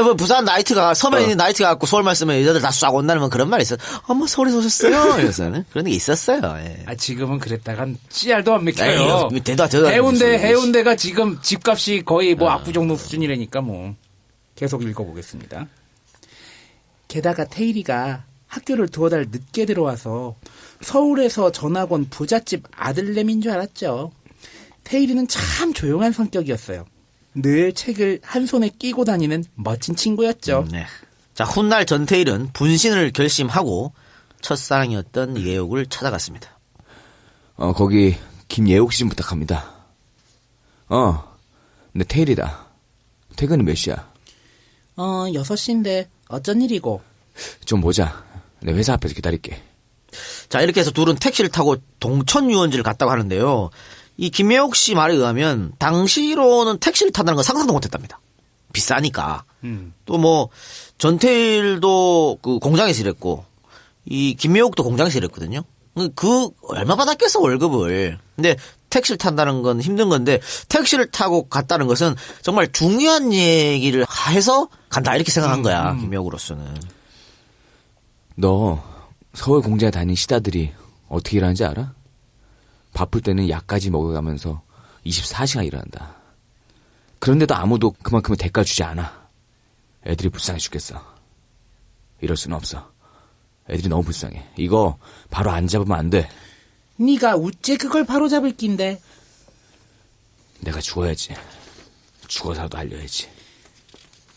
뭐 부산 나이트가 서면이 나이트가 갖고 서울말 쓰면 여자들 다 쏴고 온다는 그런 말이 있어. 어머 서울에서 오셨어요. 이래서는 그런 게 있었어요. 예. 지금은 그랬다간 씨알도 안 맥혀요. 에이, 대다 해운대가 지금 집값이 거의 뭐 압구정동 수준이라니까 뭐. 계속 읽어보겠습니다. 게다가 태일이가 학교를 2달 늦게 들어와서 서울에서 전학온 부잣집 아들내미인 줄 알았죠. 태일이는 참 조용한 성격이었어요. 늘 책을 한 손에 끼고 다니는 멋진 친구였죠. 네. 자, 훗날 전태일은 분신을 결심하고 첫사랑이었던 예옥을 찾아갔습니다. 거기 김예옥 씨 좀 부탁합니다. 근데 태일이다. 퇴근은 몇 시야? 6시인데 어쩐 일이고? 좀 보자. 내 회사 앞에서 기다릴게. 자, 이렇게 해서 둘은 택시를 타고 동천 유원지를 갔다고 하는데요. 이 김예옥 씨 말에 의하면 당시로는 택시를 탄다는 건 상상도 못했답니다. 비싸니까. 또 뭐 전태일도 그 공장에서 일했고 이 김예옥도 공장에서 일했거든요. 그 얼마 받았겠어 월급을. 근데 택시를 탄다는 건 힘든 건데 택시를 타고 갔다는 것은 정말 중요한 얘기를 해서 간다 이렇게 생각한 거야. 김예옥으로서는. 너 서울 공장에 다니는 시다들이 어떻게 일하는지 알아? 바쁠 때는 약까지 먹어가면서 24시간 일한다. 그런데도 아무도 그만큼의 대가 주지 않아. 애들이 불쌍해 죽겠어. 이럴 수는 없어. 애들이 너무 불쌍해. 이거 바로 안 잡으면 안 돼. 네가 우째 그걸 바로 잡을 낀데. 내가 죽어야지. 죽어서라도 알려야지.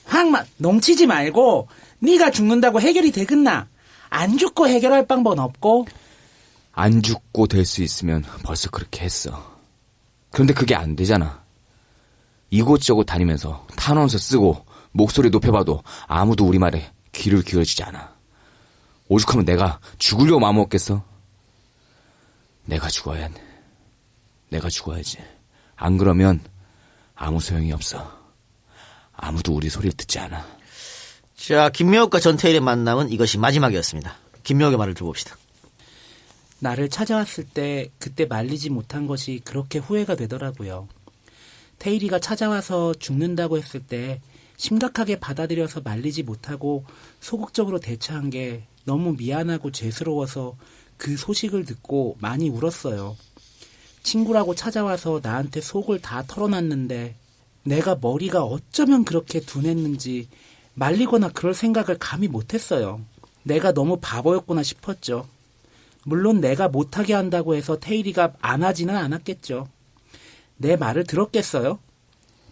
황마 넘치지 말고 네가 죽는다고 해결이 되겠나? 안 죽고 해결할 방법은 없고. 안 죽고 될 수 있으면 벌써 그렇게 했어. 그런데 그게 안 되잖아. 이곳저곳 다니면서 탄원서 쓰고 목소리 높여봐도 아무도 우리 말에 귀를 기울여주지 않아. 오죽하면 내가 죽으려고 마음먹겠어? 내가 죽어야지. 안 그러면 아무 소용이 없어. 아무도 우리 소리를 듣지 않아. 자, 김예옥과 전태일의 만남은 이것이 마지막이었습니다. 김예옥의 말을 들어봅시다. 나를 찾아왔을 때 그때 말리지 못한 것이 그렇게 후회가 되더라고요. 태일이가 찾아와서 죽는다고 했을 때 심각하게 받아들여서 말리지 못하고 소극적으로 대처한 게 너무 미안하고 죄스러워서 그 소식을 듣고 많이 울었어요. 친구라고 찾아와서 나한테 속을 다 털어놨는데 내가 머리가 어쩌면 그렇게 둔했는지 말리거나 그럴 생각을 감히 못했어요. 내가 너무 바보였구나 싶었죠. 물론 내가 못하게 한다고 해서 태일이가 안 하지는 않았겠죠. 내 말을 들었겠어요?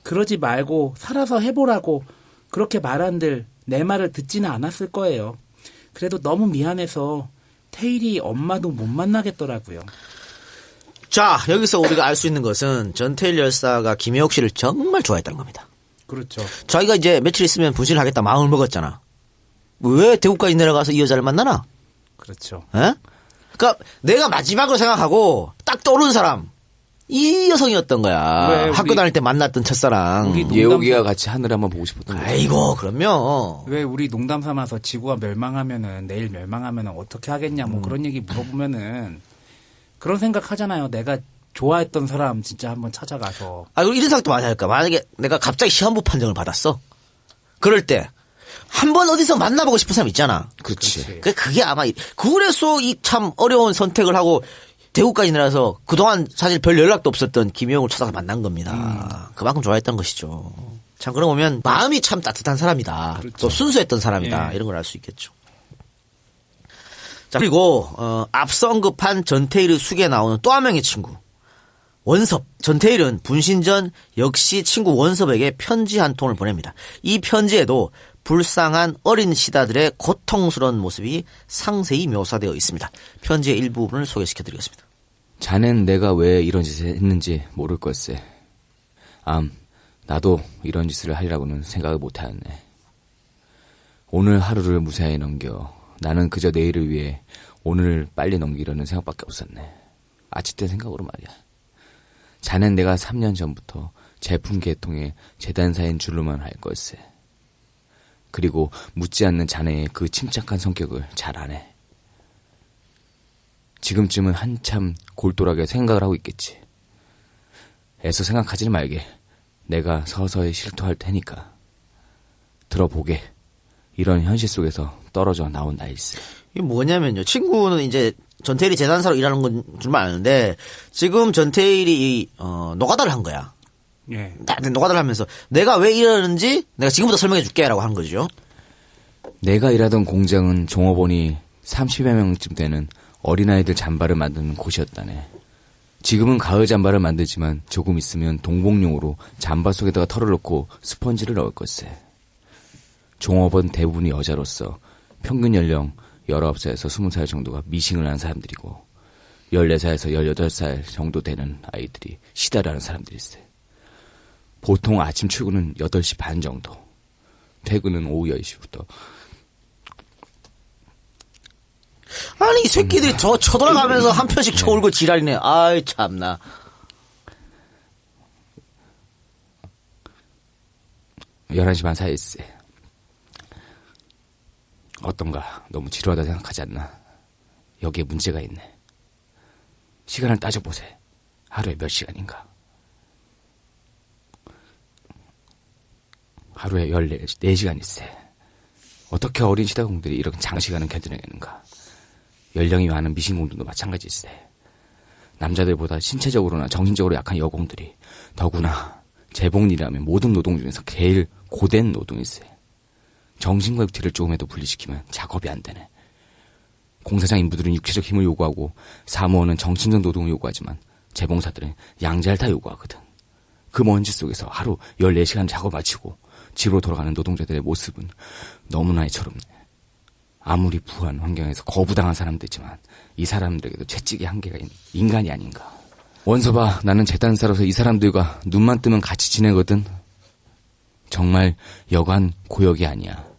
그러지 말고 살아서 해보라고 그렇게 말한들 내 말을 듣지는 않았을 거예요. 그래도 너무 미안해서 태일이 엄마도 못 만나겠더라고요. 자, 여기서 우리가 알 수 있는 것은 전태일 열사가 김예옥 씨를 정말 좋아했다는 겁니다. 그렇죠. 자기가 이제 며칠 있으면 분신을 하겠다 마음을 먹었잖아. 왜 대구까지 내려가서 이 여자를 만나나? 그렇죠. 에? 그러니까 내가 마지막으로 생각하고 딱 떠오르는 사람 이 여성이었던 거야. 학교 다닐 때 만났던 첫사랑. 예옥이와 같이 하늘 한번 보고 싶었던 거야. 아이고, 그럼요. 왜 우리 농담 삼아서 지구가 멸망하면은 내일 멸망하면은 어떻게 하겠냐 뭐 그런 얘기 물어보면은 그런 생각 하잖아요. 내가 좋아했던 사람 진짜 한번 찾아가서. 그리고 이런 생각도 많이 할까. 만약에 내가 갑자기 시한부 판정을 받았어. 그럴 때 한 번 어디서 만나보고 싶은 사람 있잖아. 그렇지. 그게 아마 그래서 이 참 어려운 선택을 하고 대구까지 내려서 그동안 사실 별 연락도 없었던 김혜영을 찾아서 만난 겁니다. 그만큼 좋아했던 것이죠. 참 그러고 보면 마음이 참 따뜻한 사람이다. 그렇죠. 또 순수했던 사람이다. 이런 걸 알 수 있겠죠. 자, 그리고 앞서 언급한 전태일의 숙에 나오는 또 한 명의 친구 원섭. 전태일은 분신 전 역시 친구 원섭에게 편지 한 통을 보냅니다. 이 편지에도 불쌍한 어린 시다들의 고통스러운 모습이 상세히 묘사되어 있습니다. 편지의 일부분을 소개시켜드리겠습니다. 자넨 내가 왜 이런 짓을 했는지 모를 걸세. 나도 이런 짓을 하리라고는 생각을 못하였네. 오늘 하루를 무사히 넘겨 나는 그저 내일을 위해 오늘을 빨리 넘기려는 생각밖에 없었네. 아침때 생각으로 말이야. 자넨 내가 3년 전부터 제품 개통에 재단사인 줄로만 할 걸세. 그리고 묻지 않는 자네의 그 침착한 성격을 잘 아네. 지금쯤은 한참 골똘하게 생각을 하고 있겠지. 애써 생각하지 말게. 내가 서서히 실토할 테니까. 들어보게. 이런 현실 속에서 떨어져 나온 나일세. 이게 뭐냐면요. 친구는 이제 전태일이 재단사로 일하는 건 줄만 아는데 지금 전태일이 노가다를 한 거야. 예. 노가다를 하면서 내가 왜 이러는지 내가 지금부터 설명해 줄게라고 한 거죠. 내가 일하던 공장은 종업원이 30여 명쯤 되는 어린아이들 잠바를 만드는 곳이었다네. 지금은 가을 잠바를 만들지만 조금 있으면 동복용으로 잠바 속에다가 털을 넣고 스펀지를 넣을 걸세. 종업원 대부분이 여자로서 평균 연령 19살에서 20살 정도가 미싱을 하는 사람들이고 14살에서 18살 정도 되는 아이들이 시다를 하는 사람들일세. 보통 아침 출근은 8시 반 정도, 퇴근은 오후 10시부터. 아니 이 새끼들이 저 쳐돌아가면서 한 편씩 쳐울고 지랄이네. 아이 참나. 11시 반 사이일세. 어떤가 너무 지루하다 생각하지 않나? 여기에 문제가 있네. 시간을 따져보세. 하루에 몇 시간인가? 하루에 14시간일세. 어떻게 어린 시다공들이 이런 장시간을 견뎌내는가? 연령이 많은 미신공들도 마찬가지일세. 남자들보다 신체적으로나 정신적으로 약한 여공들이 더구나 재봉일이라면 모든 노동 중에서 제일 고된 노동일세. 정신과 육체를 조금이라도 분리시키면 작업이 안 되네. 공사장 인부들은 육체적 힘을 요구하고 사무원은 정신적 노동을 요구하지만 재봉사들은 양자를 다 요구하거든. 그 먼지 속에서 하루 14시간 작업 마치고 집으로 돌아가는 노동자들의 모습은 너무나 애처롭네. 아무리 부한 환경에서 거부당한 사람들이지만 이 사람들에게도 채찍의 한계가 있는 인간이 아닌가. 원서봐, 나는 재단사로서 이 사람들과 눈만 뜨면 같이 지내거든. 정말 여간 고역이 아니야.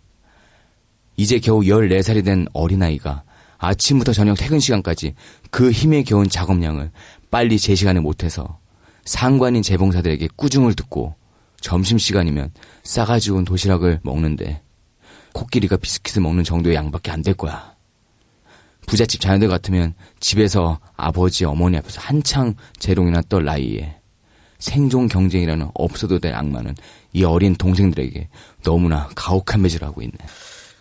이제 겨우 14살이 된 어린아이가 아침부터 저녁 퇴근 시간까지 그 힘에 겨운 작업량을 빨리 제 시간에 못해서 상관인 재봉사들에게 꾸중을 듣고 점심시간이면 싸가지 온 도시락을 먹는데 코끼리가 비스킷을 먹는 정도의 양밖에 안 될 거야. 부잣집 자녀들 같으면 집에서 아버지 어머니 앞에서 한창 재롱이나 떨 나이에 생존 경쟁이라는 없어도 될 악마는 이 어린 동생들에게 너무나 가혹한 매질을 하고 있네.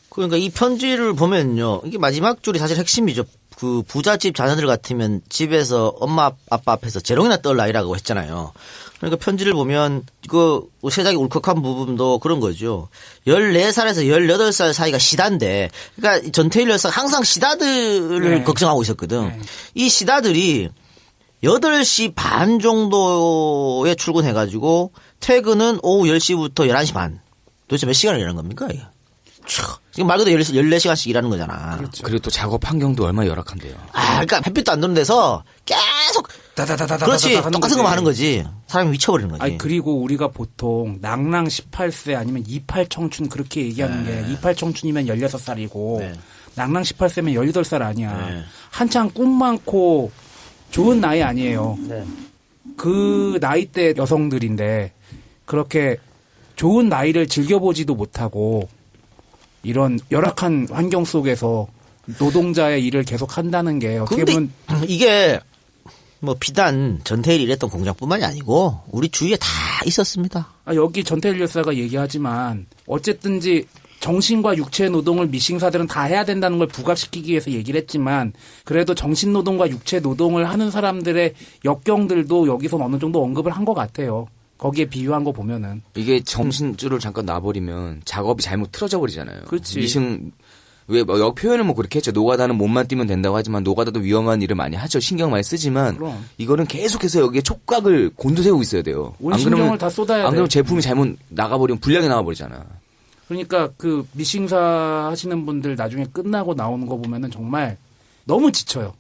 그러니까 이 편지를 보면요. 이게 마지막 줄이 사실 핵심이죠. 그 부잣집 자녀들 같으면 집에서 엄마 아빠 앞에서 재롱이나 떨 나이라고 했잖아요. 그러니까 편지를 보면 그 세작이 울컥한 부분도 그런 거죠. 14살에서 18살 사이가 시다인데 그러니까 전태일 여사가 항상 시다들을 걱정하고 있었거든. 이 시다들이 8시 반 정도에 출근해가지고 퇴근은 오후 10시부터 11시 반. 도대체 몇 시간을 일하는 겁니까? 이게? 지금 말 그대로 14시간씩 일하는 거잖아. 그렇죠. 그리고 또 작업 환경도 얼마나 열악한데요. 그러니까 햇빛도 안 드는 데서 계속 그렇지. 똑같은 것만 하는 거지. 사람이 미쳐버리는 거지. 그리고 우리가 보통 낭랑 18세 아니면 28청춘 그렇게 얘기하는 게 28청춘이면 16살이고 낭랑 18세면 18살 아니야. 한창 꿈 많고 좋은 나이 아니에요. 그 나이대 여성들인데 그렇게 좋은 나이를 즐겨보지도 못하고 이런 열악한 환경 속에서 노동자의 일을 계속 한다는 게 어떻게 보면 이게 뭐 비단 전태일이 일했던 공장뿐만이 아니고 우리 주위에 다 있었습니다. 여기 전태일 열사가 얘기하지만 어쨌든지 정신과 육체의 노동을 미싱사들은 다 해야 된다는 걸 부각시키기 위해서 얘기를 했지만 그래도 정신노동과 육체 노동을 하는 사람들의 역경들도 여기서 어느 정도 언급을 한 것 같아요. 거기에 비유한 거 보면은. 이게 정신줄을 잠깐 놔버리면 작업이 잘못 틀어져 버리잖아요. 그렇지. 미싱 왜 역 표현은 뭐 그렇게 했죠. 노가다는 몸만 뛰면 된다고 하지만 노가다도 위험한 일을 많이 하죠. 신경 많이 쓰지만 그럼. 이거는 계속해서 여기에 촉각을 곤두세우고 있어야 돼요. 온 신경을 다 쏟아야 돼. 안 그러면 제품이 잘못 나가버리면 불량이 나와버리잖아. 그러니까 그 미싱사 하시는 분들 나중에 끝나고 나오는 거 보면은 정말 너무 지쳐요.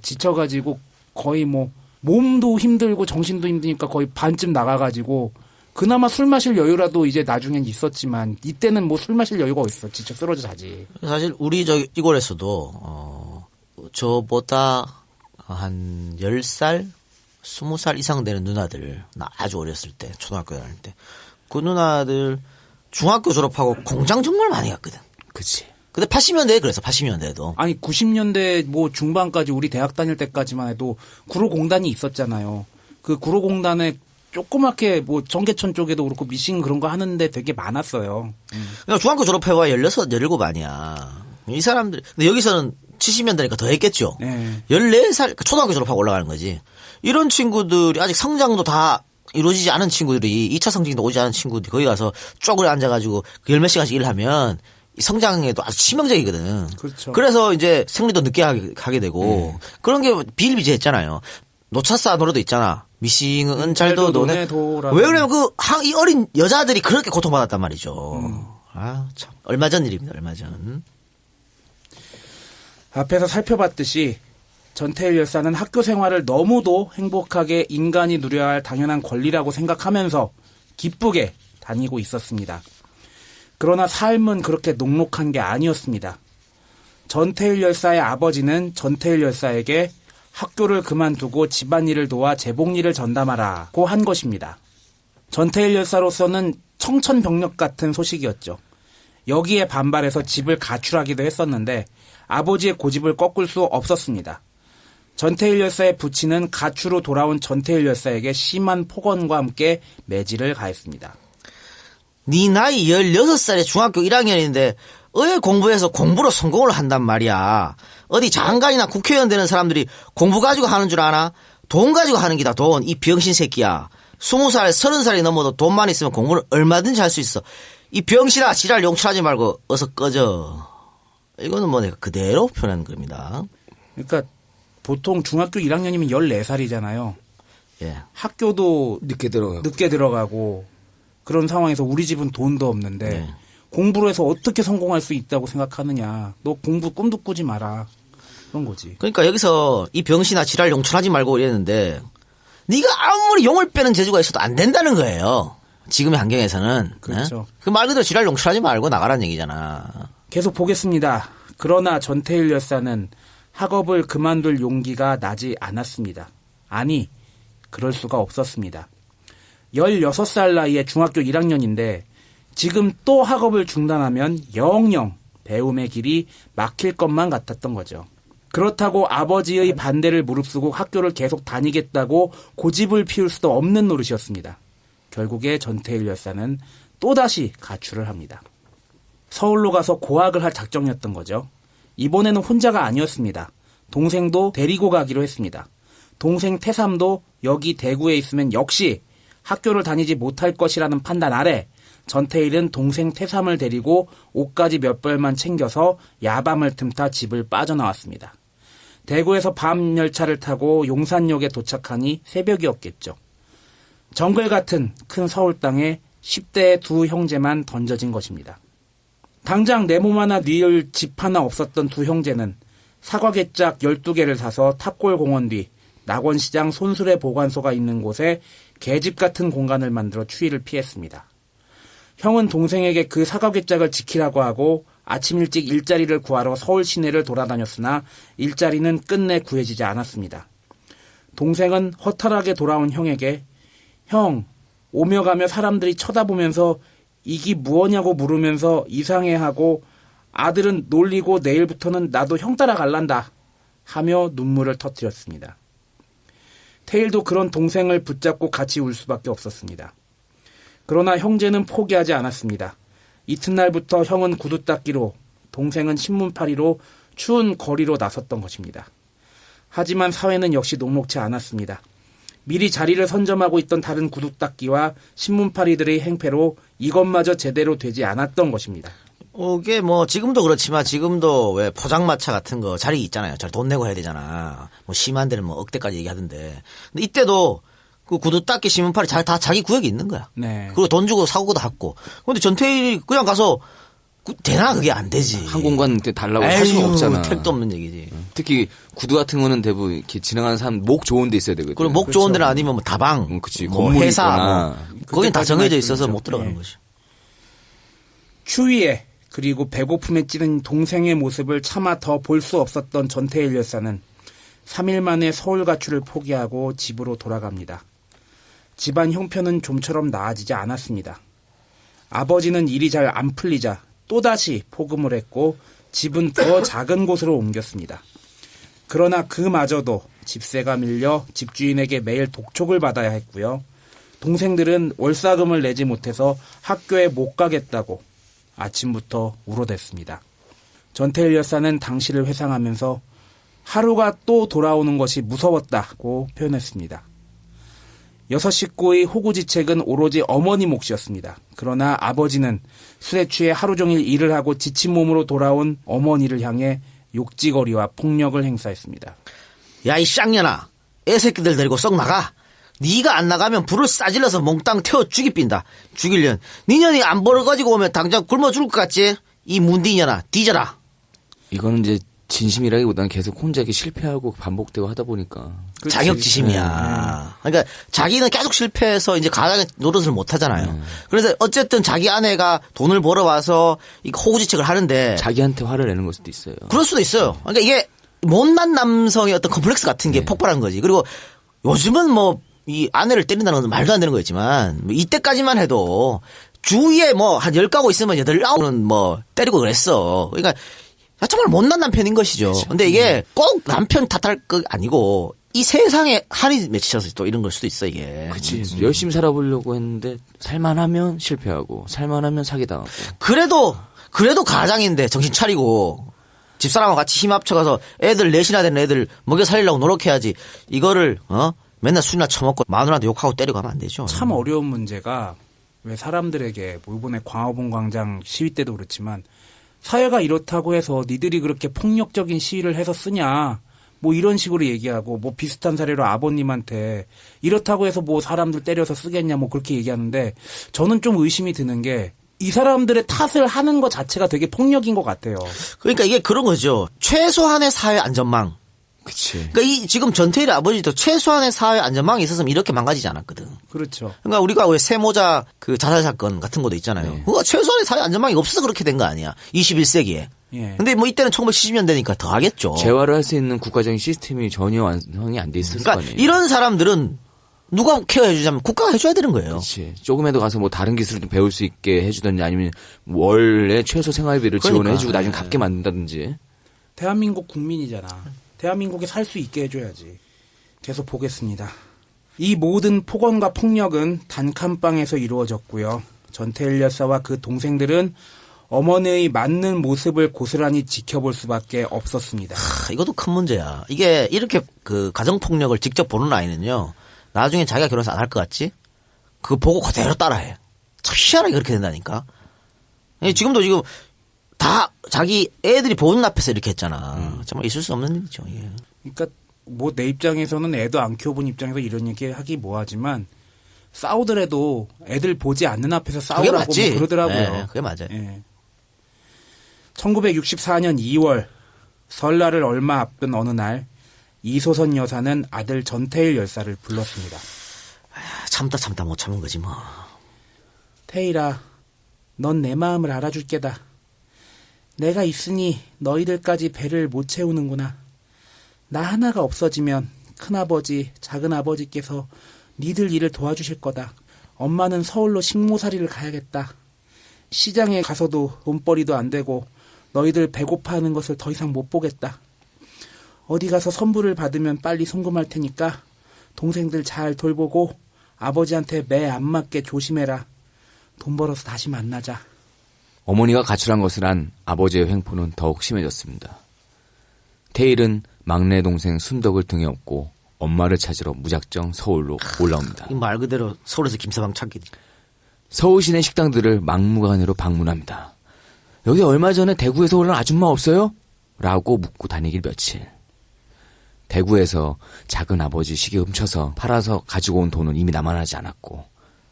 지쳐가지고 거의 뭐 몸도 힘들고 정신도 힘드니까 거의 반쯤 나가가지고 그나마 술 마실 여유라도 이제 나중엔 있었지만 이때는 뭐 술 마실 여유가 어딨어. 지쳐 쓰러져 자지. 사실 우리 이골에서도 저보다 한 10살, 20살 이상 되는 누나들, 나 아주 어렸을 때 초등학교 다닐 때 그 누나들 중학교 졸업하고 공장 정말 많이 갔거든. 그치. 근데 80년대에 그래서 80년대에도. 아니 90년대 뭐 중반까지 우리 대학 다닐 때까지만 해도 구로공단이 있었잖아요. 그 구로공단에 조그맣게 뭐 청계천 쪽에도 그렇고 미싱 그런 거 하는데 되게 많았어요. 그러니까 중학교 졸업해봐 16, 17 아니야. 이 사람들 근데 여기서는 70년대니까 더 했겠죠. 네. 14살 초등학교 졸업하고 올라가는 거지. 이런 친구들이 아직 성장도 다 이루어지지 않은 친구들이 2차 성징도 오지 않은 친구들이 거기 가서 쪼그려 앉아가지고 열몇 시간씩 일하면 성장에도 아주 치명적이거든. 그렇죠. 그래서 이제 생리도 늦게 하게 되고 그런 게 비일비재했잖아요. 노차싸 노래도 있잖아. 미싱은 잘도 노네. 왜 그러면 이 어린 여자들이 그렇게 고통받았단 말이죠. 아, 참. 얼마 전 일입니다. 얼마 전. 앞에서 살펴봤듯이 전태일 열사는 학교 생활을 너무도 행복하게 인간이 누려야 할 당연한 권리라고 생각하면서 기쁘게 다니고 있었습니다. 그러나 삶은 그렇게 녹록한 게 아니었습니다. 전태일 열사의 아버지는 전태일 열사에게 학교를 그만두고 집안일을 도와 재봉일을 전담하라고 한 것입니다. 전태일 열사로서는 청천벽력 같은 소식이었죠. 여기에 반발해서 집을 가출하기도 했었는데 아버지의 고집을 꺾을 수 없었습니다. 전태일 열사의 부친은 가출 후 돌아온 전태일 열사에게 심한 폭언과 함께 매질을 가했습니다. 네 나이 16살에 중학교 1학년인데 왜 공부해서 공부로 성공을 한단 말이야. 어디 장관이나 국회의원 되는 사람들이 공부 가지고 하는 줄 아나? 돈 가지고 하는 기다 돈. 이 병신 새끼야. 20살 30살이 넘어도 돈만 있으면 공부를 얼마든지 할 수 있어. 이 병신아 지랄 용출하지 말고 어서 꺼져. 이거는 뭐 내가 그대로 표현한 겁니다. 그러니까 보통 중학교 1학년이면 14살이잖아요. 예. 학교도 늦게 들어가고 그런 상황에서 우리 집은 돈도 없는데 네. 공부를 해서 어떻게 성공할 수 있다고 생각하느냐. 너 공부 꿈도 꾸지 마라. 그런 거지. 그러니까 여기서 이 병신아 지랄 용출하지 말고 이랬는데 네가 아무리 용을 빼는 재주가 있어도 안 된다는 거예요. 지금의 환경에서는. 그렇죠. 그 말 그대로 지랄 용출하지 말고 나가라는 얘기잖아. 계속 보겠습니다. 그러나 전태일 열사는 학업을 그만둘 용기가 나지 않았습니다. 아니, 그럴 수가 없었습니다. 16살 나이에 중학교 1학년인데 지금 또 학업을 중단하면 영영 배움의 길이 막힐 것만 같았던 거죠. 그렇다고 아버지의 반대를 무릅쓰고 학교를 계속 다니겠다고 고집을 피울 수도 없는 노릇이었습니다. 결국에 전태일 열사는 또다시 가출을 합니다. 서울로 가서 고학을 할 작정이었던 거죠. 이번에는 혼자가 아니었습니다. 동생도 데리고 가기로 했습니다. 동생 태삼도 여기 대구에 있으면 역시 학교를 다니지 못할 것이라는 판단 아래 전태일은 동생 태삼을 데리고 옷까지 몇 벌만 챙겨서 야밤을 틈타 집을 빠져나왔습니다. 대구에서 밤 열차를 타고 용산역에 도착하니 새벽이었겠죠. 정글 같은 큰 서울 땅에 10대의 두 형제만 던져진 것입니다. 당장 내 몸 하나 뉘을 집 하나 없었던 두 형제는 사과개짝 12개를 사서 탑골공원 뒤 낙원시장 손수레 보관소가 있는 곳에 개집 같은 공간을 만들어 추위를 피했습니다. 형은 동생에게 그 사과개짝을 지키라고 하고 아침 일찍 일자리를 구하러 서울 시내를 돌아다녔으나 일자리는 끝내 구해지지 않았습니다. 동생은 허탈하게 돌아온 형에게 형, 오며 가며 사람들이 쳐다보면서 이기 무엇냐고 물으면서 이상해하고 아들은 놀리고 내일부터는 나도 형 따라 갈란다 하며 눈물을 터뜨렸습니다. 테일도 그런 동생을 붙잡고 같이 울 수밖에 없었습니다. 그러나 형제는 포기하지 않았습니다. 이튿날부터 형은 구두 닦기로, 동생은 신문팔이로 추운 거리로 나섰던 것입니다. 하지만 사회는 역시 녹록치 않았습니다. 미리 자리를 선점하고 있던 다른 구두 닦기와 신문팔이들의 행패로 이것마저 제대로 되지 않았던 것입니다. 이게 뭐 지금도 그렇지만 지금도 왜 포장마차 같은 거 자리 있잖아요. 잘 돈 내고 해야 되잖아. 뭐 심한 데는 뭐 억대까지 얘기하던데. 근데 이때도 그 구두 닦기 신문팔이 다 자기 구역이 있는 거야. 네. 그리고 돈 주고 사고도 하고. 근데 전태일이 그냥 가서 되나 그게 안 되지. 한 공간 달라고 할 수가 없잖아. 택도 없는 얘기지. 특히 구두 같은 거는 대부분 이렇게 지나가는 사람 목 좋은 데 있어야 되거든. 그리고 목 좋은 데는 아니면 뭐 다방, 그치. 뭐 건물이 회사, 있거나. 뭐 거긴 다 정해져 있어서 못 들어가는 네. 거지. 추위에 그리고 배고픔에 찌든 동생의 모습을 차마 더 볼 수 없었던 전태일 열사는 3일 만에 서울 가출을 포기하고 집으로 돌아갑니다. 집안 형편은 좀처럼 나아지지 않았습니다. 아버지는 일이 잘 안 풀리자 또다시 포금을 했고 집은 더 작은 곳으로 옮겼습니다. 그러나 그마저도 집세가 밀려 집주인에게 매일 독촉을 받아야 했고요. 동생들은 월사금을 내지 못해서 학교에 못 가겠다고 아침부터 울어댔습니다. 전태일 여사는 당시를 회상하면서 하루가 또 돌아오는 것이 무서웠다고 표현했습니다. 6 식구의 호구지책은 오로지 어머니 몫이었습니다. 그러나 아버지는 술에 취해 하루 종일 일을 하고 지친 몸으로 돌아온 어머니를 향해 욕지거리와 폭력을 행사했습니다. 야, 이 쌍년아. 애새끼들 데리고 썩 나가. 네가 안 나가면 불을 싸질러서 몽땅 태워 죽이빈다. 죽이려면 니년이 안 벌어가지고 오면 당장 굶어 죽을 것 같지? 이 문디년아 뒤져라. 이거는 이제 진심이라기보다는 계속 혼자 이렇게 실패하고 반복되고 하다 보니까. 자격지심이야. 그러니까 자기는 계속 실패해서 이제 가장의 노릇을 못 하잖아요. 그래서 어쨌든 자기 아내가 돈을 벌어와서 이 호구지책을 하는데 자기한테 화를 내는 걸 수도 있어요. 그럴 수도 있어요. 그러니까 이게 못난 남성의 어떤 컴플렉스 같은 게 폭발한 거지. 그리고 요즘은 뭐 이 아내를 때린다는 건 말도 안 되는 거였지만 뭐 이때까지만 해도 주위에 뭐 한 10가구 있으면 8, 9는 뭐 때리고 그랬어. 그러니까 정말 못난 남편인 것이죠. 그렇죠. 근데 이게 꼭 남편 탓할 거 아니고 이 세상에 한이 맺혀서 또 이런 걸 수도 있어 이게. 그치. 열심히 살아보려고 했는데 살만하면 실패하고 살만하면 사기당하고. 그래도 가장인데 정신 차리고 집사람하고 같이 힘 합쳐가서 애들 넷이나 되는 애들 먹여 살리려고 노력해야지. 이거를 맨날 술이나 처먹고 마누라한테 욕하고 때리고 하면 안 되죠. 참 어려운 문제가 왜 사람들에게 뭐 이번에 광화문 광장 시위 때도 그렇지만 사회가 이렇다고 해서 니들이 그렇게 폭력적인 시위를 해서 쓰냐 뭐 이런 식으로 얘기하고 뭐 비슷한 사례로 아버님한테 이렇다고 해서 뭐 사람들 때려서 쓰겠냐 뭐 그렇게 얘기하는데 저는 좀 의심이 드는 게 이 사람들의 탓을 하는 것 자체가 되게 폭력인 것 같아요. 그러니까 이게 그런 거죠. 최소한의 사회 안전망. 그치. 그러니까 지금 전태일의 아버지도 최소한의 사회 안전망이 있었으면 이렇게 망가지지 않았거든. 그렇죠. 그러니까 우리가 왜 세모자 그 자살 사건 같은 것도 있잖아요. 네. 그거 최소한의 사회 안전망이 없어서 그렇게 된 거 아니야. 21세기에. 예. 근데 뭐 이때는 1970년대니까 더 하겠죠. 재활을 할 수 있는 국가적인 시스템이 전혀 완성이 안 돼 있었을 거 그러니까 아니에요. 이런 사람들은 누가 케어해 주자면 국가가 해줘야 되는 거예요. 그렇지. 조금이라도 가서 뭐 다른 기술을 좀 배울 수 있게 해주든지 아니면 원래 최소 생활비를 지원해주고 나중에 갚게 만든다든지. 대한민국 국민이잖아. 대한민국에 살 수 있게 해줘야지. 계속 보겠습니다. 이 모든 폭언과 폭력은 단칸방에서 이루어졌고요. 전태일 여사와 그 동생들은 어머니의 맞는 모습을 고스란히 지켜볼 수밖에 없었습니다. 이것도 큰 문제야. 이게 이렇게 그 가정폭력을 직접 보는 아이는요. 나중에 자기가 결혼해서 안 할 것 같지? 그거 보고 그대로 따라해. 참 희한하게 그렇게 된다니까. 지금 다 자기 애들이 보는 앞에서 이렇게 했잖아. 정말 있을 수 없는 일이죠. 예. 그러니까 뭐 내 입장에서는 애도 안 키워본 입장에서 이런 얘기 하기 뭐하지만 싸우더라도 애들 보지 않는 앞에서 싸우라고 뭐 그러더라고요. 네, 그게 맞아요. 예. 1964년 2월 설날을 얼마 앞둔 어느 날 이소선 여사는 아들 전태일 열사를 불렀습니다. 참다 못 참은 거지 뭐. 태일아, 넌 내 마음을 알아줄 게다. 내가 있으니 너희들까지 배를 못 채우는구나. 나 하나가 없어지면 큰아버지, 작은아버지께서 니들 일을 도와주실 거다. 엄마는 서울로 식모살이를 가야겠다. 시장에 가서도 돈벌이도 안 되고 너희들 배고파하는 것을 더 이상 못 보겠다. 어디 가서 선물을 받으면 빨리 송금할 테니까 동생들 잘 돌보고 아버지한테 매 안 맞게 조심해라. 돈 벌어서 다시 만나자. 어머니가 가출한 것을 안 아버지의 횡포는 더욱 심해졌습니다. 태일은 막내 동생 순덕을 등에 업고 엄마를 찾으러 무작정 서울로 올라옵니다. 말 그대로 서울에서 김서방 찾기. 서울 시내 식당들을 막무가내로 방문합니다. 여기 얼마 전에 대구에서 올라온 아줌마 없어요? 라고 묻고 다니길 며칠. 대구에서 작은 아버지 시계 훔쳐서 팔아서 가지고 온 돈은 이미 남아나지 않았고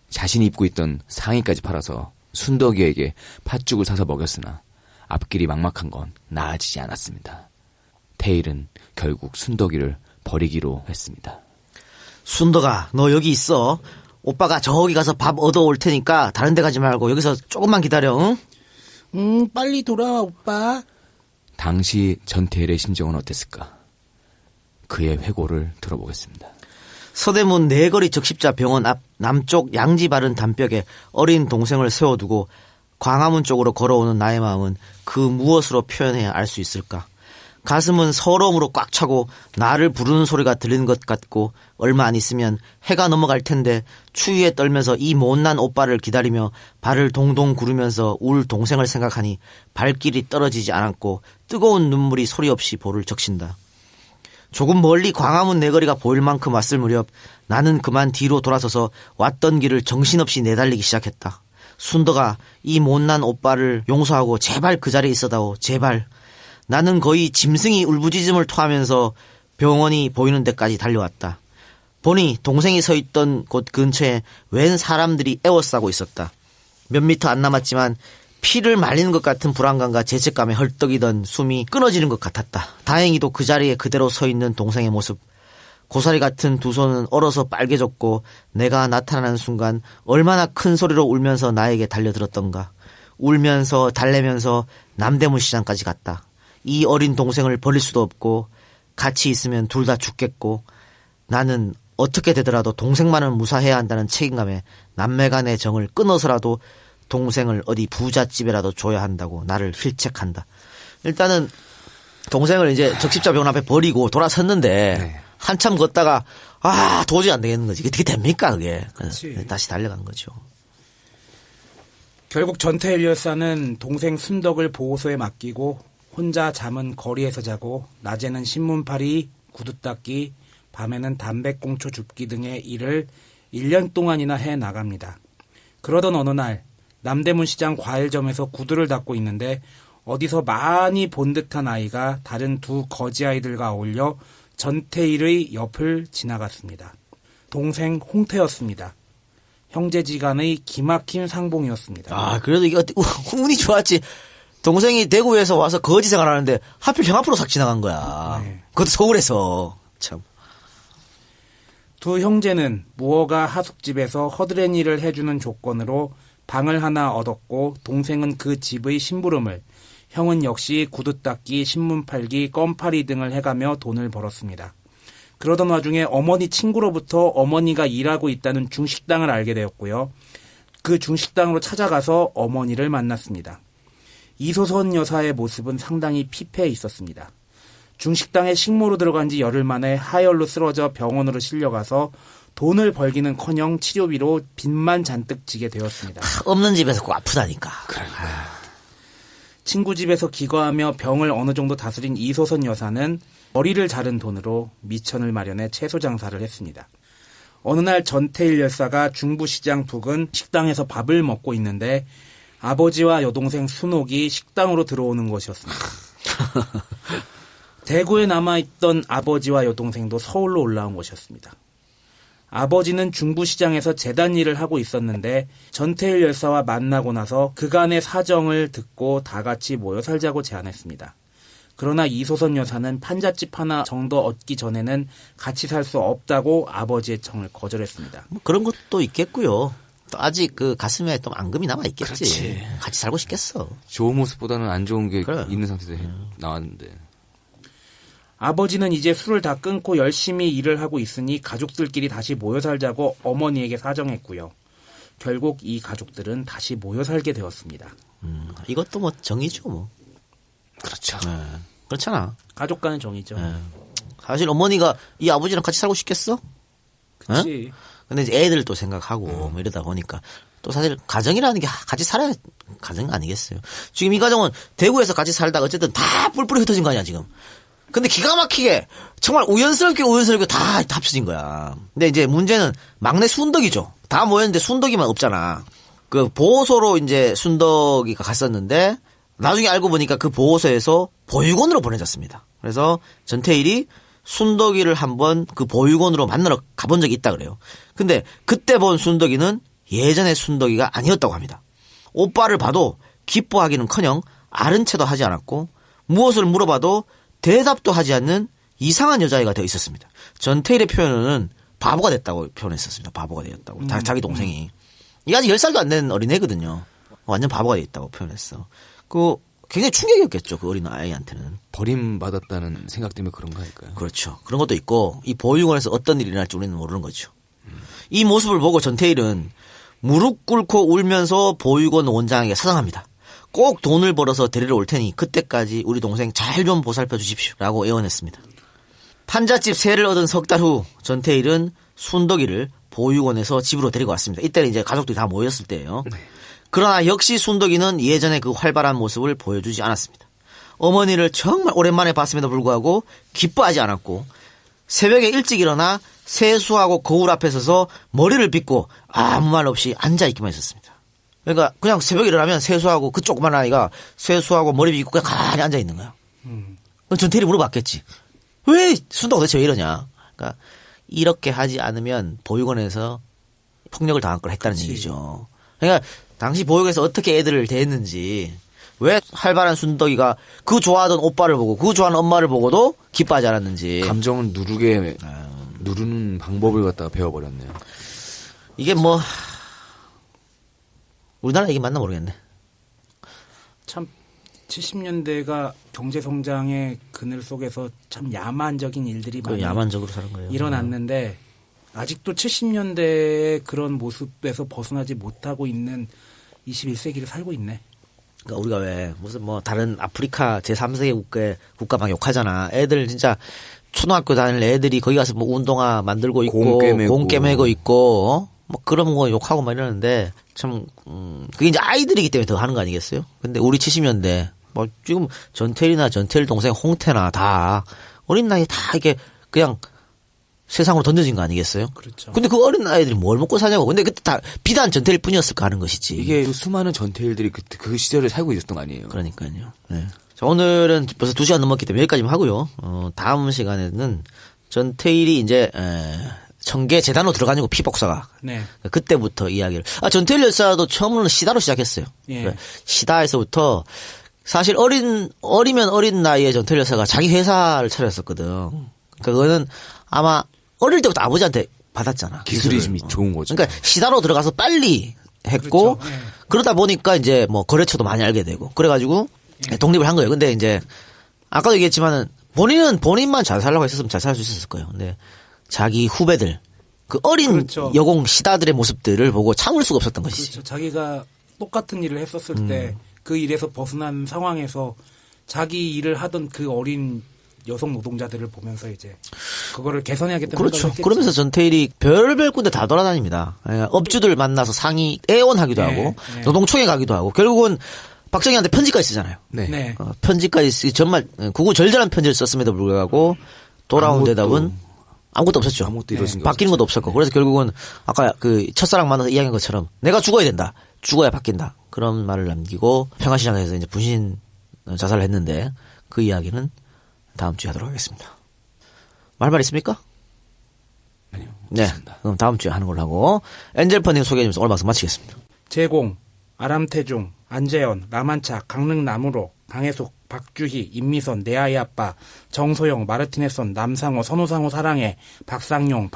자신이 입고 있던 상의까지 팔아서 순덕이에게 팥죽을 사서 먹였으나 앞길이 막막한 건 나아지지 않았습니다. 태일은 결국 순덕이를 버리기로 했습니다. 순덕아, 너 여기 있어. 오빠가 저기 가서 밥 얻어올 테니까 다른 데 가지 말고 여기서 조금만 기다려. 응? 빨리 돌아와 오빠. 당시 전태일의 심정은 어땠을까? 그의 회고를 들어보겠습니다. 서대문 네거리 적십자 병원 앞 남쪽 양지 바른 담벽에 어린 동생을 세워두고 광화문 쪽으로 걸어오는 나의 마음은 그 무엇으로 표현해야 알 수 있을까? 가슴은 서러움으로 꽉 차고 나를 부르는 소리가 들리는 것 같고 얼마 안 있으면 해가 넘어갈 텐데 추위에 떨면서 이 못난 오빠를 기다리며 발을 동동 구르면서 울 동생을 생각하니 발길이 떨어지지 않았고 뜨거운 눈물이 소리 없이 볼을 적신다. 조금 멀리 광화문 내거리가 보일 만큼 왔을 무렵 나는 그만 뒤로 돌아서서 왔던 길을 정신없이 내달리기 시작했다. 순덕아, 이 못난 오빠를 용서하고 제발 그 자리에 있어다오. 제발. 나는 거의 짐승이 울부짖음을 토하면서 병원이 보이는 데까지 달려왔다. 보니 동생이 서 있던 곳 근처에 웬 사람들이 에워싸고 있었다. 몇 미터 안 남았지만 피를 말리는 것 같은 불안감과 죄책감에 헐떡이던 숨이 끊어지는 것 같았다. 다행히도 그 자리에 그대로 서 있는 동생의 모습. 고사리 같은 두 손은 얼어서 빨개졌고 내가 나타나는 순간 얼마나 큰 소리로 울면서 나에게 달려들었던가. 울면서 달래면서 남대문 시장까지 갔다. 이 어린 동생을 버릴 수도 없고 같이 있으면 둘 다 죽겠고 나는 어떻게 되더라도 동생만은 무사해야 한다는 책임감에 남매 간의 정을 끊어서라도 동생을 어디 부잣집에라도 줘야 한다고 나를 힐책한다. 일단은 동생을 이제 적십자 병원 앞에 버리고 돌아섰는데 네. 한참 걷다가 도저히 안 되겠는 거지. 어떻게 됩니까 그게. 그치. 다시 달려간 거죠. 결국 전태일 열사는 동생 순덕을 보호소에 맡기고 혼자 잠은 거리에서 자고 낮에는 신문팔이, 구두 닦기, 밤에는 담배꽁초 줍기 등의 일을 1년 동안이나 해나갑니다. 그러던 어느 날 남대문 시장 과일점에서 구두를 닦고 있는데 어디서 많이 본 듯한 아이가 다른 두 거지 아이들과 어울려 전태일의 옆을 지나갔습니다. 동생 홍태였습니다. 형제지간의 기막힌 상봉이었습니다. 그래도 이게 운이 좋았지. 동생이 대구에서 와서 거지 생활하는데 하필 형 앞으로 싹 지나간 거야. 네. 그것도 서울에서. 참. 두 형제는 무허가 하숙집에서 허드렛 일을 해주는 조건으로 방을 하나 얻었고 동생은 그 집의 심부름을, 형은 역시 구두 닦기, 신문 팔기, 껌팔이 등을 해가며 돈을 벌었습니다. 그러던 와중에 어머니 친구로부터 어머니가 일하고 있다는 중식당을 알게 되었고요. 그 중식당으로 찾아가서 어머니를 만났습니다. 이소선 여사의 모습은 상당히 피폐해 있었습니다. 중식당에 식모로 들어간 지 열흘 만에 하열로 쓰러져 병원으로 실려가서 돈을 벌기는커녕 치료비로 빚만 잔뜩 지게 되었습니다. 없는 집에서 꼭 아프다니까. 친구 집에서 기거하며 병을 어느 정도 다스린 이소선 여사는 머리를 자른 돈으로 미천을 마련해 채소 장사를 했습니다. 어느 날 전태일 열사가 중부시장 부근 식당에서 밥을 먹고 있는데 아버지와 여동생 순옥이 식당으로 들어오는 것이었습니다. 대구에 남아있던 아버지와 여동생도 서울로 올라온 것이었습니다. 아버지는 중부시장에서 재단 일을 하고 있었는데 전태일 열사와 만나고 나서 그간의 사정을 듣고 다 같이 모여 살자고 제안했습니다. 그러나 이소선 여사는 판잣집 하나 정도 얻기 전에는 같이 살 수 없다고 아버지의 청을 거절했습니다. 그런 것도 있겠고요. 또 아직 그 가슴에 또 앙금이 남아 있겠지. 그렇지. 같이 살고 싶겠어. 좋은 모습보다는 안 좋은 게 있는 상태에서 나왔는데. 아버지는 이제 술을 다 끊고 열심히 일을 하고 있으니 가족들끼리 다시 모여 살자고 어머니에게 사정했고요. 결국 이 가족들은 다시 모여 살게 되었습니다. 이것도 뭐 정이죠, 뭐. 그렇죠. 네. 그렇잖아. 가족 간의 정이죠. 네. 사실 어머니가 이 아버지랑 같이 살고 싶겠어? 그치. 근데 이제 애들 또 생각하고 뭐 이러다 보니까 또 사실 가정이라는 게 같이 살아야 가정 아니겠어요. 지금 이 가정은 대구에서 같이 살다가 어쨌든 다 뿔뿔이 흩어진 거 아니야, 지금. 근데 기가 막히게 정말 우연스럽게 다 합쳐진 거야. 근데 이제 문제는 막내 순덕이죠. 다 모였는데 순덕이만 없잖아. 그 보호소로 이제 순덕이가 갔었는데 나중에 알고 보니까 그 보호소에서 보육원으로 보내졌습니다. 그래서 전태일이 순덕이를 한번 그 보육원으로 만나러 가본 적이 있다 그래요. 근데 그때 본 순덕이는 예전의 순덕이가 아니었다고 합니다. 오빠를 봐도 기뻐하기는커녕 아른 채도 하지 않았고 무엇을 물어봐도 대답도 하지 않는 이상한 여자애가 되어 있었습니다. 전태일의 표현은 바보가 됐다고 표현했었습니다. 바보가 되었다고. 자기 동생이. 이게 아직 10살도 안 된 어린애거든요. 완전 바보가 되어 있다고 표현했어. 그 굉장히 충격이었겠죠. 그 어린 아이한테는. 버림받았다는 생각 때문에 그런 거 아닐까요? 그렇죠. 그런 것도 있고 이 보육원에서 어떤 일이 일어날지 우리는 모르는 거죠. 이 모습을 보고 전태일은 무릎 꿇고 울면서 보육원 원장에게 사정합니다. 꼭 돈을 벌어서 데리러 올 테니 그때까지 우리 동생 잘 좀 보살펴 주십시오. 라고 애원했습니다. 판잣집 세를 얻은 석 달 후 전태일은 순덕이를 보육원에서 집으로 데리고 왔습니다. 이때는 이제 가족들이 다 모였을 때예요. 그러나 역시 순덕이는 예전의 그 활발한 모습을 보여주지 않았습니다. 어머니를 정말 오랜만에 봤음에도 불구하고 기뻐하지 않았고 새벽에 일찍 일어나 세수하고 거울 앞에 서서 머리를 빗고 아무 말 없이 앉아있기만 했었습니다. 그러니까 그냥 새벽에 일어나면 세수하고 그 조그만 아이가 세수하고 머리 빗고 그냥 가만히 앉아있는 거야. 전태일이 물어봤겠지. 왜 순덕 도대체 왜 이러냐. 그러니까 이렇게 하지 않으면 보육원에서 폭력을 당할 걸 했다는 얘기죠. 그러니까 당시 보육원에서 어떻게 애들을 대했는지 왜 활발한 순덕이가 그 좋아하던 오빠를 보고 그 좋아하는 엄마를 보고도 기뻐하지 않았는지. 감정은 누르는 방법을 갖다가 배워버렸네요. 이게 뭐 우리나라 얘기 맞나 모르겠네. 참 70년대가 경제성장의 그늘 속에서 참 야만적인 일들이 많이 야만적으로 사는 거예요. 일어났는데 아직도 70년대의 그런 모습에서 벗어나지 못하고 있는 21세기를 살고 있네. 그러니까 우리가 왜 무슨 뭐 다른 아프리카 제3세계 국가 막 욕하잖아. 애들 진짜 초등학교 다니는 애들이 거기 가서 뭐 운동화 만들고 있고 공깨 메고 있고 뭐 그런 거 욕하고 막 이러는데 참 그게 이제 아이들이기 때문에 더 하는 거 아니겠어요? 근데 우리 70년대 뭐 지금 전태일이나 전태일 동생 홍태나 다 어린 나이에 다 이렇게 그냥 세상으로 던져진 거 아니겠어요? 그렇죠. 근데 그 어린 아이들이 뭘 먹고 사냐고. 근데 그때 다 비단 전태일 뿐이었을까 하는 것이지. 이게 수많은 전태일들이 그 시절을 살고 있었던 거 아니에요? 그러니까요. 네. 자, 오늘은 벌써 2시간 넘었기 때문에 여기까지만 하고요. 다음 시간에는 전태일이 이제 청계 재단으로 들어가지고 피복사가. 네. 그때부터 이야기를. 전태일 열사도 처음으로는 시다로 시작했어요. 예. 그래. 시다에서부터 사실 어리면 어린 나이에 전태일 열사가 자기 회사를 차렸었거든. 그거는 아마 어릴 때부터 아버지한테 받았잖아. 기술이 좀 좋은 거죠. 그러니까 시다로 들어가서 빨리 했고 그렇죠. 네. 그러다 보니까 이제 뭐 거래처도 많이 알게 되고 그래가지고 독립을 한 거예요. 근데 이제 아까도 얘기했지만은 본인만 잘 살라고 했었으면 잘 살 수 있었을 거예요. 근데 자기 후배들 그 어린 그렇죠. 여공 시다들의 모습들을 보고 참을 수가 없었던 것이지. 그렇죠. 자기가 똑같은 일을 했었을 때 그 일에서 벗어난 상황에서 자기 일을 하던 그 어린 여성 노동자들을 보면서 이제 그거를 개선해야겠다는 그렇죠. 생각을 했겠죠. 그러면서 전태일이 별별 군데 다 돌아다닙니다. 업주들 만나서 상의 애원하기도 네, 하고 네. 노동청에 가기도 하고 결국은 박정희한테 편지까지 쓰잖아요. 네. 네. 편지까지 정말 구구절절한 편지를 썼음에도 불구하고 돌아온 대답은 아무것도 없었죠. 아무것도 이루어진 게 바뀌는 것도 없었고. 그래서 결국은 아까 그 첫사랑 만나서 이야기한 것처럼 내가 죽어야 된다. 죽어야 바뀐다. 그런 말을 남기고 평화시장에서 이제 분신 자살을 했는데 그 이야기는 다음 주에 하도록 하겠습니다. 말 있습니까? 아니요. 네. 좋습니다. 그럼 다음 주에 하는 걸로 하고 엔젤 펀딩 소개해주면서 오늘 방송 마치겠습니다. 제공, 아람태중, 안재현, 라만차, 강릉나무로, 강혜숙, 박주희, 임미선, 내 아이 아빠, 정소영, 마르티네선, 남상호, 선호상호 사랑해, 박상용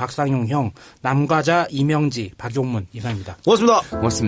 형, 남과자, 이명지, 박용문 이상입니다. 고맙습니다. 고맙습니다.